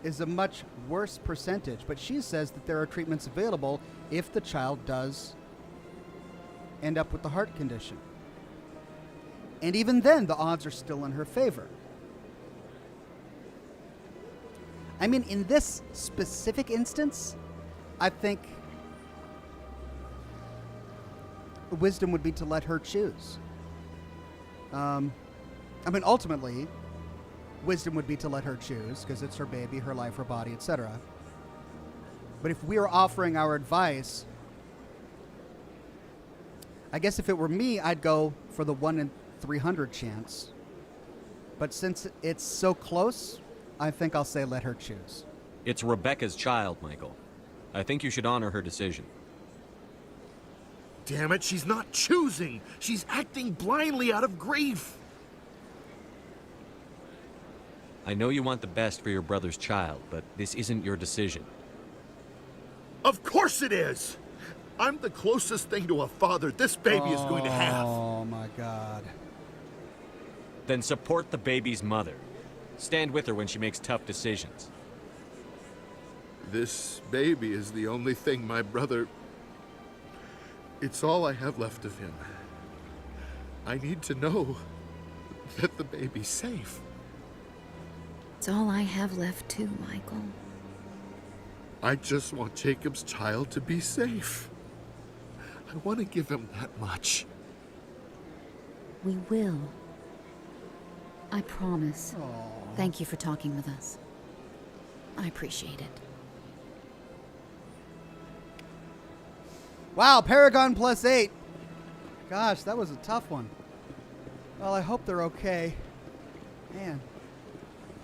is a much worse percentage, but she says that there are treatments available if the child does end up with the heart condition. And even then, the odds are still in her favor. I mean, in this specific instance, I think wisdom would be to let her choose. Ultimately, wisdom would be to let her choose because it's her baby, her life, her body, etc. But if we were offering our advice, I guess if it were me, I'd go for the 1 in 300 chance. But since it's so close, I think I'll say let her choose. It's Rebecca's child, Michael. I think you should honor her decision. Damn it, she's not choosing. She's acting blindly out of grief. I know you want the best for your brother's child, but this isn't your decision. Of course it is! I'm the closest thing to a father this baby is going to have. Oh my God. Then support the baby's mother. Stand with her when she makes tough decisions. This baby is the only thing my brother... It's all I have left of him. I need to know that the baby's safe. It's all I have left too, Michael. I just want Jacob's child to be safe. I want to give him that much. We will. I promise. Thank you for talking with us. I appreciate it. Wow, Paragon +8. Gosh, that was a tough one. Well, I hope they're okay. Man.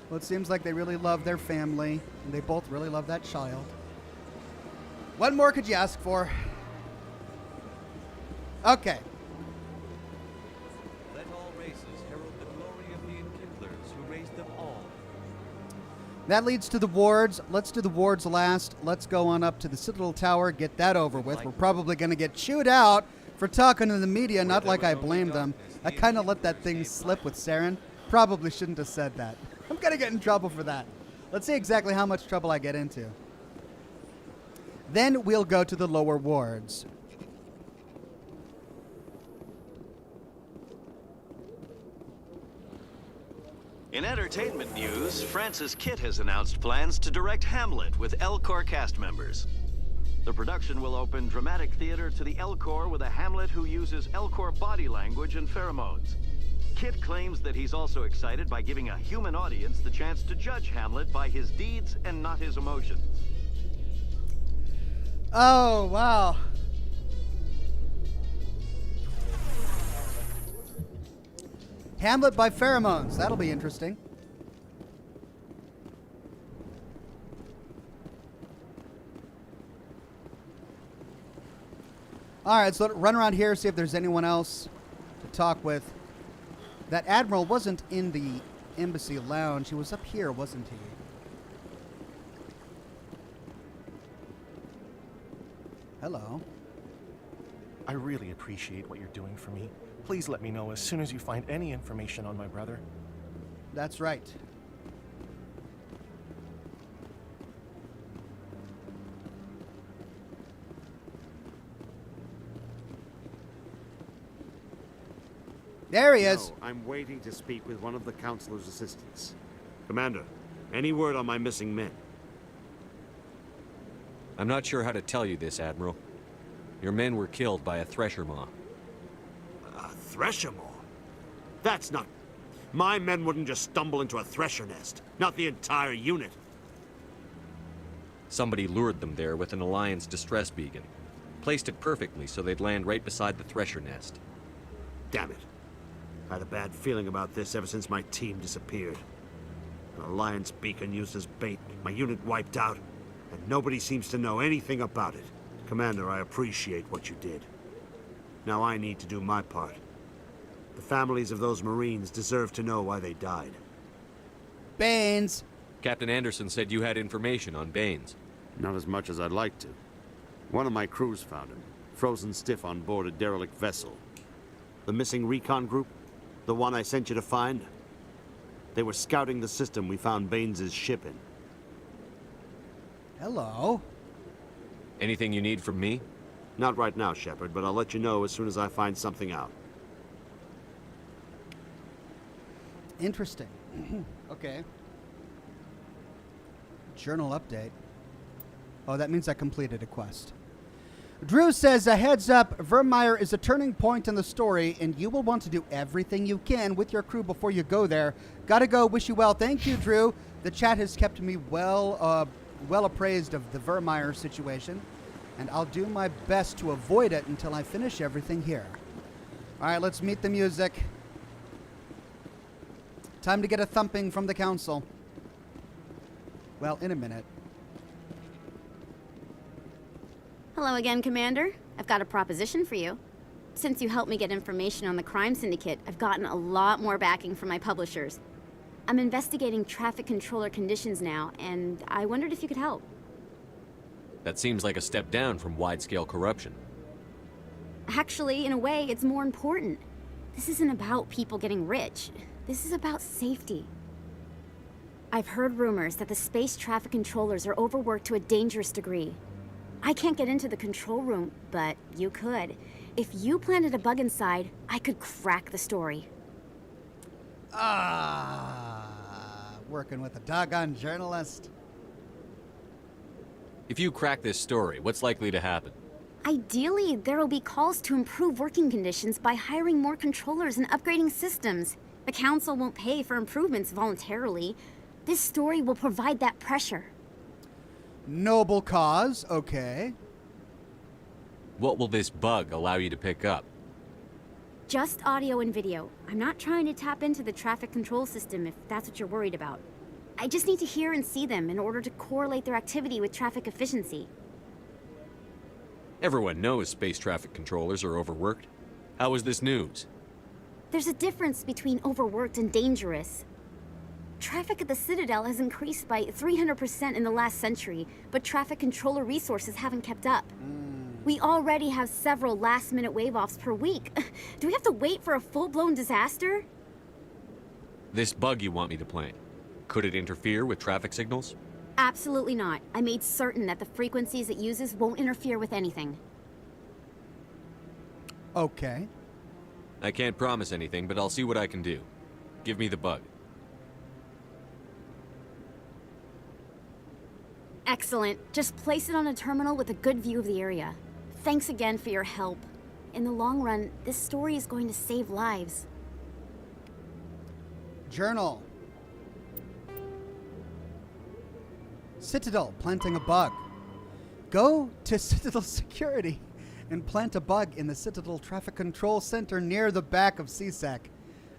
Well, it seems like they really love their family, and they both really love that child. What more could you ask for? Okay. Let all races herald the glory of the enkindlers who raised them all. That leads to the wards. Let's do the wards last. Let's go on up to the Citadel Tower, get that over with. We're probably going to get chewed out for talking to the media, not like I blame them. I kind of let that thing slip with Saren. Probably shouldn't have said that. I'm going to get in trouble for that. Let's see exactly how much trouble I get into. Then we'll go to the lower wards. In entertainment news, Francis Kitt has announced plans to direct Hamlet with Elcor cast members. The production will open dramatic theater to the Elcor with a Hamlet who uses Elcor body language and pheromones. Kitt claims that he's also excited by giving a human audience the chance to judge Hamlet by his deeds and not his emotions. Oh, wow. Hamlet by pheromones. That'll be interesting. All right, so run around here, see if there's anyone else to talk with. That admiral wasn't in the embassy lounge. He was up here, wasn't he? Hello. I really appreciate what you're doing for me. Please let me know as soon as you find any information on my brother. That's right. There he is. No, I'm waiting to speak with one of the Councilor's assistants. Commander, any word on my missing men? I'm not sure how to tell you this, Admiral. Your men were killed by a thresher maw. A thresher maw? That's not... My men wouldn't just stumble into a thresher nest. Not the entire unit. Somebody lured them there with an Alliance distress beacon. Placed it perfectly so they'd land right beside the thresher nest. Damn it. I had a bad feeling about this ever since my team disappeared. An Alliance beacon used as bait, my unit wiped out, and nobody seems to know anything about it. Commander, I appreciate what you did. Now I need to do my part. The families of those Marines deserve to know why they died. Baines! Captain Anderson said you had information on Baines. Not as much as I'd like to. One of my crews found him, frozen stiff on board a derelict vessel. The missing recon group? The one I sent you to find? They were scouting the system we found Baines' ship in. Hello. Anything you need from me? Not right now, Shepard, but I'll let you know as soon as I find something out. Interesting. Okay. Journal update. Oh, that means I completed a quest. Drew says, a heads up, Vermeer is a turning point in the story, and you will want to do everything you can with your crew before you go there. Gotta go, wish you well. Thank you, Drew. The chat has kept me well appraised of the Vermeer situation, and I'll do my best to avoid it until I finish everything here. All right, let's meet the music. Time to get a thumping from the council. Well, in a minute. Hello again, Commander. I've got a proposition for you. Since you helped me get information on the crime syndicate, I've gotten a lot more backing from my publishers. I'm investigating traffic controller conditions now, and I wondered if you could help. That seems like a step down from wide-scale corruption. Actually, in a way, it's more important. This isn't about people getting rich. This is about safety. I've heard rumors that the space traffic controllers are overworked to a dangerous degree. I can't get into the control room, but you could. If you planted a bug inside, I could crack the story. Working with a doggone journalist. If you crack this story, what's likely to happen? Ideally, there will be calls to improve working conditions by hiring more controllers and upgrading systems. The Council won't pay for improvements voluntarily. This story will provide that pressure. Noble cause, okay. What will this bug allow you to pick up? Just audio and video. I'm not trying to tap into the traffic control system if that's what you're worried about. I just need to hear and see them in order to correlate their activity with traffic efficiency. Everyone knows space traffic controllers are overworked. How is this news? There's a difference between overworked and dangerous. Traffic at the Citadel has increased by 300% in the last century, but traffic controller resources haven't kept up. We already have several last-minute wave-offs per week. Do we have to wait for a full-blown disaster? This bug you want me to plant, could it interfere with traffic signals? Absolutely not. I made certain that the frequencies it uses won't interfere with anything. Okay. I can't promise anything, but I'll see what I can do. Give me the bug. Excellent. Just place it on a terminal with a good view of the area. Thanks again for your help. In the long run, this story is going to save lives. Journal. Citadel planting a bug. Go to Citadel Security and plant a bug in the Citadel Traffic Control Center near the back of CSEC.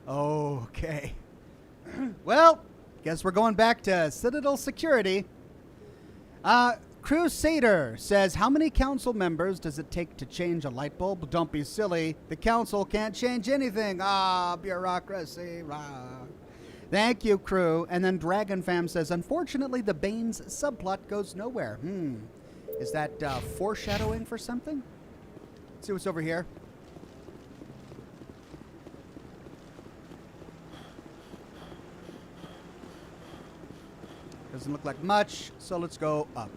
Okay. Well, guess we're going back to Citadel Security. Crusader says, how many council members does it take to change a light bulb? Don't be silly. The council can't change anything. Bureaucracy. Thank you, crew. And then Dragon Fam says, unfortunately, the Baines subplot goes nowhere. Is that foreshadowing for something? Let's see what's over here. Doesn't look like much, so let's go up.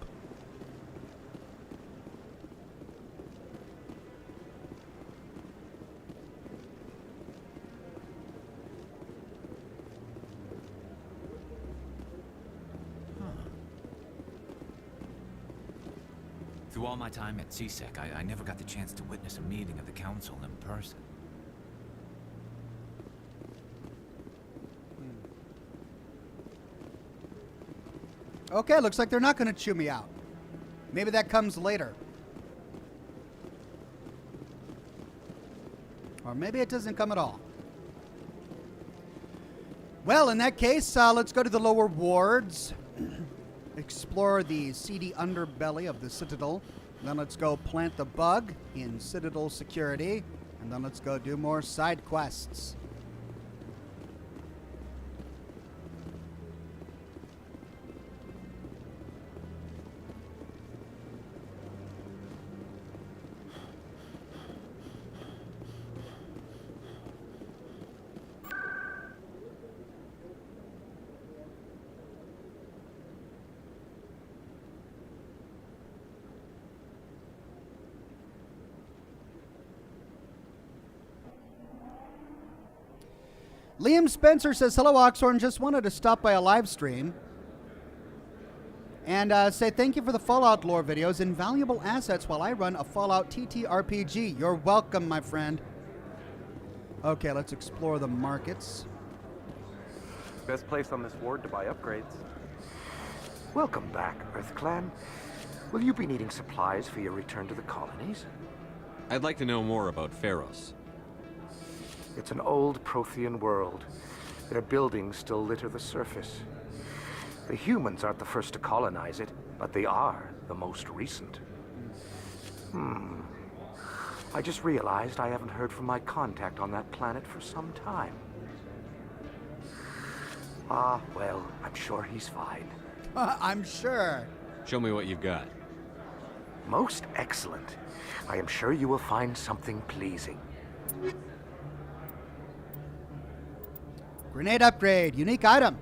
Through all my time at CSEC, I never got the chance to witness a meeting of the Council in person. Okay, looks like they're not going to chew me out. Maybe that comes later. Or maybe it doesn't come at all. Well, in that case, let's go to the lower wards. Explore the seedy underbelly of the Citadel. Then let's go plant the bug in Citadel security. And then let's go do more side quests. Liam Spencer says, hello, Oxhorn. Just wanted to stop by a live stream and say thank you for the Fallout lore videos. Invaluable assets while I run a Fallout TTRPG. You're welcome, my friend. Okay, let's explore the markets. Best place on this ward to buy upgrades. Welcome back, EarthClan. Will you be needing supplies for your return to the colonies? I'd like to know more about Pharos. It's an old Prothean world. Their buildings still litter the surface. The humans aren't the first to colonize it, but they are the most recent. I just realized I haven't heard from my contact on that planet for some time. Ah, well, I'm sure he's fine. I'm sure. Show me what you've got. Most excellent. I am sure you will find something pleasing. Grenade upgrade. Unique item.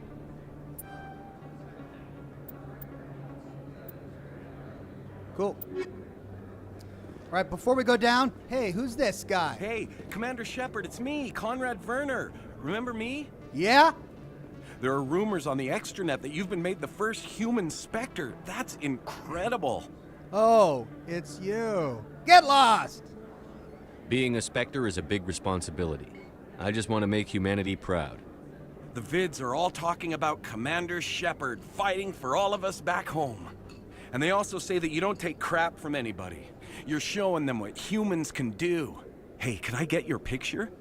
Cool. All right, before we go down, hey, who's this guy? Hey, Commander Shepard, it's me, Conrad Werner. Remember me? Yeah? There are rumors on the extranet that you've been made the first human Spectre. That's incredible. Oh, it's you. Get lost! Being a Spectre is a big responsibility. I just want to make humanity proud. The vids are all talking about Commander Shepard fighting for all of us back home. And they also say that you don't take crap from anybody. You're showing them what humans can do. Hey, can I get your picture?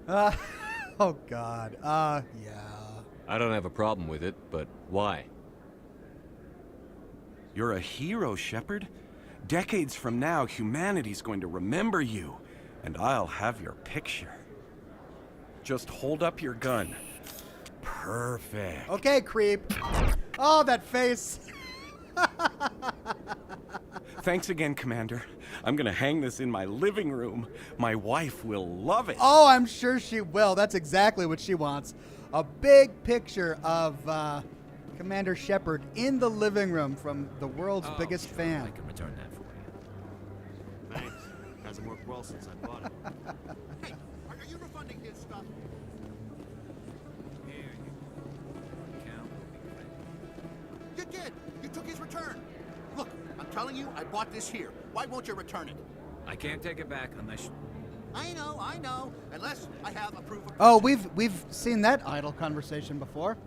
Oh God, yeah. I don't have a problem with it, but why? You're a hero, Shepard. Decades from now, humanity's going to remember you, and I'll have your picture. Just hold up your gun. Perfect. Okay, creep. Oh, that face. Thanks again, Commander. I'm gonna hang this in my living room. My wife will love it. Oh, I'm sure she will. That's exactly what she wants. A big picture of Commander Shepard in the living room from the world's biggest fan. I can return that for you. Thanks. Hasn't worked well since I bought it. Hey, are you refunding his stuff? Here you go. Count. You did. You took his return. Look, I'm telling you, I bought this here. Why won't you return it? I can't take it back unless... I know. Unless I have a proof of... Oh, we've seen that idle conversation before.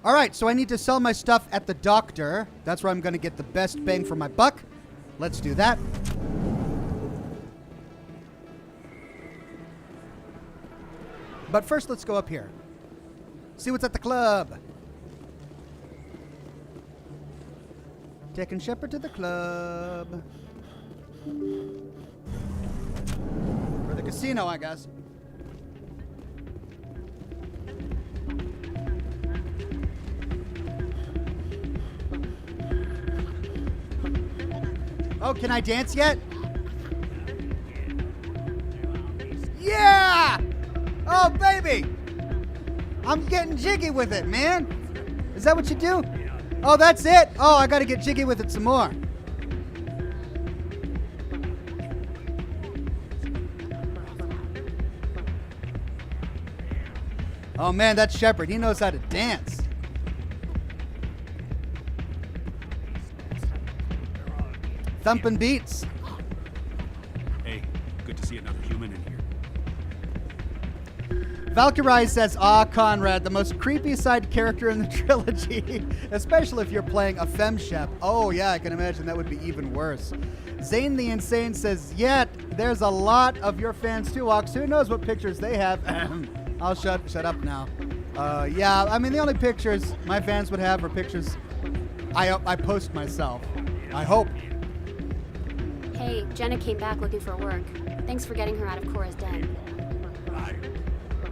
All right, so I need to sell my stuff at the doctor. That's where I'm going to get the best bang for my buck. Let's do that. But first, let's go up here. See what's at the club. Taking Shepard to the club. For the casino, I guess. Oh, can I dance yet? Yeah! Oh, baby! I'm getting jiggy with it, man. Is that what you do? Oh, that's it? Oh, I gotta get jiggy with it some more. Oh, man, that's Shepard. He knows how to dance. thumping beats. Hey, good to see another human in here. Valkyrie says, "Ah, Conrad, the most creepy side character in the trilogy, especially if you're playing a femshep." Oh yeah, I can imagine that would be even worse. Zane the Insane says, "Yet there's a lot of your fans too, Ox. Who knows what pictures they have?" I'll shut up now. Yeah, I mean the only pictures my fans would have are pictures I post myself. I hope. Hey, Jenna came back looking for work. Thanks for getting her out of Cora's den.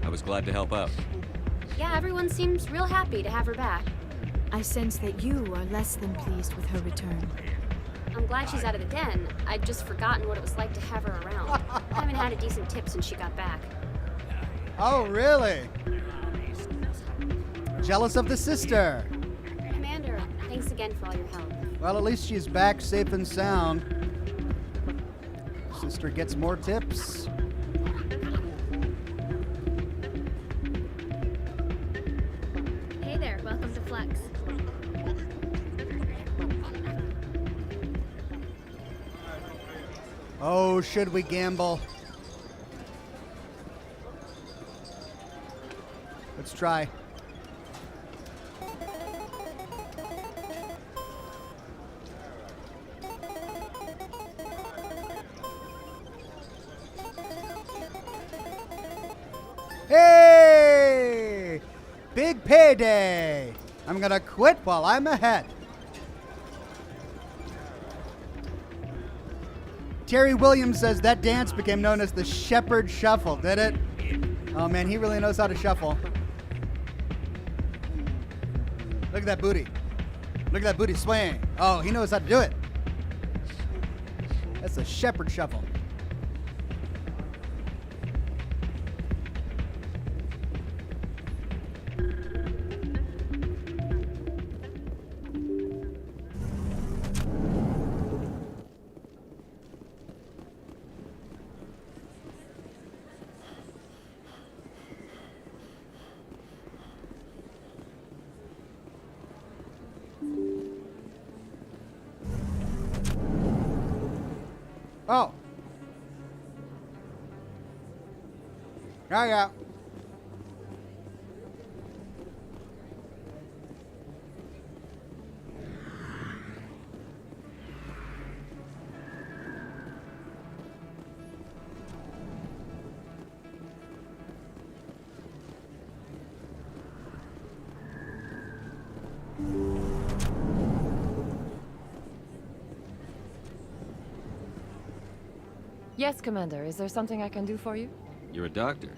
I was glad to help out. Yeah, everyone seems real happy to have her back. I sense that you are less than pleased with her return. I'm glad she's out of the den. I'd just forgotten what it was like to have her around. I haven't had a decent tip since she got back. Oh, really? Jealous of the sister. Commander, thanks again for all your help. Well, at least she's back safe and sound. Sister gets more tips. Hey there, welcome to Flex. Oh, should we gamble? Let's try. Hey! Big payday! I'm gonna quit while I'm ahead. Terry Williams says that dance became known as the Shepherd Shuffle, did it? Oh man, he really knows how to shuffle. Look at that booty. Look at that booty swaying. Oh, he knows how to do it. That's the Shepherd Shuffle. Oh. Yeah. Yes, Commander. Is there something I can do for you? You're a doctor.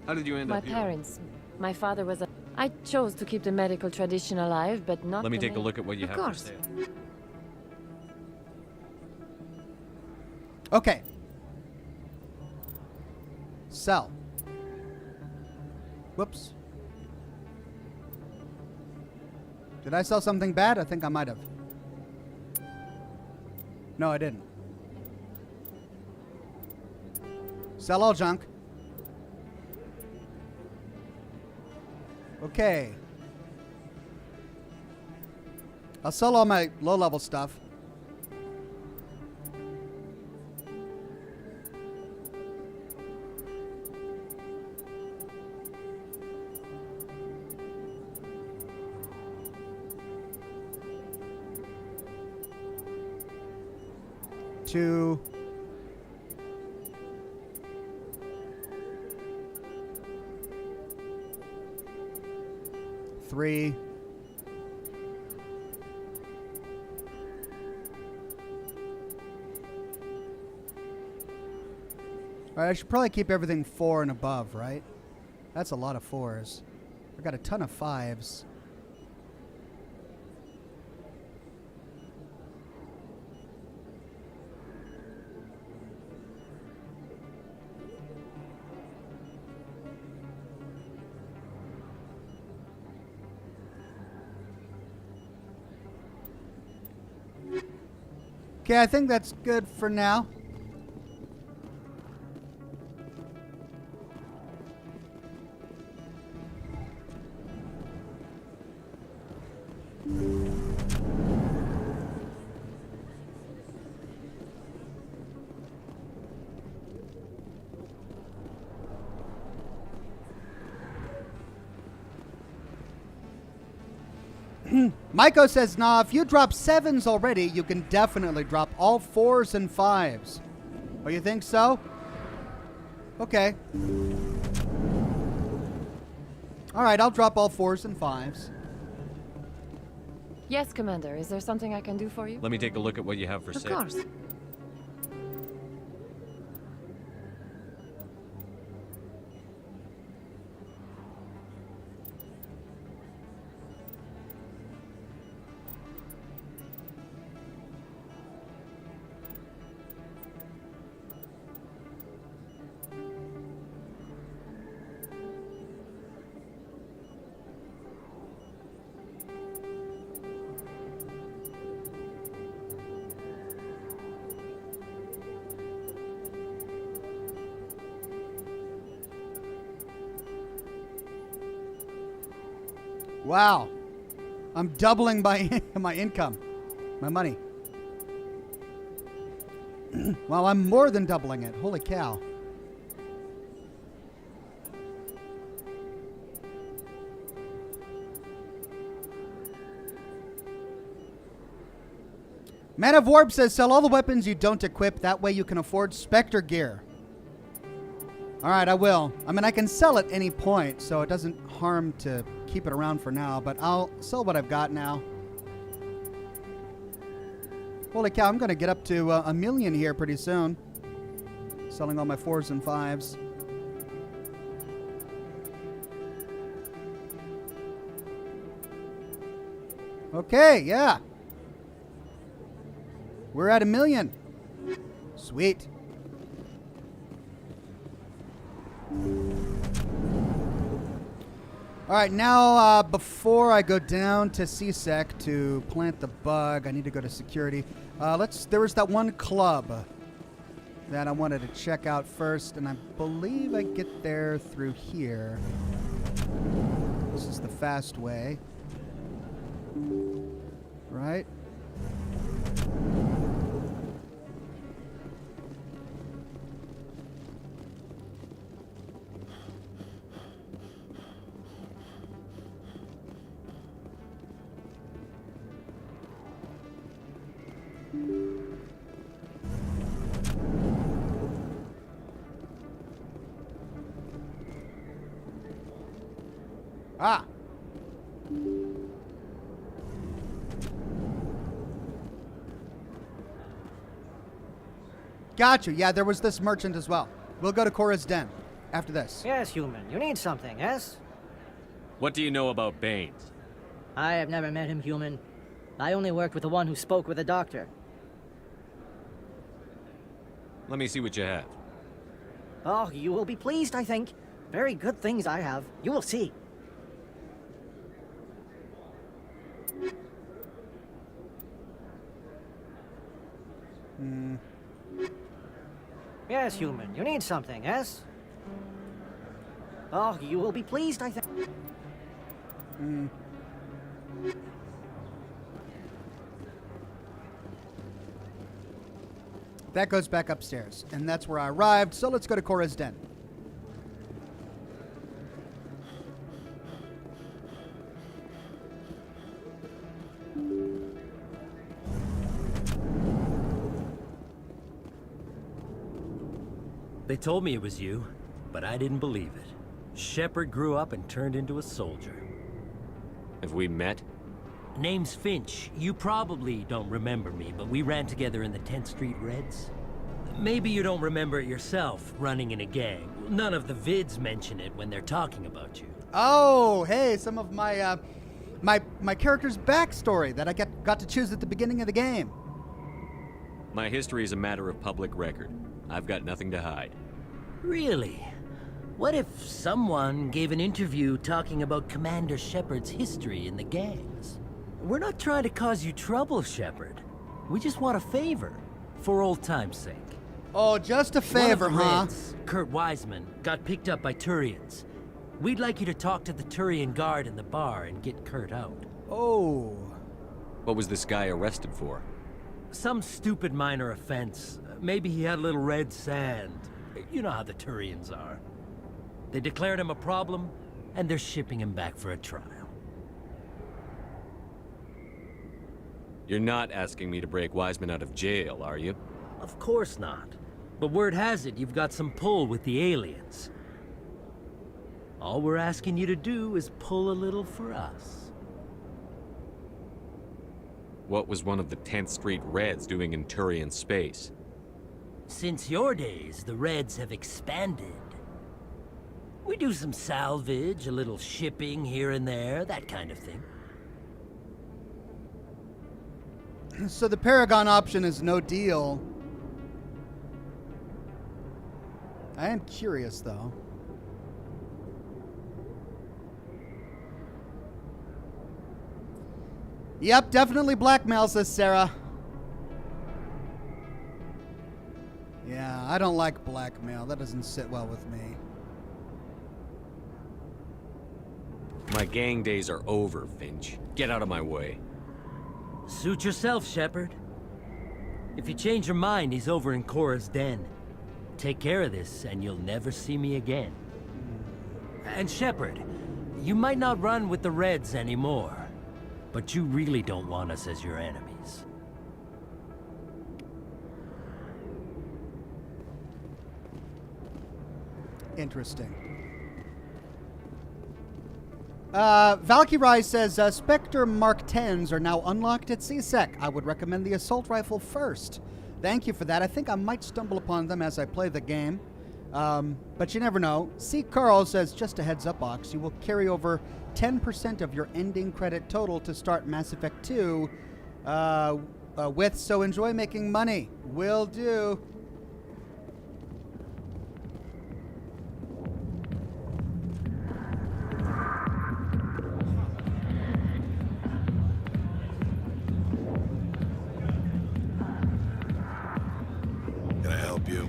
How did you end My up here? parents. My father was a... I chose to keep the medical tradition alive, but not Let me the take a look at what you have Of for course. sale. Okay. Sell. Whoops. Did I sell something bad? I think I might have. No, I didn't. Sell all junk. Okay. I'll sell all my low-level stuff. Two. 3. All right, I should probably keep everything 4 and above, right? That's a lot of 4s. I got a ton of 5s. Okay, I think that's good for now. Maiko says, nah, if you drop 7s already, you can definitely drop all 4s and 5s. Oh, you think so? Okay. All right, I'll drop all 4s and 5s. Yes, Commander. Is there something I can do for you? Let me take a look at what you have for Of sale. course. Wow. I'm doubling my my income. My money. Well, I'm more than doubling it. Holy cow. Man of Warp says, sell all the weapons you don't equip. That way you can afford Spectre gear. All right, I will. I mean, I can sell at any point, so it doesn't harm to keep it around for now, but I'll sell what I've got now. Holy cow, I'm going to get up to 1 million here pretty soon. Selling all my 4s and 5s. Okay, yeah. We're at 1 million. Sweet. All right, now before I go down to CSEC to plant the bug, I need to go to security. There was that one club that I wanted to check out first, and I believe I get there through here. This is the fast way. Right? Ah. Got you. Yeah, there was this merchant as well. We'll go to Cora's den after this. Yes, human. You need something, yes? What do you know about Baines? I have never met him, human. I only worked with the one who spoke with the doctor. Let me see what you have. Oh, you will be pleased, I think. Very good things I have. You will see. Hmm. Yes, human. You need something, yes? Oh, you will be pleased, I think. Hmm. That goes back upstairs, and that's where I arrived, so let's go to Cora's den. They told me it was you, but I didn't believe it. Shepard grew up and turned into a soldier. Have we met? Name's Finch. You probably don't remember me, but we ran together in the 10th Street Reds. Maybe you don't remember it yourself, running in a gang. None of the vids mention it when they're talking about you. Oh, hey, some of my my character's backstory that I got to choose at the beginning of the game. My history is a matter of public record. I've got nothing to hide. Really? What if someone gave an interview talking about Commander Shepard's history in the gangs? We're not trying to cause you trouble, Shepard. We just want a favor, for old time's sake. Oh, just a favor, One of the huh? Reds, Kurt Wiseman, got picked up by Turians. We'd like you to talk to the Turian guard in the bar and get Kurt out. Oh. What was this guy arrested for? Some stupid minor offense. Maybe he had a little red sand. You know how the Turians are. They declared him a problem, and they're shipping him back for a trial. You're not asking me to break Wiseman out of jail, are you? Of course not. But word has it you've got some pull with the aliens. All we're asking you to do is pull a little for us. What was one of the 10th Street Reds doing in Turian space? Since your days, the Reds have expanded. We do some salvage, a little shipping here and there, that kind of thing. So the Paragon option is no deal. I am curious, though. Yep, definitely blackmail, says Sarah. Yeah, I don't like blackmail. That doesn't sit well with me. My gang days are over, Finch. Get out of my way. Suit yourself, Shepard. If you change your mind, he's over in Cora's den. Take care of this, and you'll never see me again. And Shepard, you might not run with the Reds anymore, but you really don't want us as your enemies. Interesting. Valkyrie says, Spectre Mark 10s are now unlocked at CSEC. I would recommend the assault rifle first. Thank you for that. I think I might stumble upon them as I play the game. But you never know. C. Carl says, just a heads up, Ox, you will carry over 10% of your ending credit total to start Mass Effect 2 with, so enjoy making money. Will do. Can I help you?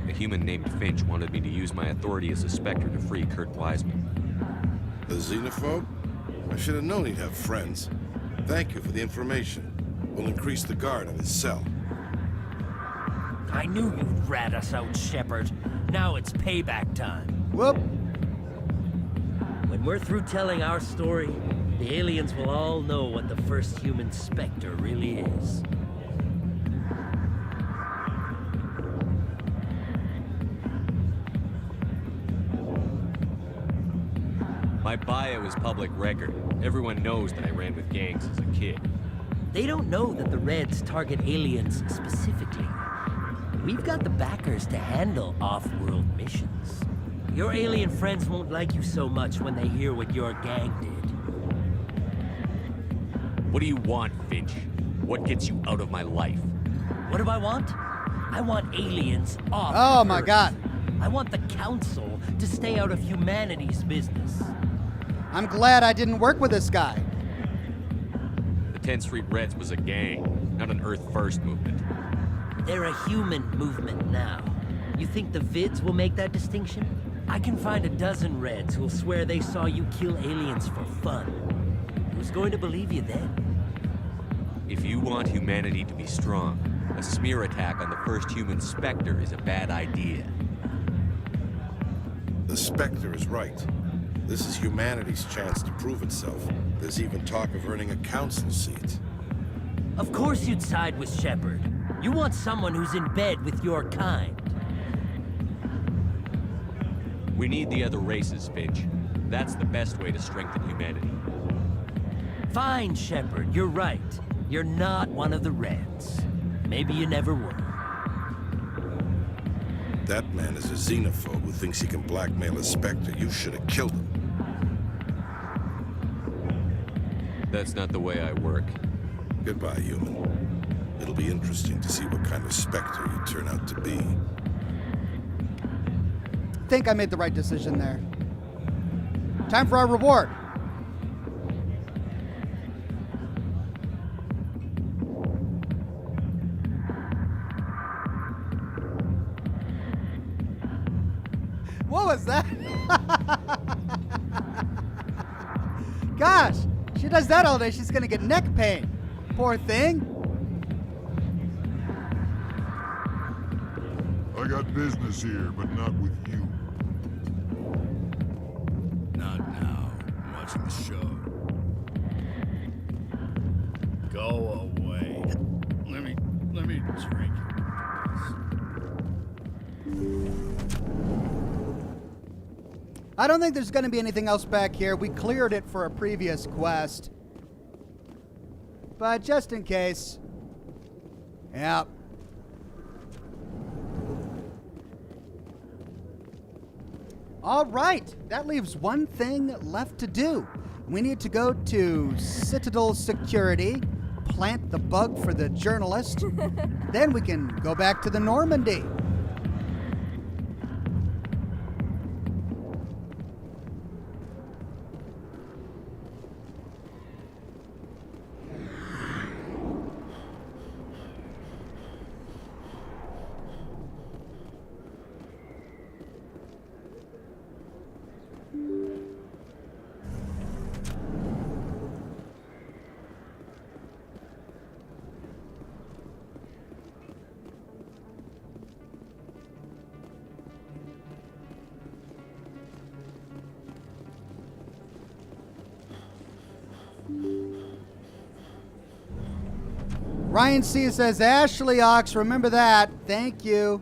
A human named Finch wanted me to use my authority as a Spectre to free Kurt Wiseman. The xenophobe? I should have known he'd have friends. Thank you for the information. We'll increase the guard on his cell. I knew you'd rat us out, Shepard. Now it's payback time. Whoop. When we're through telling our story, the aliens will all know what the first human Spectre really is. My bio is public record. Everyone knows that I ran with gangs as a kid. They don't know that the Reds target aliens specifically. We've got the backers to handle off-world missions. Your alien friends won't like you so much when they hear what your gang did. What do you want, Finch? What gets you out of my life? What do I want? I want aliens off Oh Earth. my god. I want the Council to stay out of humanity's business. I'm glad I didn't work with this guy. The 10th Street Reds was a gang, not an Earth First movement. They're a human movement now. You think the Vids will make that distinction? I can find a dozen Reds who'll swear they saw you kill aliens for fun. Who's going to believe you then? If you want humanity to be strong, a smear attack on the first human Spectre is a bad idea. The Spectre is right. This is humanity's chance to prove itself. There's even talk of earning a council seat. Of course you'd side with Shepard. You want someone who's in bed with your kind. We need the other races, Finch. That's the best way to strengthen humanity. Fine, Shepard, you're right. You're not one of the Reds. Maybe you never were. That man is a xenophobe who thinks he can blackmail a Spectre. You should have killed him. That's not the way I work. Goodbye, human. It'll be interesting to see what kind of Spectre you turn out to be. I think I made the right decision there. Time for our reward. What was that? Gosh, she does that all day. She's gonna get neck pain. Poor thing. I got business here, but not with you. watching the show. Go away. Let me drink. I don't think there's going to be anything else back here. We cleared it for a previous quest. But just in case. Yep. All right. That leaves one thing left to do. We need to go to Citadel Security, plant the bug for the journalist. Then we can go back to the Normandy. Ryan C. says, Ashley Ox, remember that. Thank you.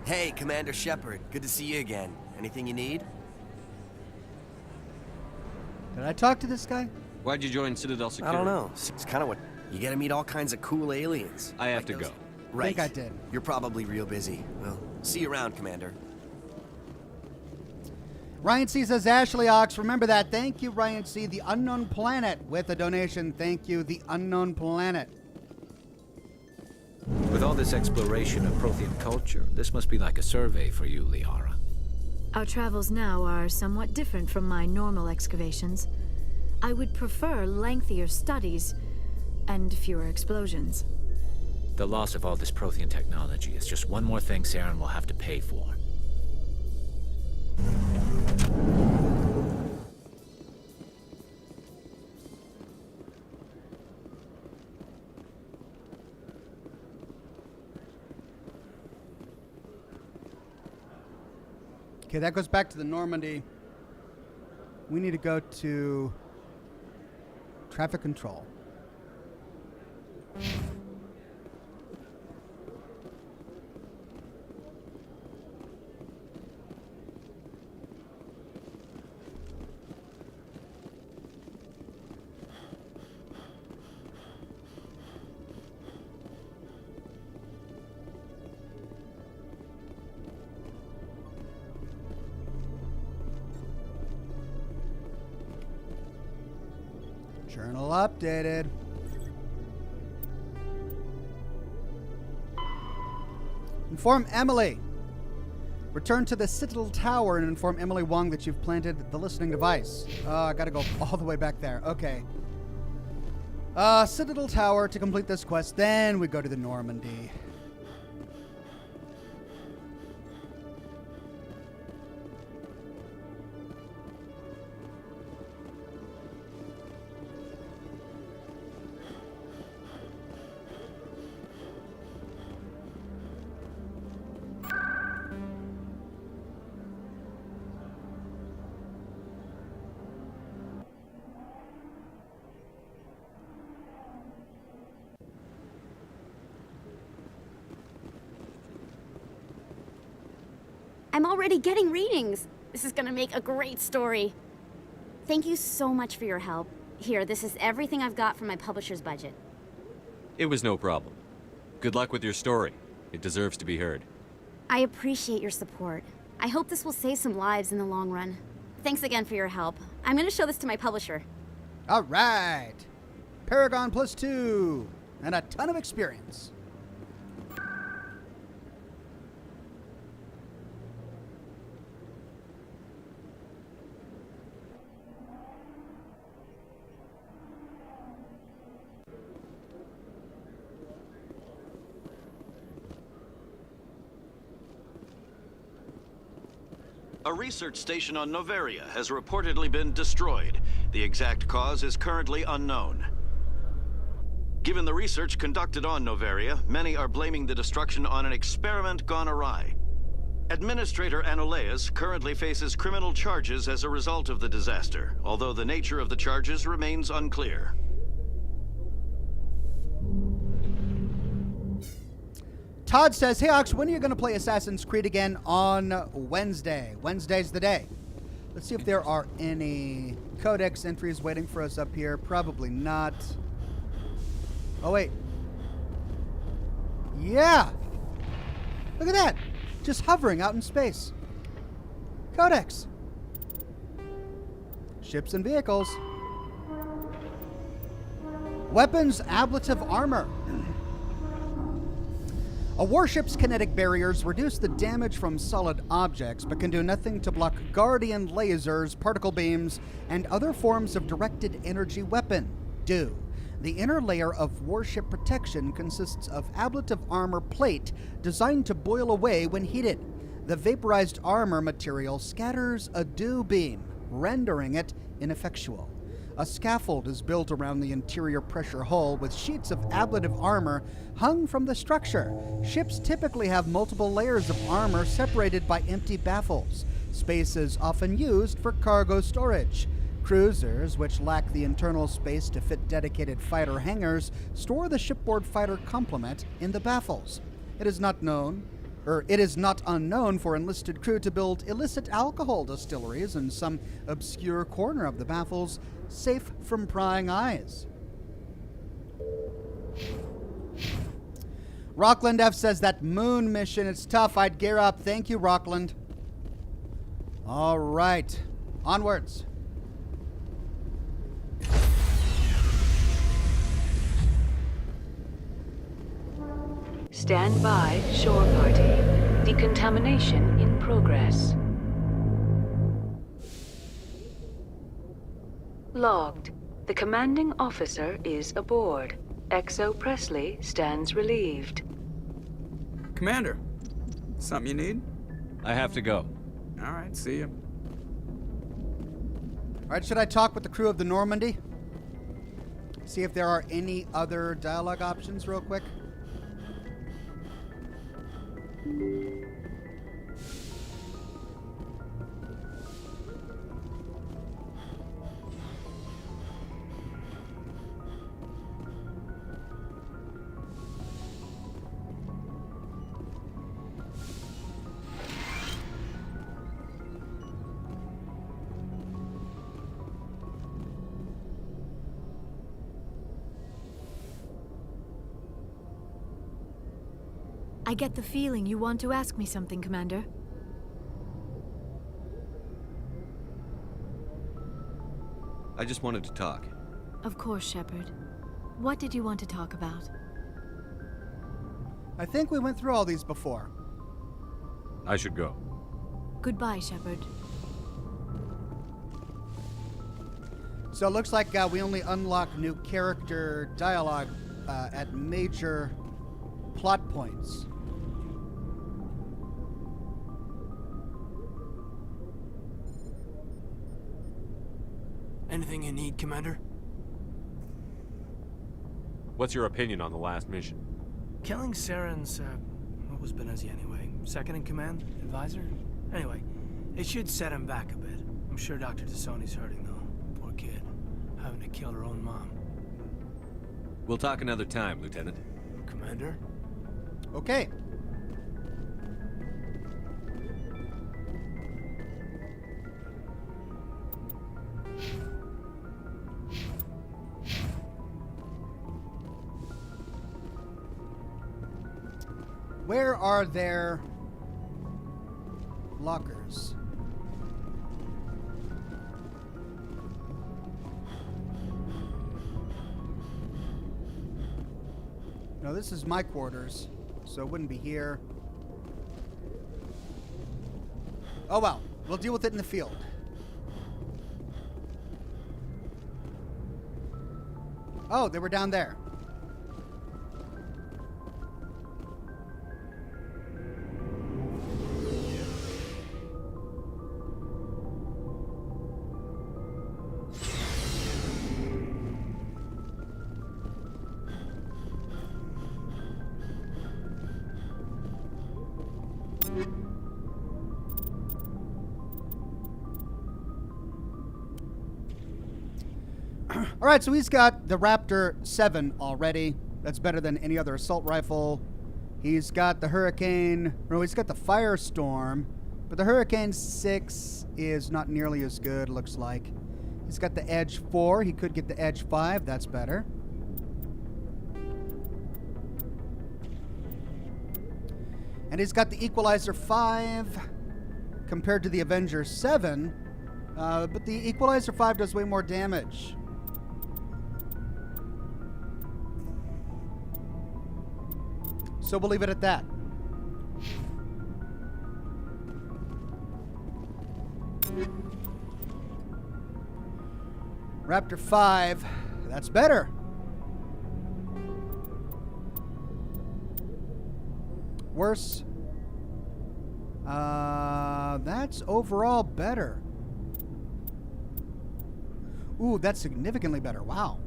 Hey, Commander Shepard. Good to see you again. Anything you need? Did I talk to this guy? Why'd you join Citadel Security? I don't know. It's kind of what... You get to meet all kinds of cool aliens. I have to go. Right. I think I did. You're probably real busy. Well, see you around, Commander. Ryan C. says, Ashley Ox, remember that. Thank you, Ryan C. The Unknown Planet with a donation. Thank you, The Unknown Planet. With all this exploration of Prothean culture, this must be like a survey for you, Liara. Our travels now are somewhat different from my normal excavations. I would prefer lengthier studies and fewer explosions. The loss of all this Prothean technology is just one more thing Saren will have to pay for. Okay, that goes back to the Normandy. We need to go to traffic control. Journal updated. Inform Emily. Return to the Citadel Tower and inform Emily Wong that you've planted the listening device. I gotta go all the way back there. Okay. Citadel Tower to complete this quest. Then we go to the Normandy. I'm already getting readings. This is gonna make a great story. Thank you so much for your help. Here, this is everything I've got from my publisher's budget. It was no problem. Good luck with your story. It deserves to be heard. I appreciate your support. I hope this will save some lives in the long run. Thanks again for your help. I'm gonna show this to my publisher. All right. Paragon +2 and a ton of experience. A research station on Noveria has reportedly been destroyed. The exact cause is currently unknown. Given the research conducted on Noveria, many are blaming the destruction on an experiment gone awry. Administrator Anoleus currently faces criminal charges as a result of the disaster, although the nature of the charges remains unclear. Todd says, hey Ox, when are you going to play Assassin's Creed again? On Wednesday. Wednesday's the day. Let's see if there are any codex entries waiting for us up here. Probably not. Oh, wait. Yeah. Look at that. Just hovering out in space. Codex. Ships and vehicles. Weapons, ablative armor. A warship's kinetic barriers reduce the damage from solid objects, but can do nothing to block guardian lasers, particle beams, and other forms of directed energy weapon. The inner layer of warship protection consists of ablative armor plate designed to boil away when heated. The vaporized armor material scatters a dew beam, rendering it ineffectual. A scaffold is built around the interior pressure hull with sheets of ablative armor hung from the structure. Ships typically have multiple layers of armor separated by empty baffles. Space is often used for cargo storage. Cruisers, which lack the internal space to fit dedicated fighter hangars, store the shipboard fighter complement in the baffles. It is not unknown for enlisted crew to build illicit alcohol distilleries in some obscure corner of the baffles, safe from prying eyes. Rockland F says that moon mission, it's tough. I'd gear up. Thank you, Rockland. All right. Onwards. Stand by, shore party. Decontamination in progress. Logged. The commanding officer is aboard. XO Presley stands relieved. Commander, something you need? I have to go. All right, see you. All right, should I talk with the crew of the Normandy? See if there are any other dialogue options real quick. I get the feeling you want to ask me something, Commander. I just wanted to talk. Of course, Shepard. What did you want to talk about? I think we went through all these before. I should go. Goodbye, Shepard. So it looks like we only unlock new character dialogue at major plot points. Anything you need, Commander? What's your opinion on the last mission? Killing Saren's, what was Benezi anyway? Second in command? Advisor? Anyway, it should set him back a bit. I'm sure Dr. Tassoni's hurting, though. Poor kid. Having to kill her own mom. We'll talk another time, Lieutenant. Commander? Okay. Where are their lockers? No, this is my quarters, so it wouldn't be here. Oh well, we'll deal with it in the field. Oh, they were down there. All right, so he's got the Raptor 7 already. That's better than any other assault rifle. He's got the Hurricane. No, he's got the Firestorm. But the Hurricane 6 is not nearly as good, looks like. He's got the Edge 4. He could get the Edge 5. That's better. And he's got the Equalizer 5 compared to the Avenger 7. But the Equalizer 5 does way more damage. So we'll leave it at that. Raptor 5, that's better. Worse. That's overall better. Ooh, that's significantly better. Wow.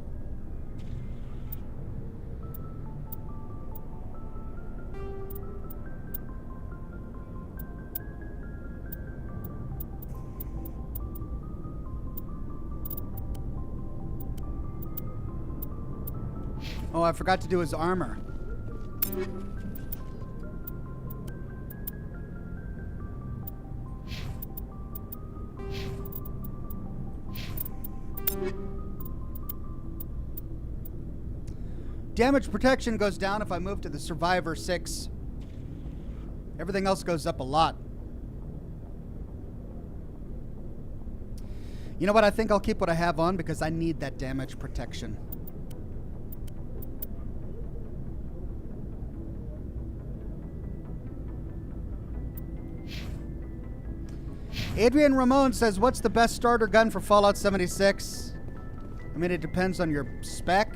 Oh, I forgot to do his armor. Damage protection goes down if I move to the Survivor 6. Everything else goes up a lot. You know what? I think I'll keep what I have on because I need that damage protection. Adrian Ramon says, what's the best starter gun for Fallout 76? I mean, it depends on your spec.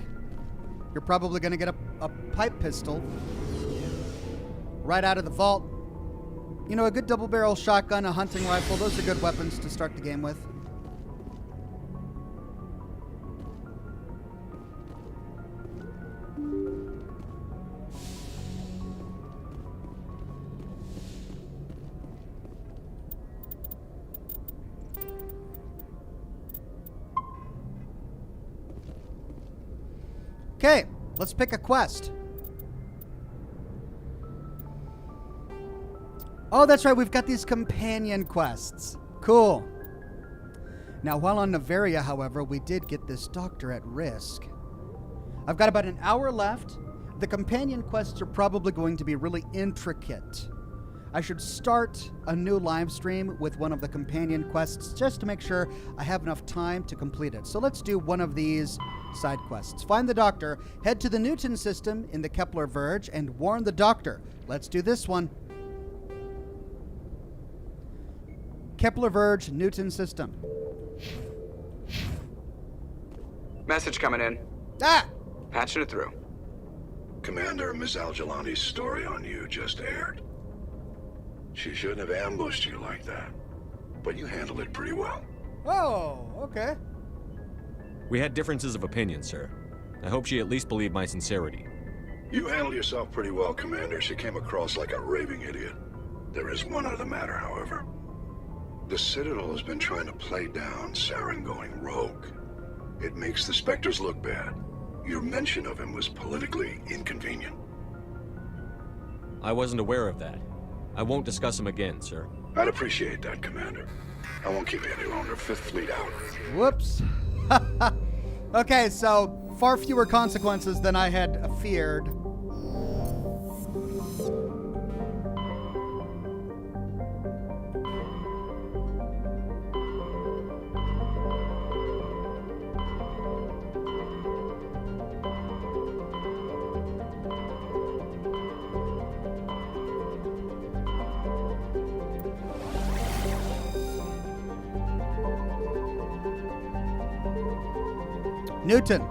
You're probably going to get a pipe pistol right out of the vault. You know, a good double barrel shotgun, a hunting rifle, those are good weapons to start the game with. Okay, let's pick a quest. Oh, that's right, we've got these companion quests. Cool. Now, while on Nevaria, however, we did get this doctor at risk. I've got about an hour left. The companion quests are probably going to be really intricate. I should start a new live stream with one of the companion quests just to make sure I have enough time to complete it. So let's do one of these side quests. Find the doctor, head to the Newton system in the Kepler Verge, and warn the doctor. Let's do this one. Kepler Verge, Newton system. Message coming in. Ah! Patching it through. Commander, Miss Al-Jalani's story on you just aired. She shouldn't have ambushed you like that, but you handled it pretty well. Oh, okay. We had differences of opinion, sir. I hope she at least believed my sincerity. You handled yourself pretty well, Commander. She came across like a raving idiot. There is one other matter, however. The Citadel has been trying to play down Saren going rogue. It makes the Spectres look bad. Your mention of him was politically inconvenient. I wasn't aware of that. I won't discuss him again, sir. I'd appreciate that, Commander. I won't keep you any longer. Fifth Fleet out. Whoops. Okay, so far fewer consequences than I had feared. Newton.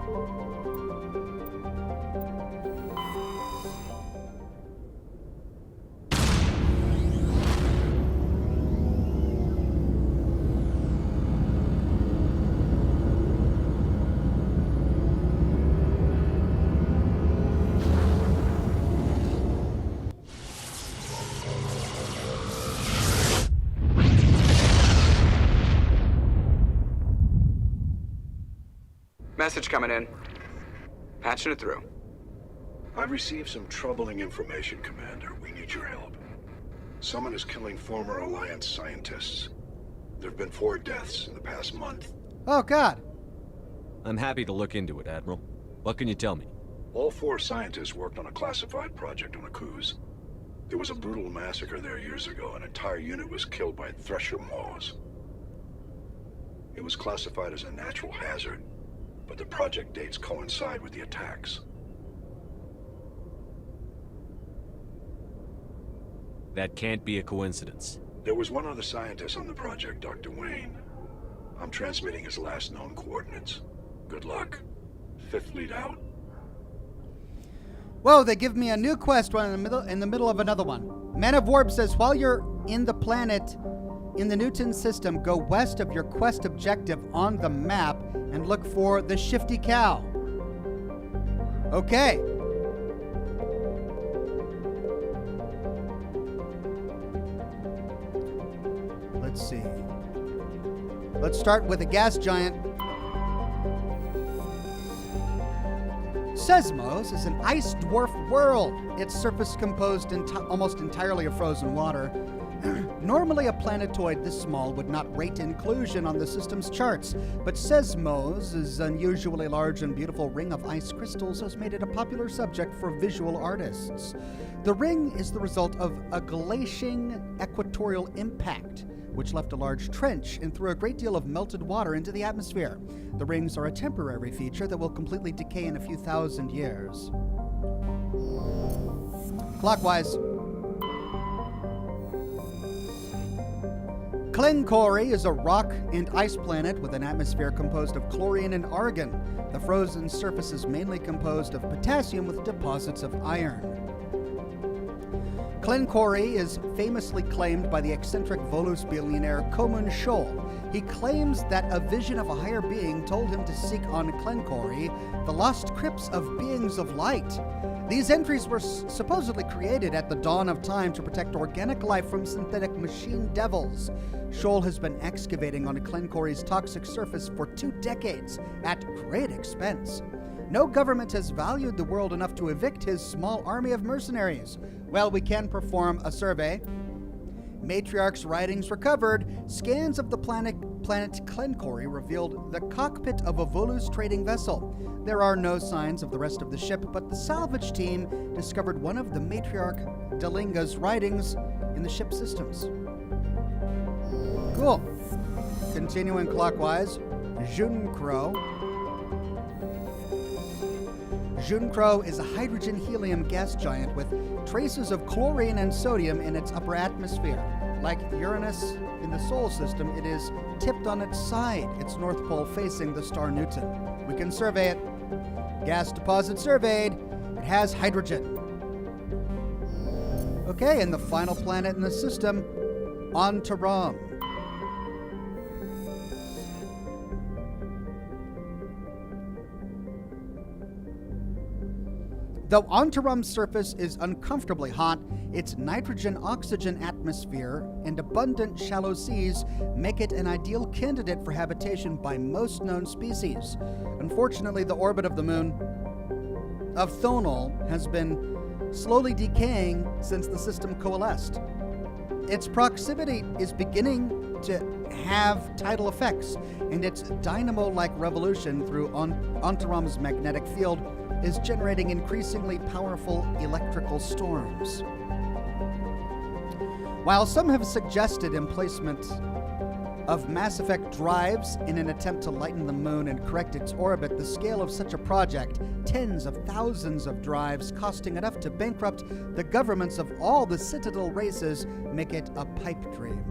Message coming in. Patching it through. I've received some troubling information, Commander. We need your help. Someone is killing former Alliance scientists. There have been 4 deaths in the past month. Oh, God. I'm happy to look into it, Admiral. What can you tell me? All 4 scientists worked on a classified project on Akuz. There was a brutal massacre there years ago. An entire unit was killed by thresher maws. It was classified as a natural hazard, but the project dates coincide with the attacks. That can't be a coincidence. There was one other scientist on the project, Dr. Wayne. I'm transmitting his last known coordinates. Good luck. 5th lead out. Whoa, they give me a new quest one in the middle of another one. Man of Warp says, while you're in the planet in the Newton system, go west of your quest objective on the map and look for the Shifty Cow. Okay. Let's see. Let's start with a gas giant. Sesmos is an ice dwarf world. Its surface composed almost entirely of frozen water. Normally, a planetoid this small would not rate inclusion on the system's charts, but Sesmos' unusually large and beautiful ring of ice crystals has made it a popular subject for visual artists. The ring is the result of a glaciating equatorial impact, which left a large trench and threw a great deal of melted water into the atmosphere. The rings are a temporary feature that will completely decay in a few thousand years. Clockwise. Clencori is a rock and ice planet with an atmosphere composed of chlorine and argon. The frozen surface is mainly composed of potassium with deposits of iron. Clencori is famously claimed by the eccentric Volus billionaire Komun Shoal. He claims that a vision of a higher being told him to seek on Clencori the lost crypts of beings of light. These entries were supposedly created at the dawn of time to protect organic life from synthetic machine devils. Shoal has been excavating on Clencori's toxic surface for 2 decades at great expense. No government has valued the world enough to evict his small army of mercenaries. Well, we can perform a survey. Matriarch's writings recovered. Scans of the planet Clencori revealed the cockpit of a Volus trading vessel. There are no signs of the rest of the ship, but the salvage team discovered one of the Matriarch Delinga's writings in the ship systems. Cool. Continuing clockwise, Junkro. Junkro is a hydrogen-helium gas giant with traces of chlorine and sodium in its upper atmosphere. Like Uranus in the Sol system, it is tipped on its side, its north pole facing the star Newton. We can survey it. Gas deposit surveyed. It has hydrogen. Okay, and the final planet in the system, Ontaram. Though Ontaram's surface is uncomfortably hot, its nitrogen-oxygen atmosphere and abundant shallow seas make it an ideal candidate for habitation by most known species. Unfortunately, the orbit of the moon of Thonol has been slowly decaying since the system coalesced. Its proximity is beginning to have tidal effects, and its dynamo-like revolution through Ontaram's magnetic field is generating increasingly powerful electrical storms. While some have suggested emplacement of Mass Effect drives in an attempt to lighten the moon and correct its orbit, the scale of such a project, tens of thousands of drives costing enough to bankrupt the governments of all the Citadel races, make it a pipe dream.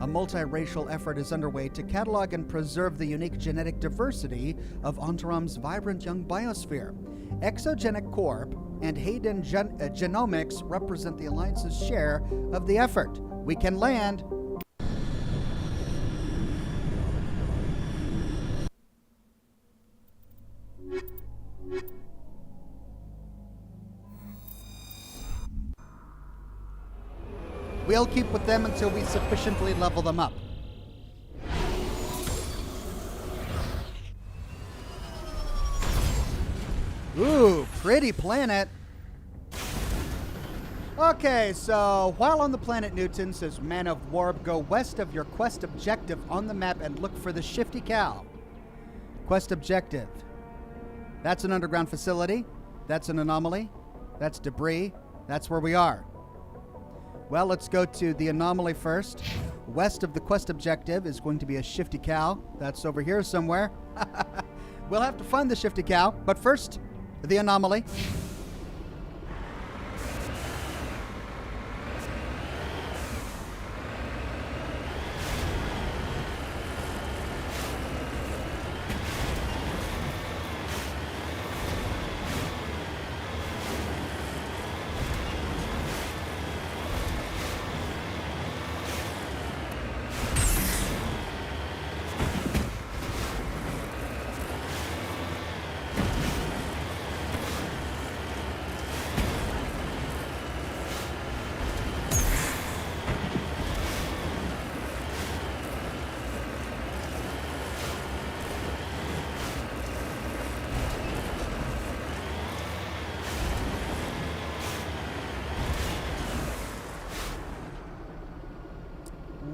A multiracial effort is underway to catalog and preserve the unique genetic diversity of Ontaram's vibrant young biosphere. Exogenic Corp and Hayden Genomics represent the Alliance's share of the effort. We can land. We'll keep with them until we sufficiently level them up. Ooh, pretty planet. Okay, so while on the planet Newton, says Man of Warp, go west of your quest objective on the map and look for the Shifty Cow. Quest objective. That's an underground facility. That's an anomaly. That's debris. That's where we are. Well, let's go to the anomaly first. West of the quest objective is going to be a Shifty Cow. That's over here somewhere. We'll have to find the Shifty Cow, but first, the anomaly.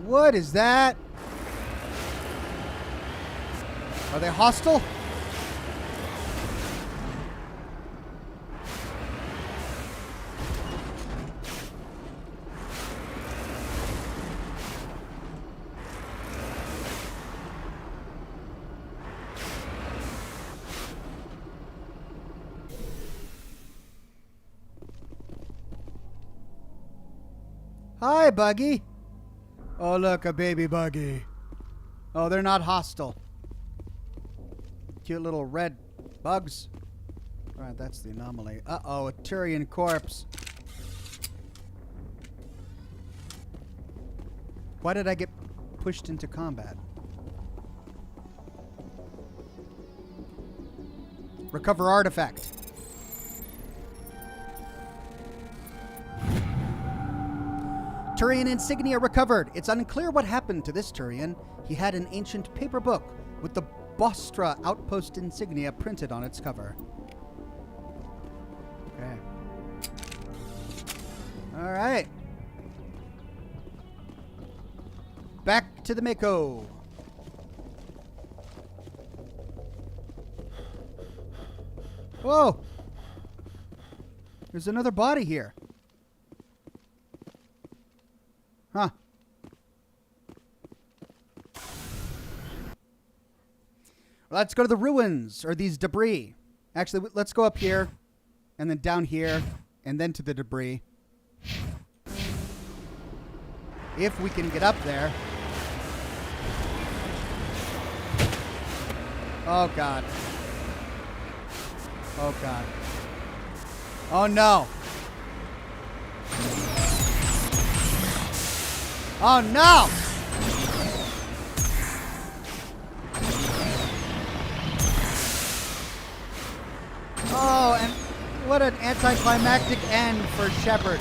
What is that? Are they hostile? Hi, Buggy. Oh, look, a baby buggy. Oh, they're not hostile. Cute little red bugs. All right, that's the anomaly. Uh-oh, a Turian corpse. Why did I get pushed into combat? Recover artifact. Turian insignia recovered. It's unclear what happened to this Turian. He had an ancient paper book with the Bostra outpost insignia printed on its cover. Okay. All right. Back to the Mako. Whoa! There's another body here. Huh. Let's go to the ruins, or these debris. Actually, let's go up here, and then down here, and then to the debris. If we can get up there. Oh, God. Oh, God. Oh, no. Oh, no! Oh, and what an anticlimactic end for Shepard.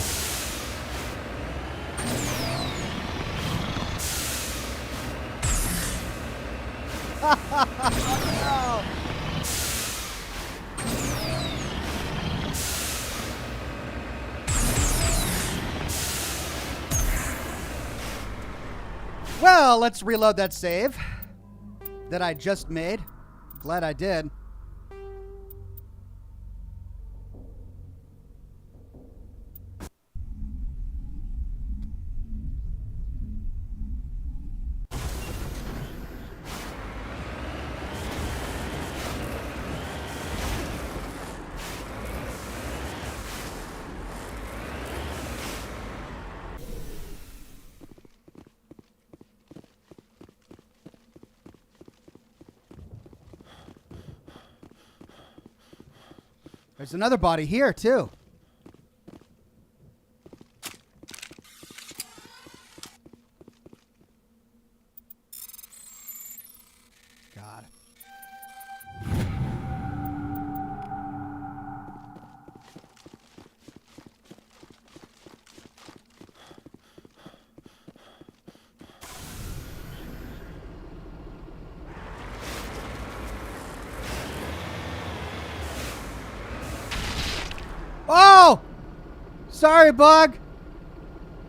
Oh, no! Well, let's reload that save that I just made. Glad I did. There's another body here, too. God. Oh! Sorry, Bug.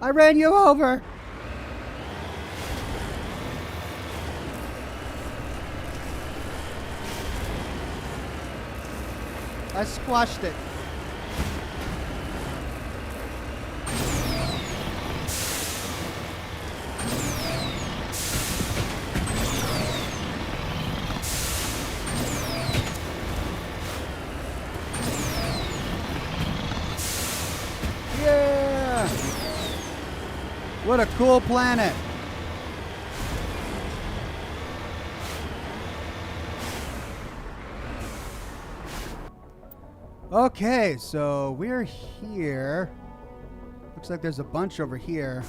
I ran you over. I squashed it. Yeah! What a cool planet. Okay, so we're here. Looks like there's a bunch over here.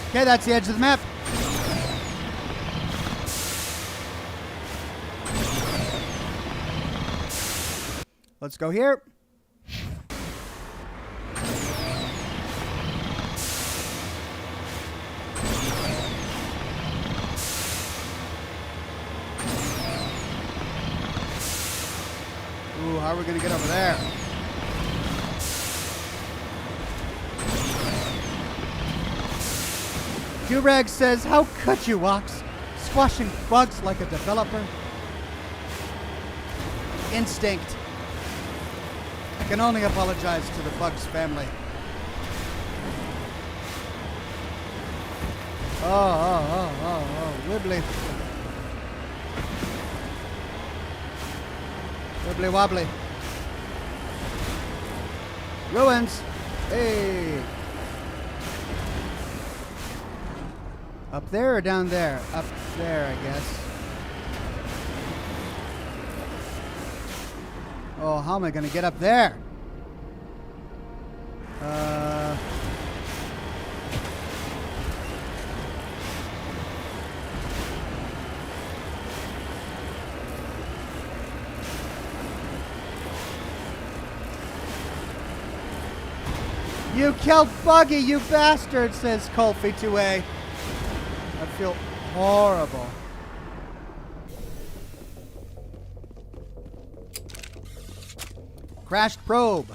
Okay, that's the edge of the map. Let's go here. Ooh, how are we gonna get over there? Durag says, how could you, Ox? Squashing bugs like a developer? Instinct. I can only apologize to the Bugs family. Oh, wibbly. Wibbly wobbly. Ruins. Hey. Up there or down there? Up there, I guess. Oh, how am I going to get up there? You killed Buggy, you bastard, says Colfie 2A. I feel horrible. Crashed probe.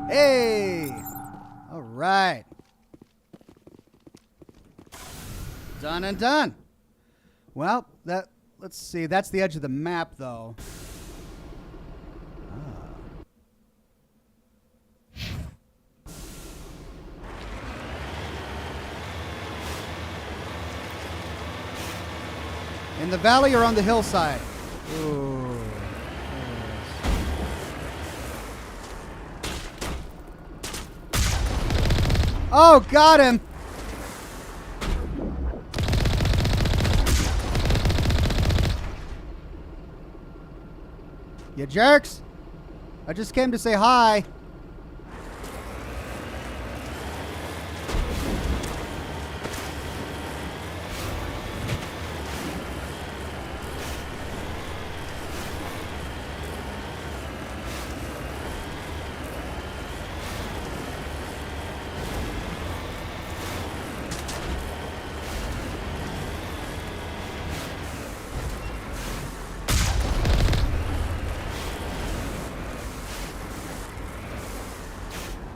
Hey! All right. Done and done. Well, let's see. That's the edge of the map, though. In the valley or on the hillside? Ooh. Oh, got him! You jerks! I just came to say hi.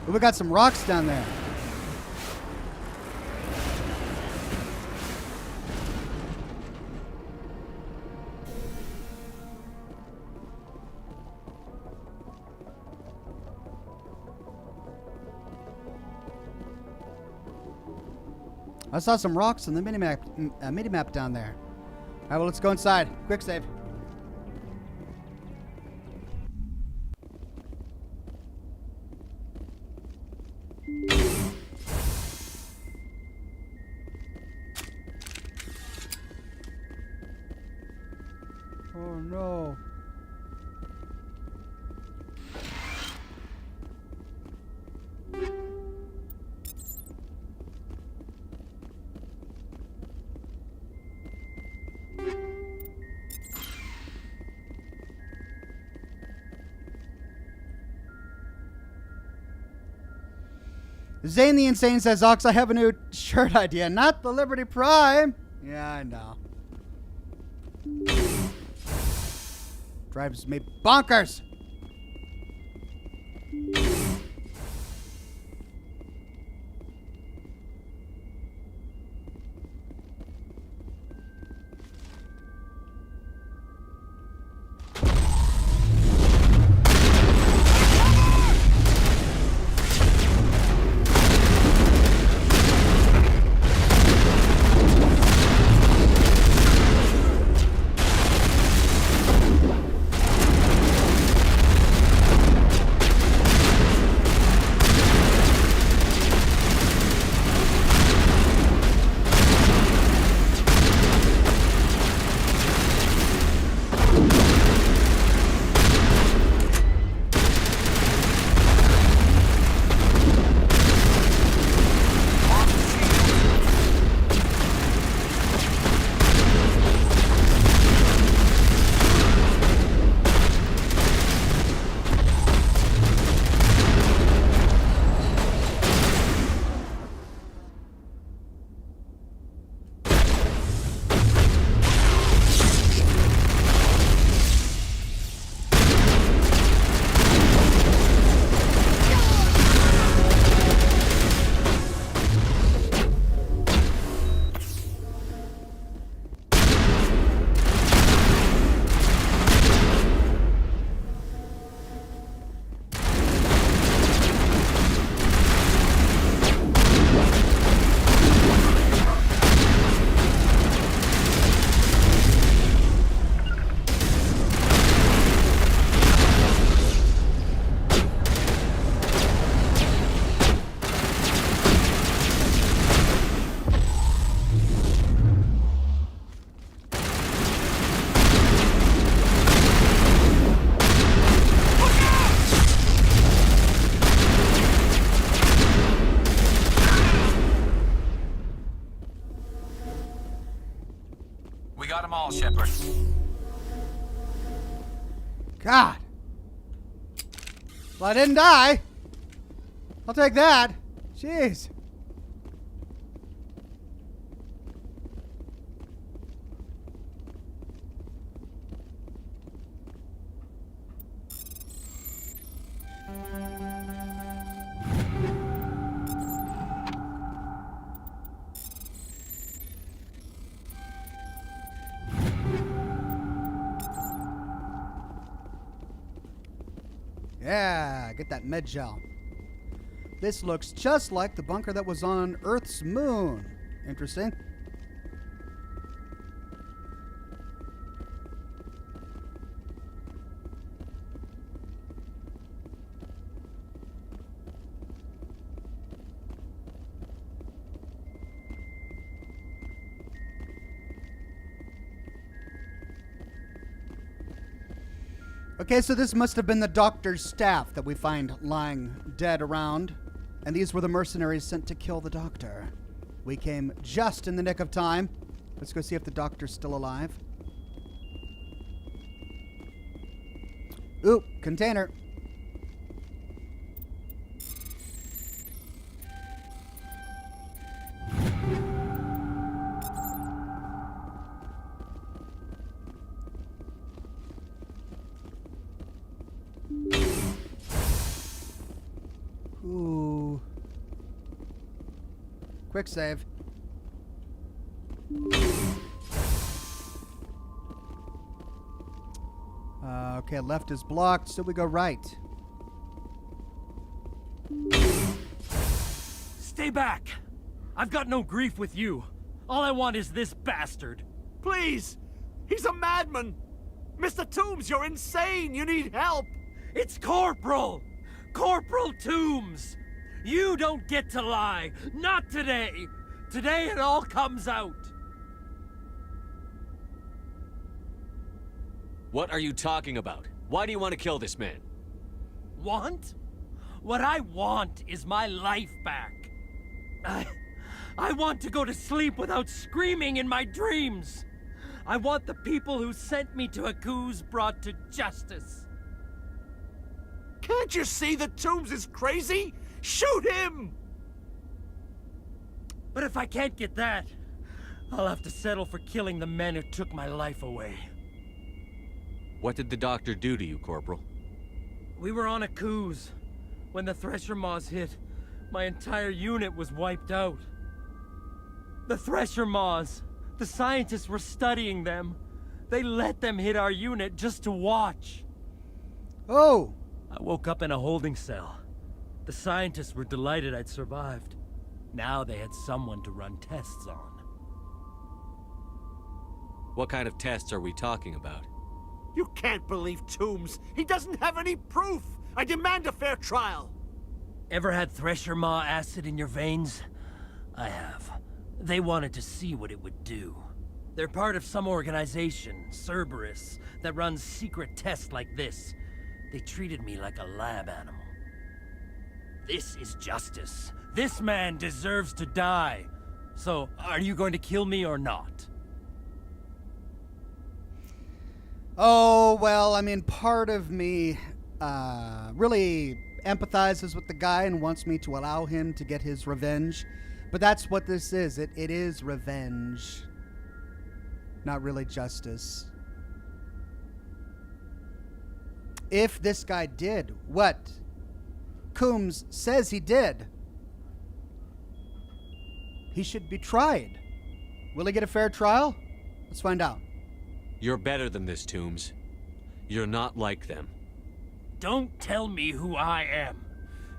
We got some rocks down there. I saw some rocks on the mini-map down there. All right, well, let's go inside. Quick save. Oh, no. Zane the Insane says, Ox, I have a new shirt idea. Not the Liberty Prime. Yeah, I know. Drives me bonkers. Got them all, Shepard. God. Well, I didn't die. I'll take that. Jeez. Yeah, get that med gel. This looks just like the bunker that was on Earth's moon. Interesting. Okay, so this must have been the doctor's staff that we find lying dead around. And these were the mercenaries sent to kill the doctor. We came just in the nick of time. Let's go see if the doctor's still alive. Ooh, container. Ooh. Quick save. Okay, left is blocked, so we go right. Stay back! I've got no grief with you. All I want is this bastard. Please! He's a madman! Mr. Toombs, you're insane! You need help! It's Corporal! Corporal Toombs! You don't get to lie! Not today! Today it all comes out! What are you talking about? Why do you want to kill this man? Want? What I want is my life back. I want to go to sleep without screaming in my dreams. I want the people who sent me to Akuz brought to justice. Can't you see that Toombs is crazy? Shoot him! But if I can't get that, I'll have to settle for killing the men who took my life away. What did the doctor do to you, Corporal? We were on Akuz. When the Thresher Maws hit, my entire unit was wiped out. The Thresher Maws, the scientists were studying them. They let them hit our unit just to watch. Oh! I woke up in a holding cell. The scientists were delighted I'd survived. Now they had someone to run tests on. What kind of tests are we talking about? You can't believe Toombs. He doesn't have any proof. I demand a fair trial. Ever had Thresher Maw acid in your veins? I have. They wanted to see what it would do. They're part of some organization, Cerberus, that runs secret tests like this. They treated me like a lab animal. This is justice. This man deserves to die. So, are you going to kill me or not? Oh, well, I mean, part of me really empathizes with the guy and wants me to allow him to get his revenge. But that's what this is. It is revenge. Not really justice. If this guy did what Coombs says he did, he should be tried. Will he get a fair trial? Let's find out. You're better than this, Toombs. You're not like them. Don't tell me who I am.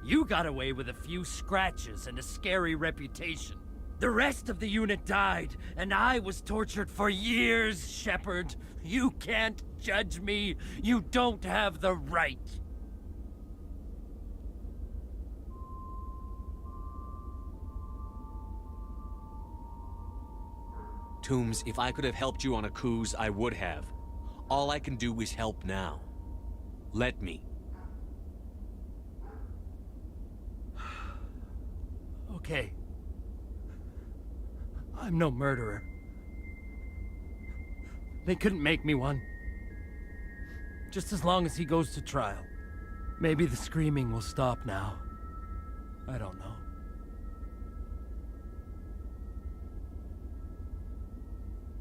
You got away with a few scratches and a scary reputation. The rest of the unit died, and I was tortured for years, Shepard. You can't judge me. You don't have the right. Toombs, if I could have helped you on Akuz, I would have. All I can do is help now. Let me. Okay. I'm no murderer. They couldn't make me one. Just as long as he goes to trial. Maybe the screaming will stop now. I don't know.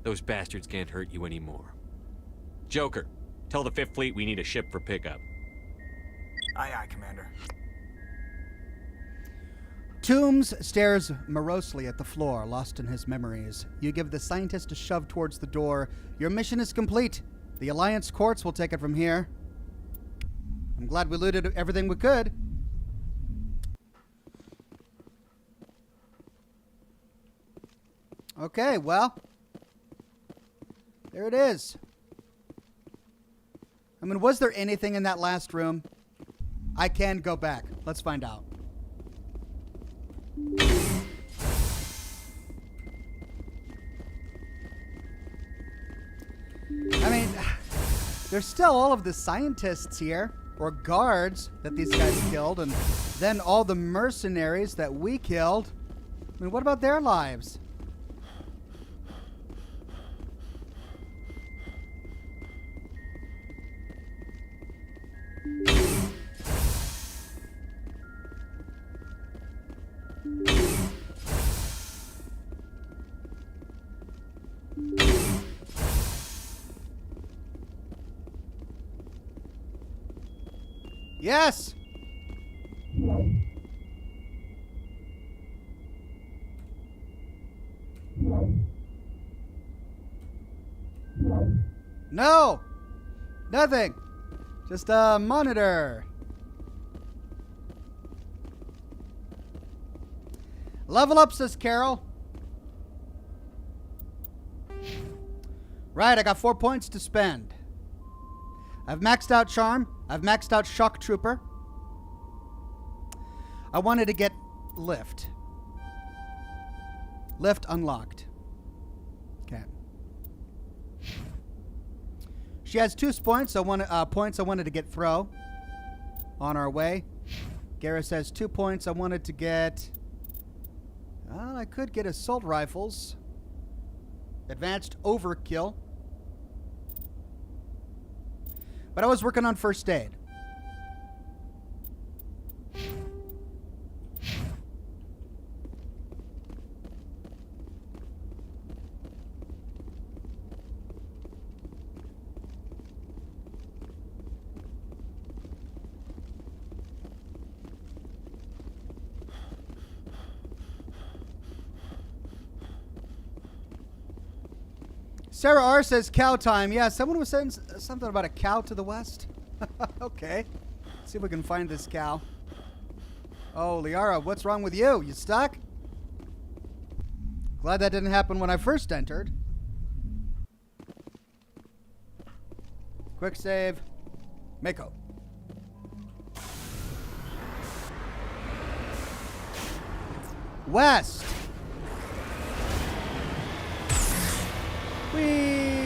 Those bastards can't hurt you anymore. Joker, tell the 5th Fleet we need a ship for pickup. Aye, aye, Commander. Toombs stares morosely at the floor, lost in his memories. You give the scientist a shove towards the door. Your mission is complete. The Alliance courts will take it from here. I'm glad we looted everything we could. Okay, well, there it is. I mean, was there anything in that last room? I can go back. Let's find out. I mean, there's still all of the scientists here, or guards that these guys killed, and then all the mercenaries that we killed. I mean, what about their lives? Yes! No! Nothing! Just a monitor. Level up, says Carol. Right, I got 4 points to spend. I've maxed out Charm. I've maxed out Shock Trooper. I wanted to get Lift. Lift unlocked. Okay. She has 2 points. I wanted to get Throw. On our way. Garrus has 2 points. I wanted to get... Well, I could get Assault Rifles. Advanced Overkill. But I was working on First Aid. Sarah R says cow time. Yeah, someone was saying something about a cow to the west. Okay. Let's see if we can find this cow. Oh, Liara, what's wrong with you? You stuck? Glad that didn't happen when I first entered. Quick save. Mako. West. Whee!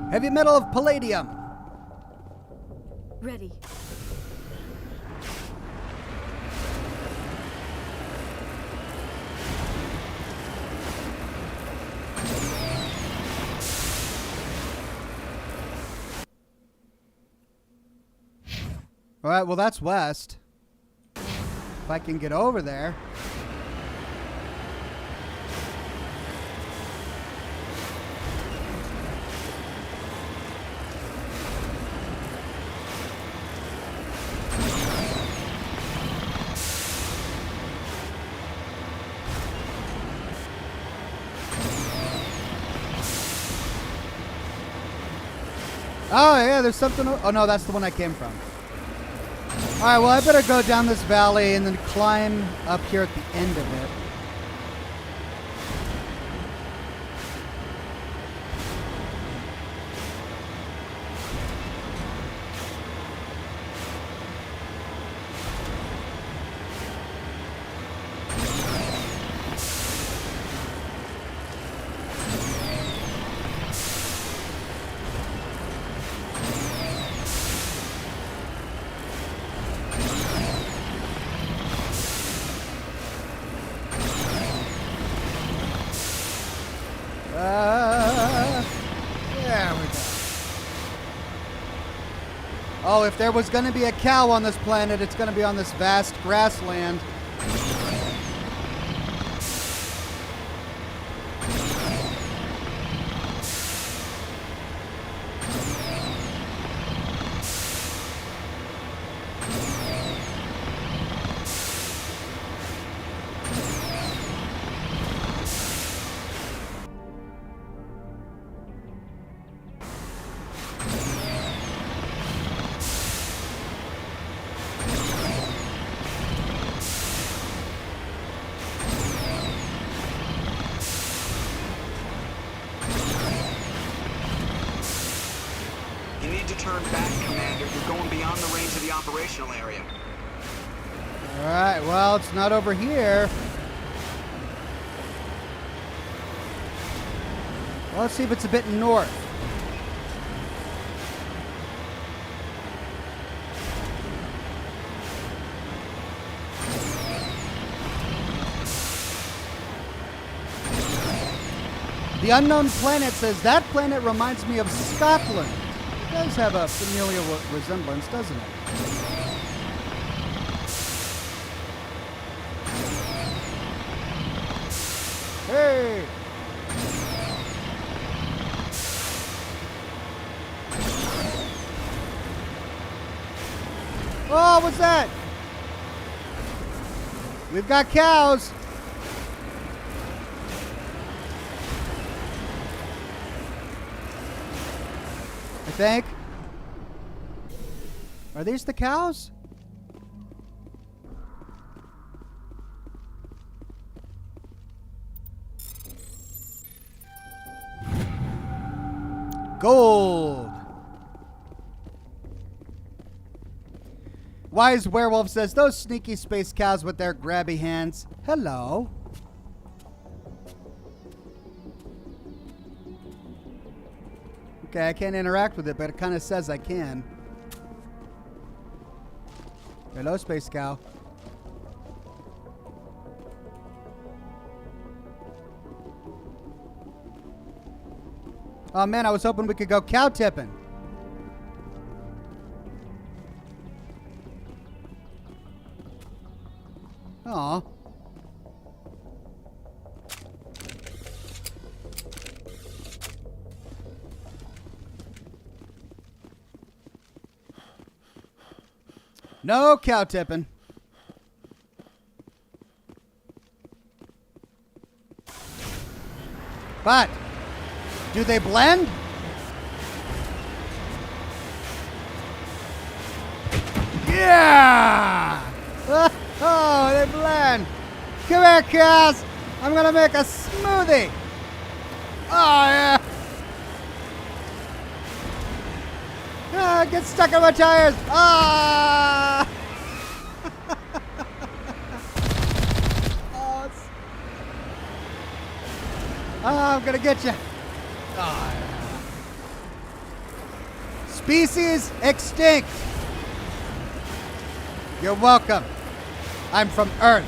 Heavy metal of palladium. Ready. All right, well, that's west. If I can get over there. Oh, yeah, there's something. Oh, no, that's the one I came from. All right, well, I better go down this valley and then climb up here at the end of it. There we go. Oh, if there was going to be a cow on this planet, it's going to be on this vast grassland. You need to turn back, Commander. You're going beyond the range of the operational area. All right, well, it's not over here. Well, let's see if it's a bit north. The unknown planet says that planet reminds me of Scotland. does have a familial resemblance, doesn't it? Hey! Oh, what's that? We've got cows. I think. Are these the cows? Gold. Wise Werewolf says, those sneaky space cows with their grabby hands. Hello. Okay, I can't interact with it, but it kind of says I can. Hello, space cow. Oh man, I was hoping we could go cow tipping. Aw. No cow tipping. But do they blend? Yeah! Oh, they blend. Come here, cows. I'm gonna make a smoothie. Oh, yeah. Ah, get stuck in my tires. Ah! Oh, I'm gonna get you. Oh, yeah. Species extinct. You're welcome. I'm from Earth.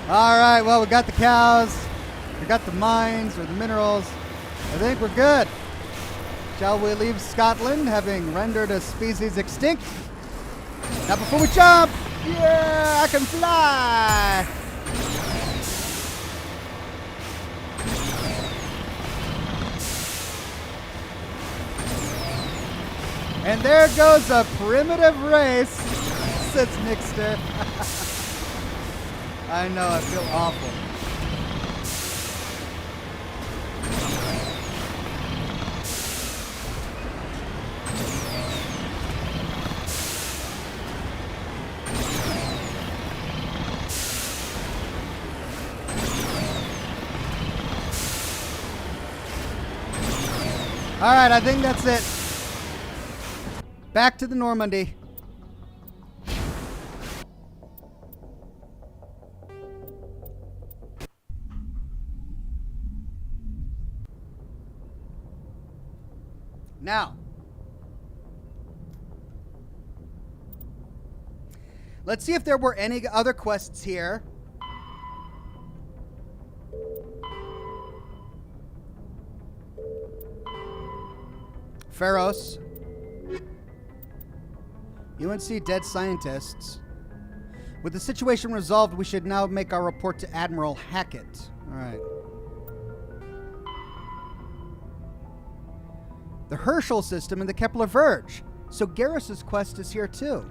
All right, well, we got the cows. We got the mines or the minerals. I think we're good. Shall we leave Scotland, having rendered a species extinct? Now, before we jump, yeah, I can fly. And there goes a primitive race, says Nixter. I know, I feel awful. All right, I think that's it. Back to the Normandy. Now, let's see if there were any other quests here. Pharos. UNC dead scientists. With the situation resolved, we should now make our report to Admiral Hackett. All right. The Herschel system and the Kepler Verge. So Garrus's quest is here too.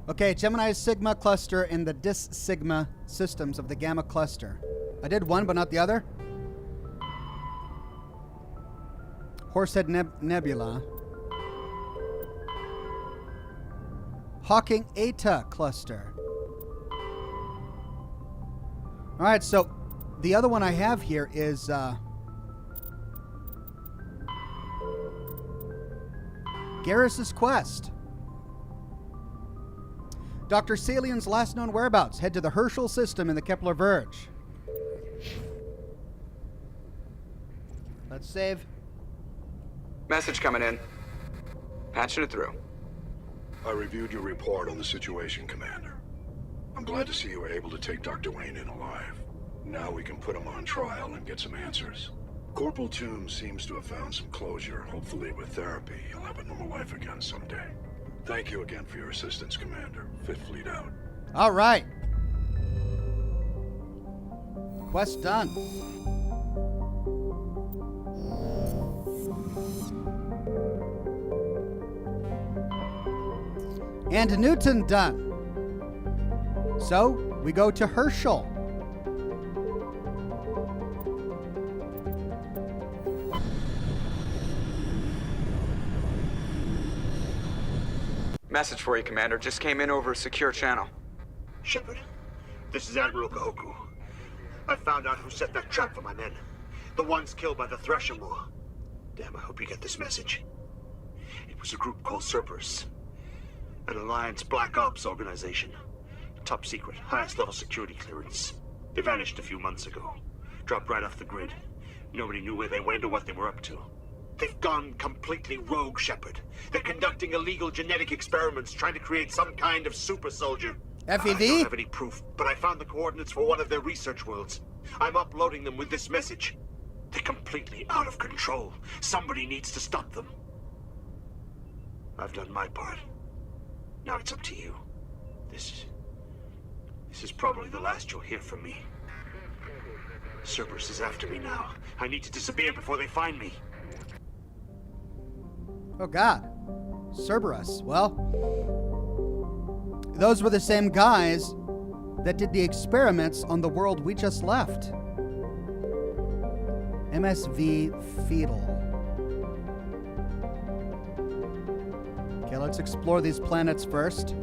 Okay, Gemini's Sigma cluster and the Dis Sigma systems of the Gamma cluster. I did one, but not the other. Horsehead Nebula. Hawking Eta cluster. All right, so the other one I have here is Garrus's quest. Dr. Salian's last known whereabouts. Head to the Herschel system in the Kepler Verge. Let's save. Message coming in. Patching it through. I reviewed your report on the situation, Commander. I'm glad to see you were able to take Dr. Wayne in alive. Now we can put him on trial and get some answers. Corporal Toombs seems to have found some closure. Hopefully with therapy, he'll have a normal life again someday. Thank you again for your assistance, Commander. Fifth Fleet out. All right. Quest done. And Newton done. So, we go to Herschel. Message for you, Commander. Just came in over a secure channel. Shepard, this is Admiral Kahoku. I found out who set that trap for my men. The ones killed by the Thresher Maw. Damn, I hope you get this message. It was a group called Cerberus. An Alliance Black Ops organization. Top secret, highest level security clearance. They vanished a few months ago. Dropped right off the grid. Nobody knew where they went or what they were up to. They've gone completely rogue, Shepard. They're conducting illegal genetic experiments, trying to create some kind of super soldier. FED? I don't have any proof, but I found the coordinates for one of their research worlds. I'm uploading them with this message. They're completely out of control. Somebody needs to stop them. I've done my part. Now it's up to you. This is probably the last you'll hear from me. Cerberus is after me now. I need to disappear before they find me. Oh God. Cerberus. Well, those were the same guys that did the experiments on the world we just left. MSV Fydel. Okay, let's explore these planets first.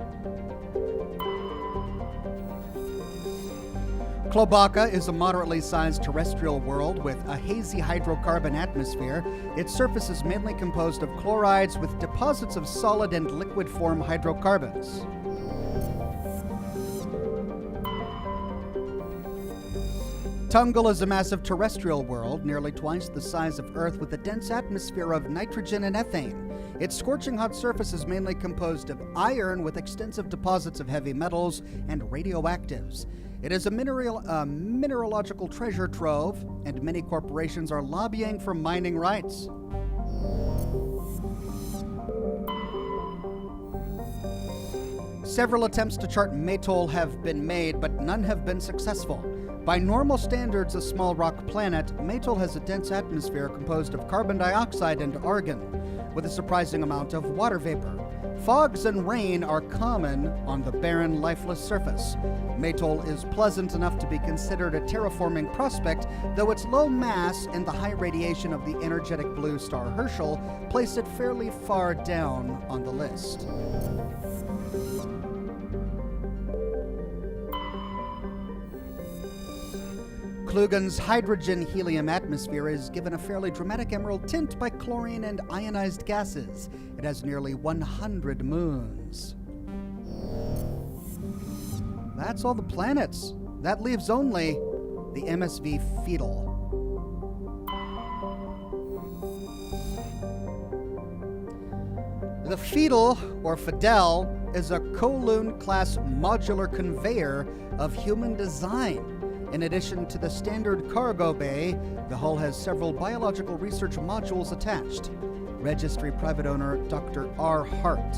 Klobaca is a moderately sized terrestrial world with a hazy hydrocarbon atmosphere. Its surface is mainly composed of chlorides with deposits of solid and liquid form hydrocarbons. Tungal is a massive terrestrial world, nearly twice the size of Earth, with a dense atmosphere of nitrogen and ethane. Its scorching hot surface is mainly composed of iron with extensive deposits of heavy metals and radioactives. It is a mineralogical treasure trove, and many corporations are lobbying for mining rights. Several attempts to chart Maytol have been made, but none have been successful. By normal standards, a small rock planet, Maytol has a dense atmosphere composed of carbon dioxide and argon, with a surprising amount of water vapor. Fogs and rain are common on the barren, lifeless surface. Maytol is pleasant enough to be considered a terraforming prospect, though its low mass and the high radiation of the energetic blue star Herschel place it fairly far down on the list. Klugen's hydrogen-helium atmosphere is given a fairly dramatic emerald tint by chlorine and ionized gases. It has nearly 100 moons. That's all the planets. That leaves only the MSV Fydel. The Fydel, or Fydel, is a Kowloon-class modular conveyor of human design. In addition to the standard cargo bay, the hull has several biological research modules attached. Registry private owner Dr. R. Hart.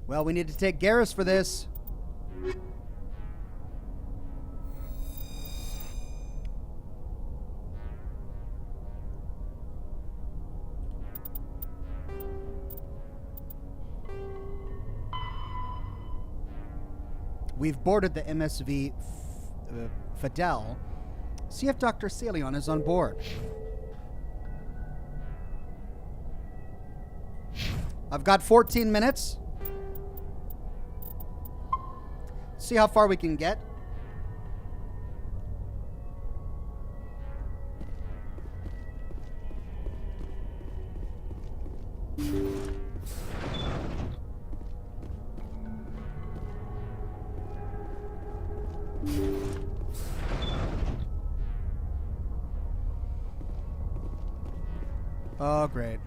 Well, we need to take Garrus for this. We've boarded the MSV Fydel. See if Dr. Salion is on board. I've got 14 minutes. See how far we can get. Oh, great.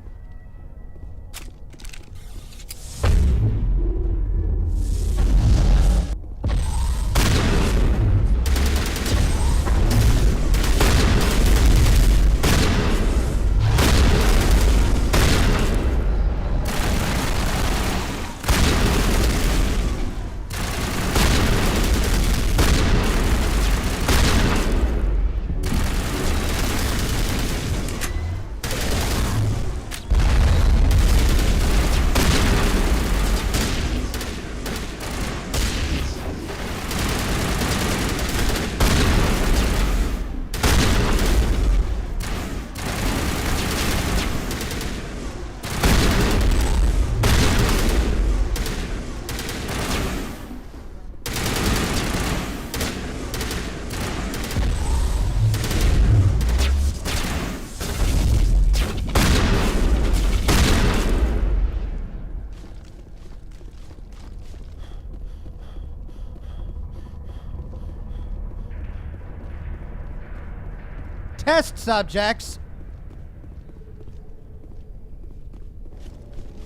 Test subjects.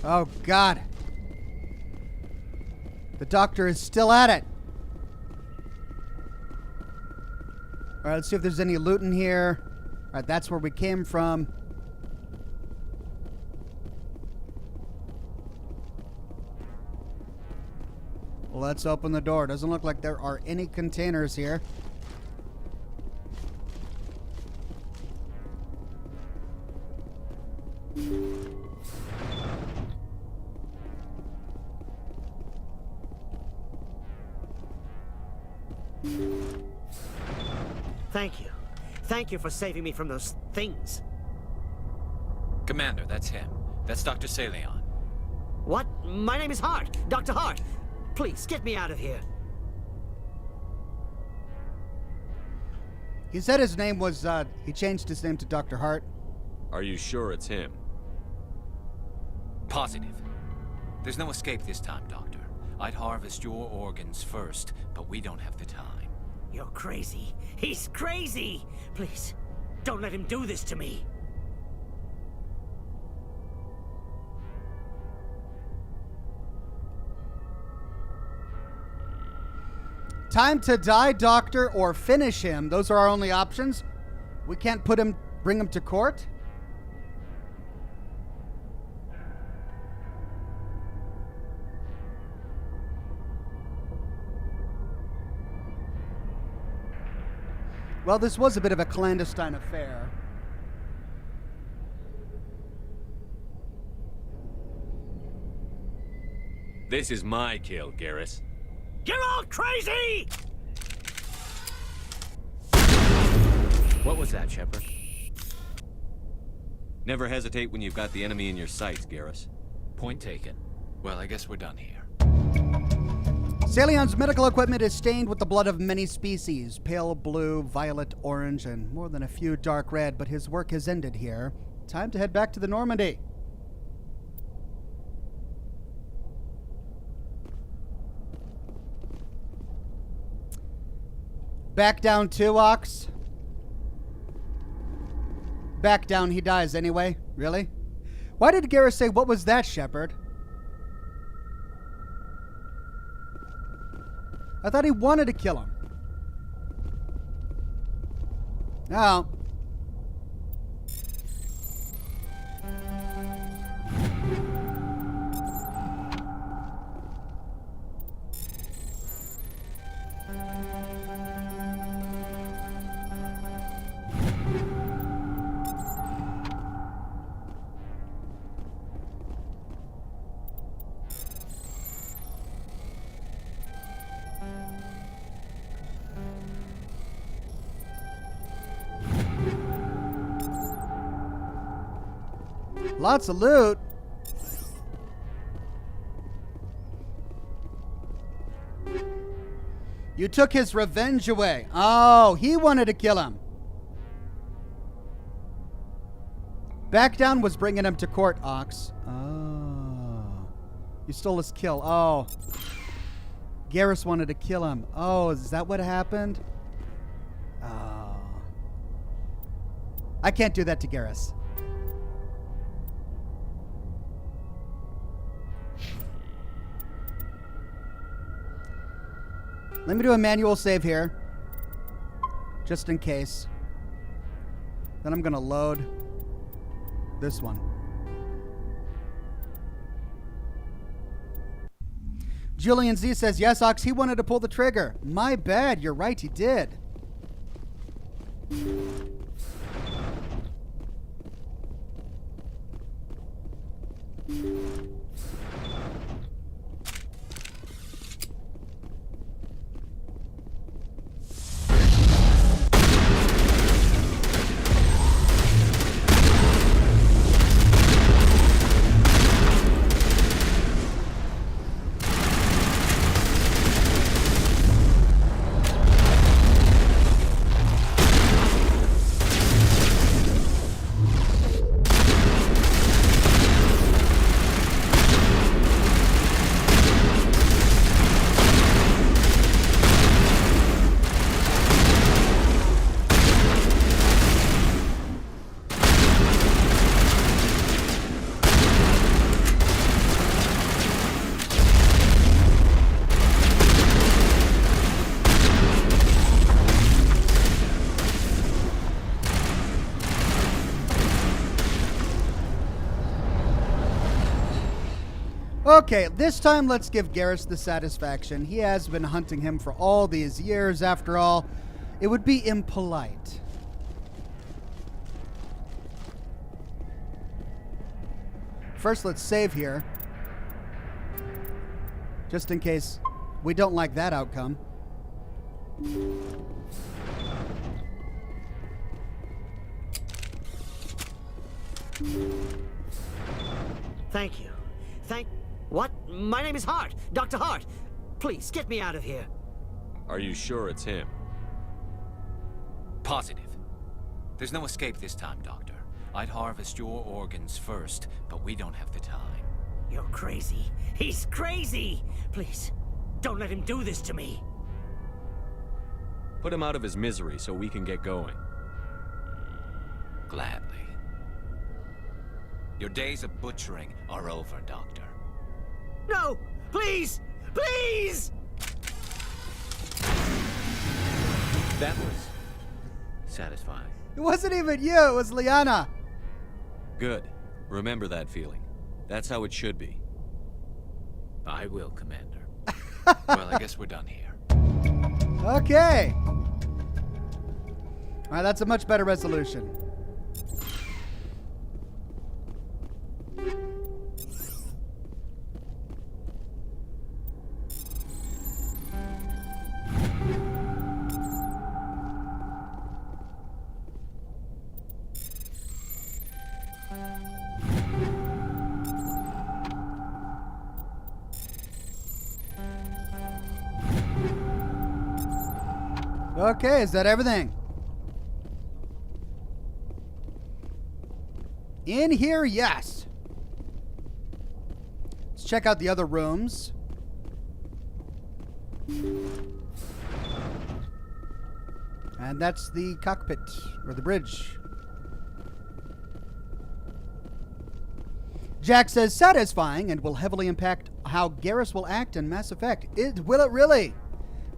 Oh, God. The doctor is still at it. All right, let's see if there's any loot in here. All right, that's where we came from. Let's open the door. Doesn't look like there are any containers here. Thank you. Thank you for saving me from those things. Commander, that's him. That's Dr. Saleon. What? My name is Hart. Dr. Hart. Please, get me out of here. He said his name was, he changed his name to Dr. Hart. Are you sure it's him? Positive. There's no escape this time, Doctor. I'd harvest your organs first, but we don't have the time. You're crazy. He's crazy! Please, don't let him do this to me. Time to die, Doctor, or finish him. Those are our only options. We can't bring him to court. Well, this was a bit of a clandestine affair. This is my kill, Garrus. You're all crazy! What was that, Shepard? Never hesitate when you've got the enemy in your sights, Garrus. Point taken. Well, I guess we're done here. Saleon's medical equipment is stained with the blood of many species. Pale blue, violet, orange, and more than a few dark red, but his work has ended here. Time to head back to the Normandy. Back down too, Ox? Back down, he dies anyway. Really? Why did Garrus say, "What was that, Shepard"? I thought he wanted to kill him. No. Lots of loot. You took his revenge away. Oh, he wanted to kill him. Back down was bringing him to court, Ox. Oh. You stole his kill. Oh. Garrus wanted to kill him. Oh, is that what happened? Oh. I can't do that to Garrus. Let me do a manual save here. Just in case. Then I'm going to load this one. Julian Z says, yes, Ox, he wanted to pull the trigger. My bad. You're right, he did. Okay, this time let's give Garrus the satisfaction. He has been hunting him for all these years. After all, it would be impolite. First, let's save here. Just in case we don't like that outcome. Thank you. What? My name is Hart. Dr. Hart. Please, get me out of here. Are you sure it's him? Positive. There's no escape this time, Doctor. I'd harvest your organs first, but we don't have the time. You're crazy. He's crazy! Please, don't let him do this to me. Put him out of his misery so we can get going. Gladly. Your days of butchering are over, Doctor. No! Please! Please! That was satisfying. It wasn't even you, it was Liana. Good. Remember that feeling. That's how it should be. I will, Commander. Well, I guess we're done here. Okay. All right, that's a much better resolution. Okay, is that everything? In here, yes. Let's check out the other rooms. And that's the cockpit, or the bridge. Jack says, satisfying and will heavily impact how Garrus will act in Mass Effect. Will it really?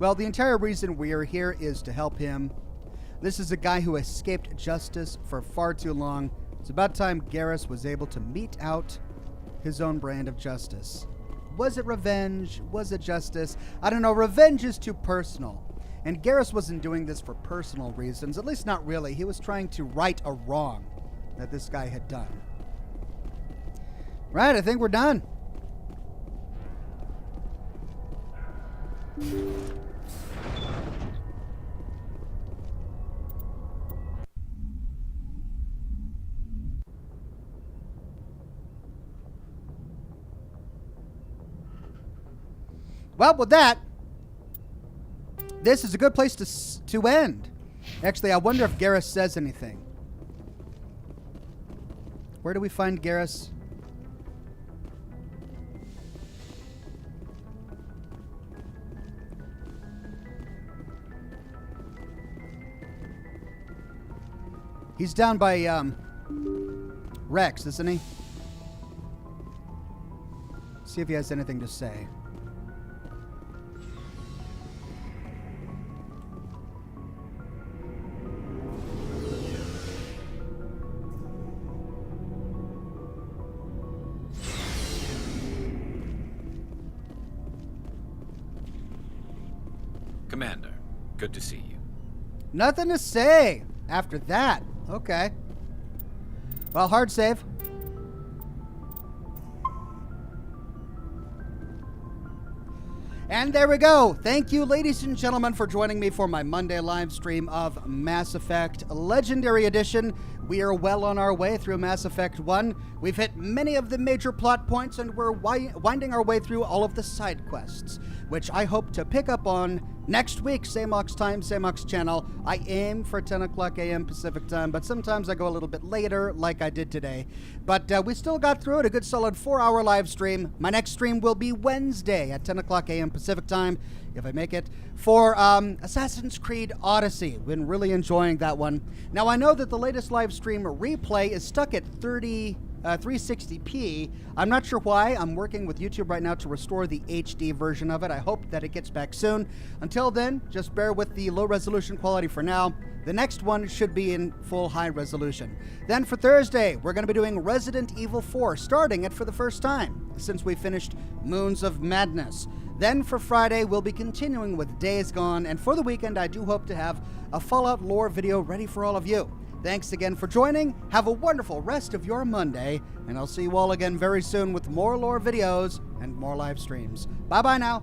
Well, the entire reason we are here is to help him. This is a guy who escaped justice for far too long. It's about time Garrus was able to mete out his own brand of justice. Was it revenge? Was it justice? I don't know. Revenge is too personal. And Garrus wasn't doing this for personal reasons, at least not really. He was trying to right a wrong that this guy had done. Right, I think we're done. Well, with that, this is a good place to end. Actually, I wonder if Garrus says anything. Where do we find Garrus? He's down by Rex, isn't he? See if he has anything to say. Commander, good to see you. Nothing to say after that. Okay. Well, hard save. And there we go. Thank you, ladies and gentlemen, for joining me for my Monday live stream of Mass Effect Legendary Edition. We are well on our way through Mass Effect 1. We've hit many of the major plot points, and we're winding our way through all of the side quests, which I hope to pick up on next week. Same Ox time, same Ox channel. I aim for 10 o'clock a.m. Pacific time, but sometimes I go a little bit later, like I did today. But we still got through it, a good solid 4-hour live stream. My next stream will be Wednesday at 10 o'clock a.m. Pacific time, if I make it, for Assassin's Creed Odyssey. Been really enjoying that one. Now, I know that the latest live stream replay is stuck at 360p. I'm not sure why. I'm working with YouTube right now to restore the HD version of it. I hope that it gets back soon. Until then, just bear with the low resolution quality for now. The next one should be in full high resolution. Then for Thursday, we're going to be doing Resident Evil 4, starting it for the first time since we finished Moons of Madness. Then for Friday, we'll be continuing with Days Gone, and for the weekend, I do hope to have a Fallout lore video ready for all of you. Thanks again for joining. Have a wonderful rest of your Monday, and I'll see you all again very soon with more lore videos and more live streams. Bye-bye now.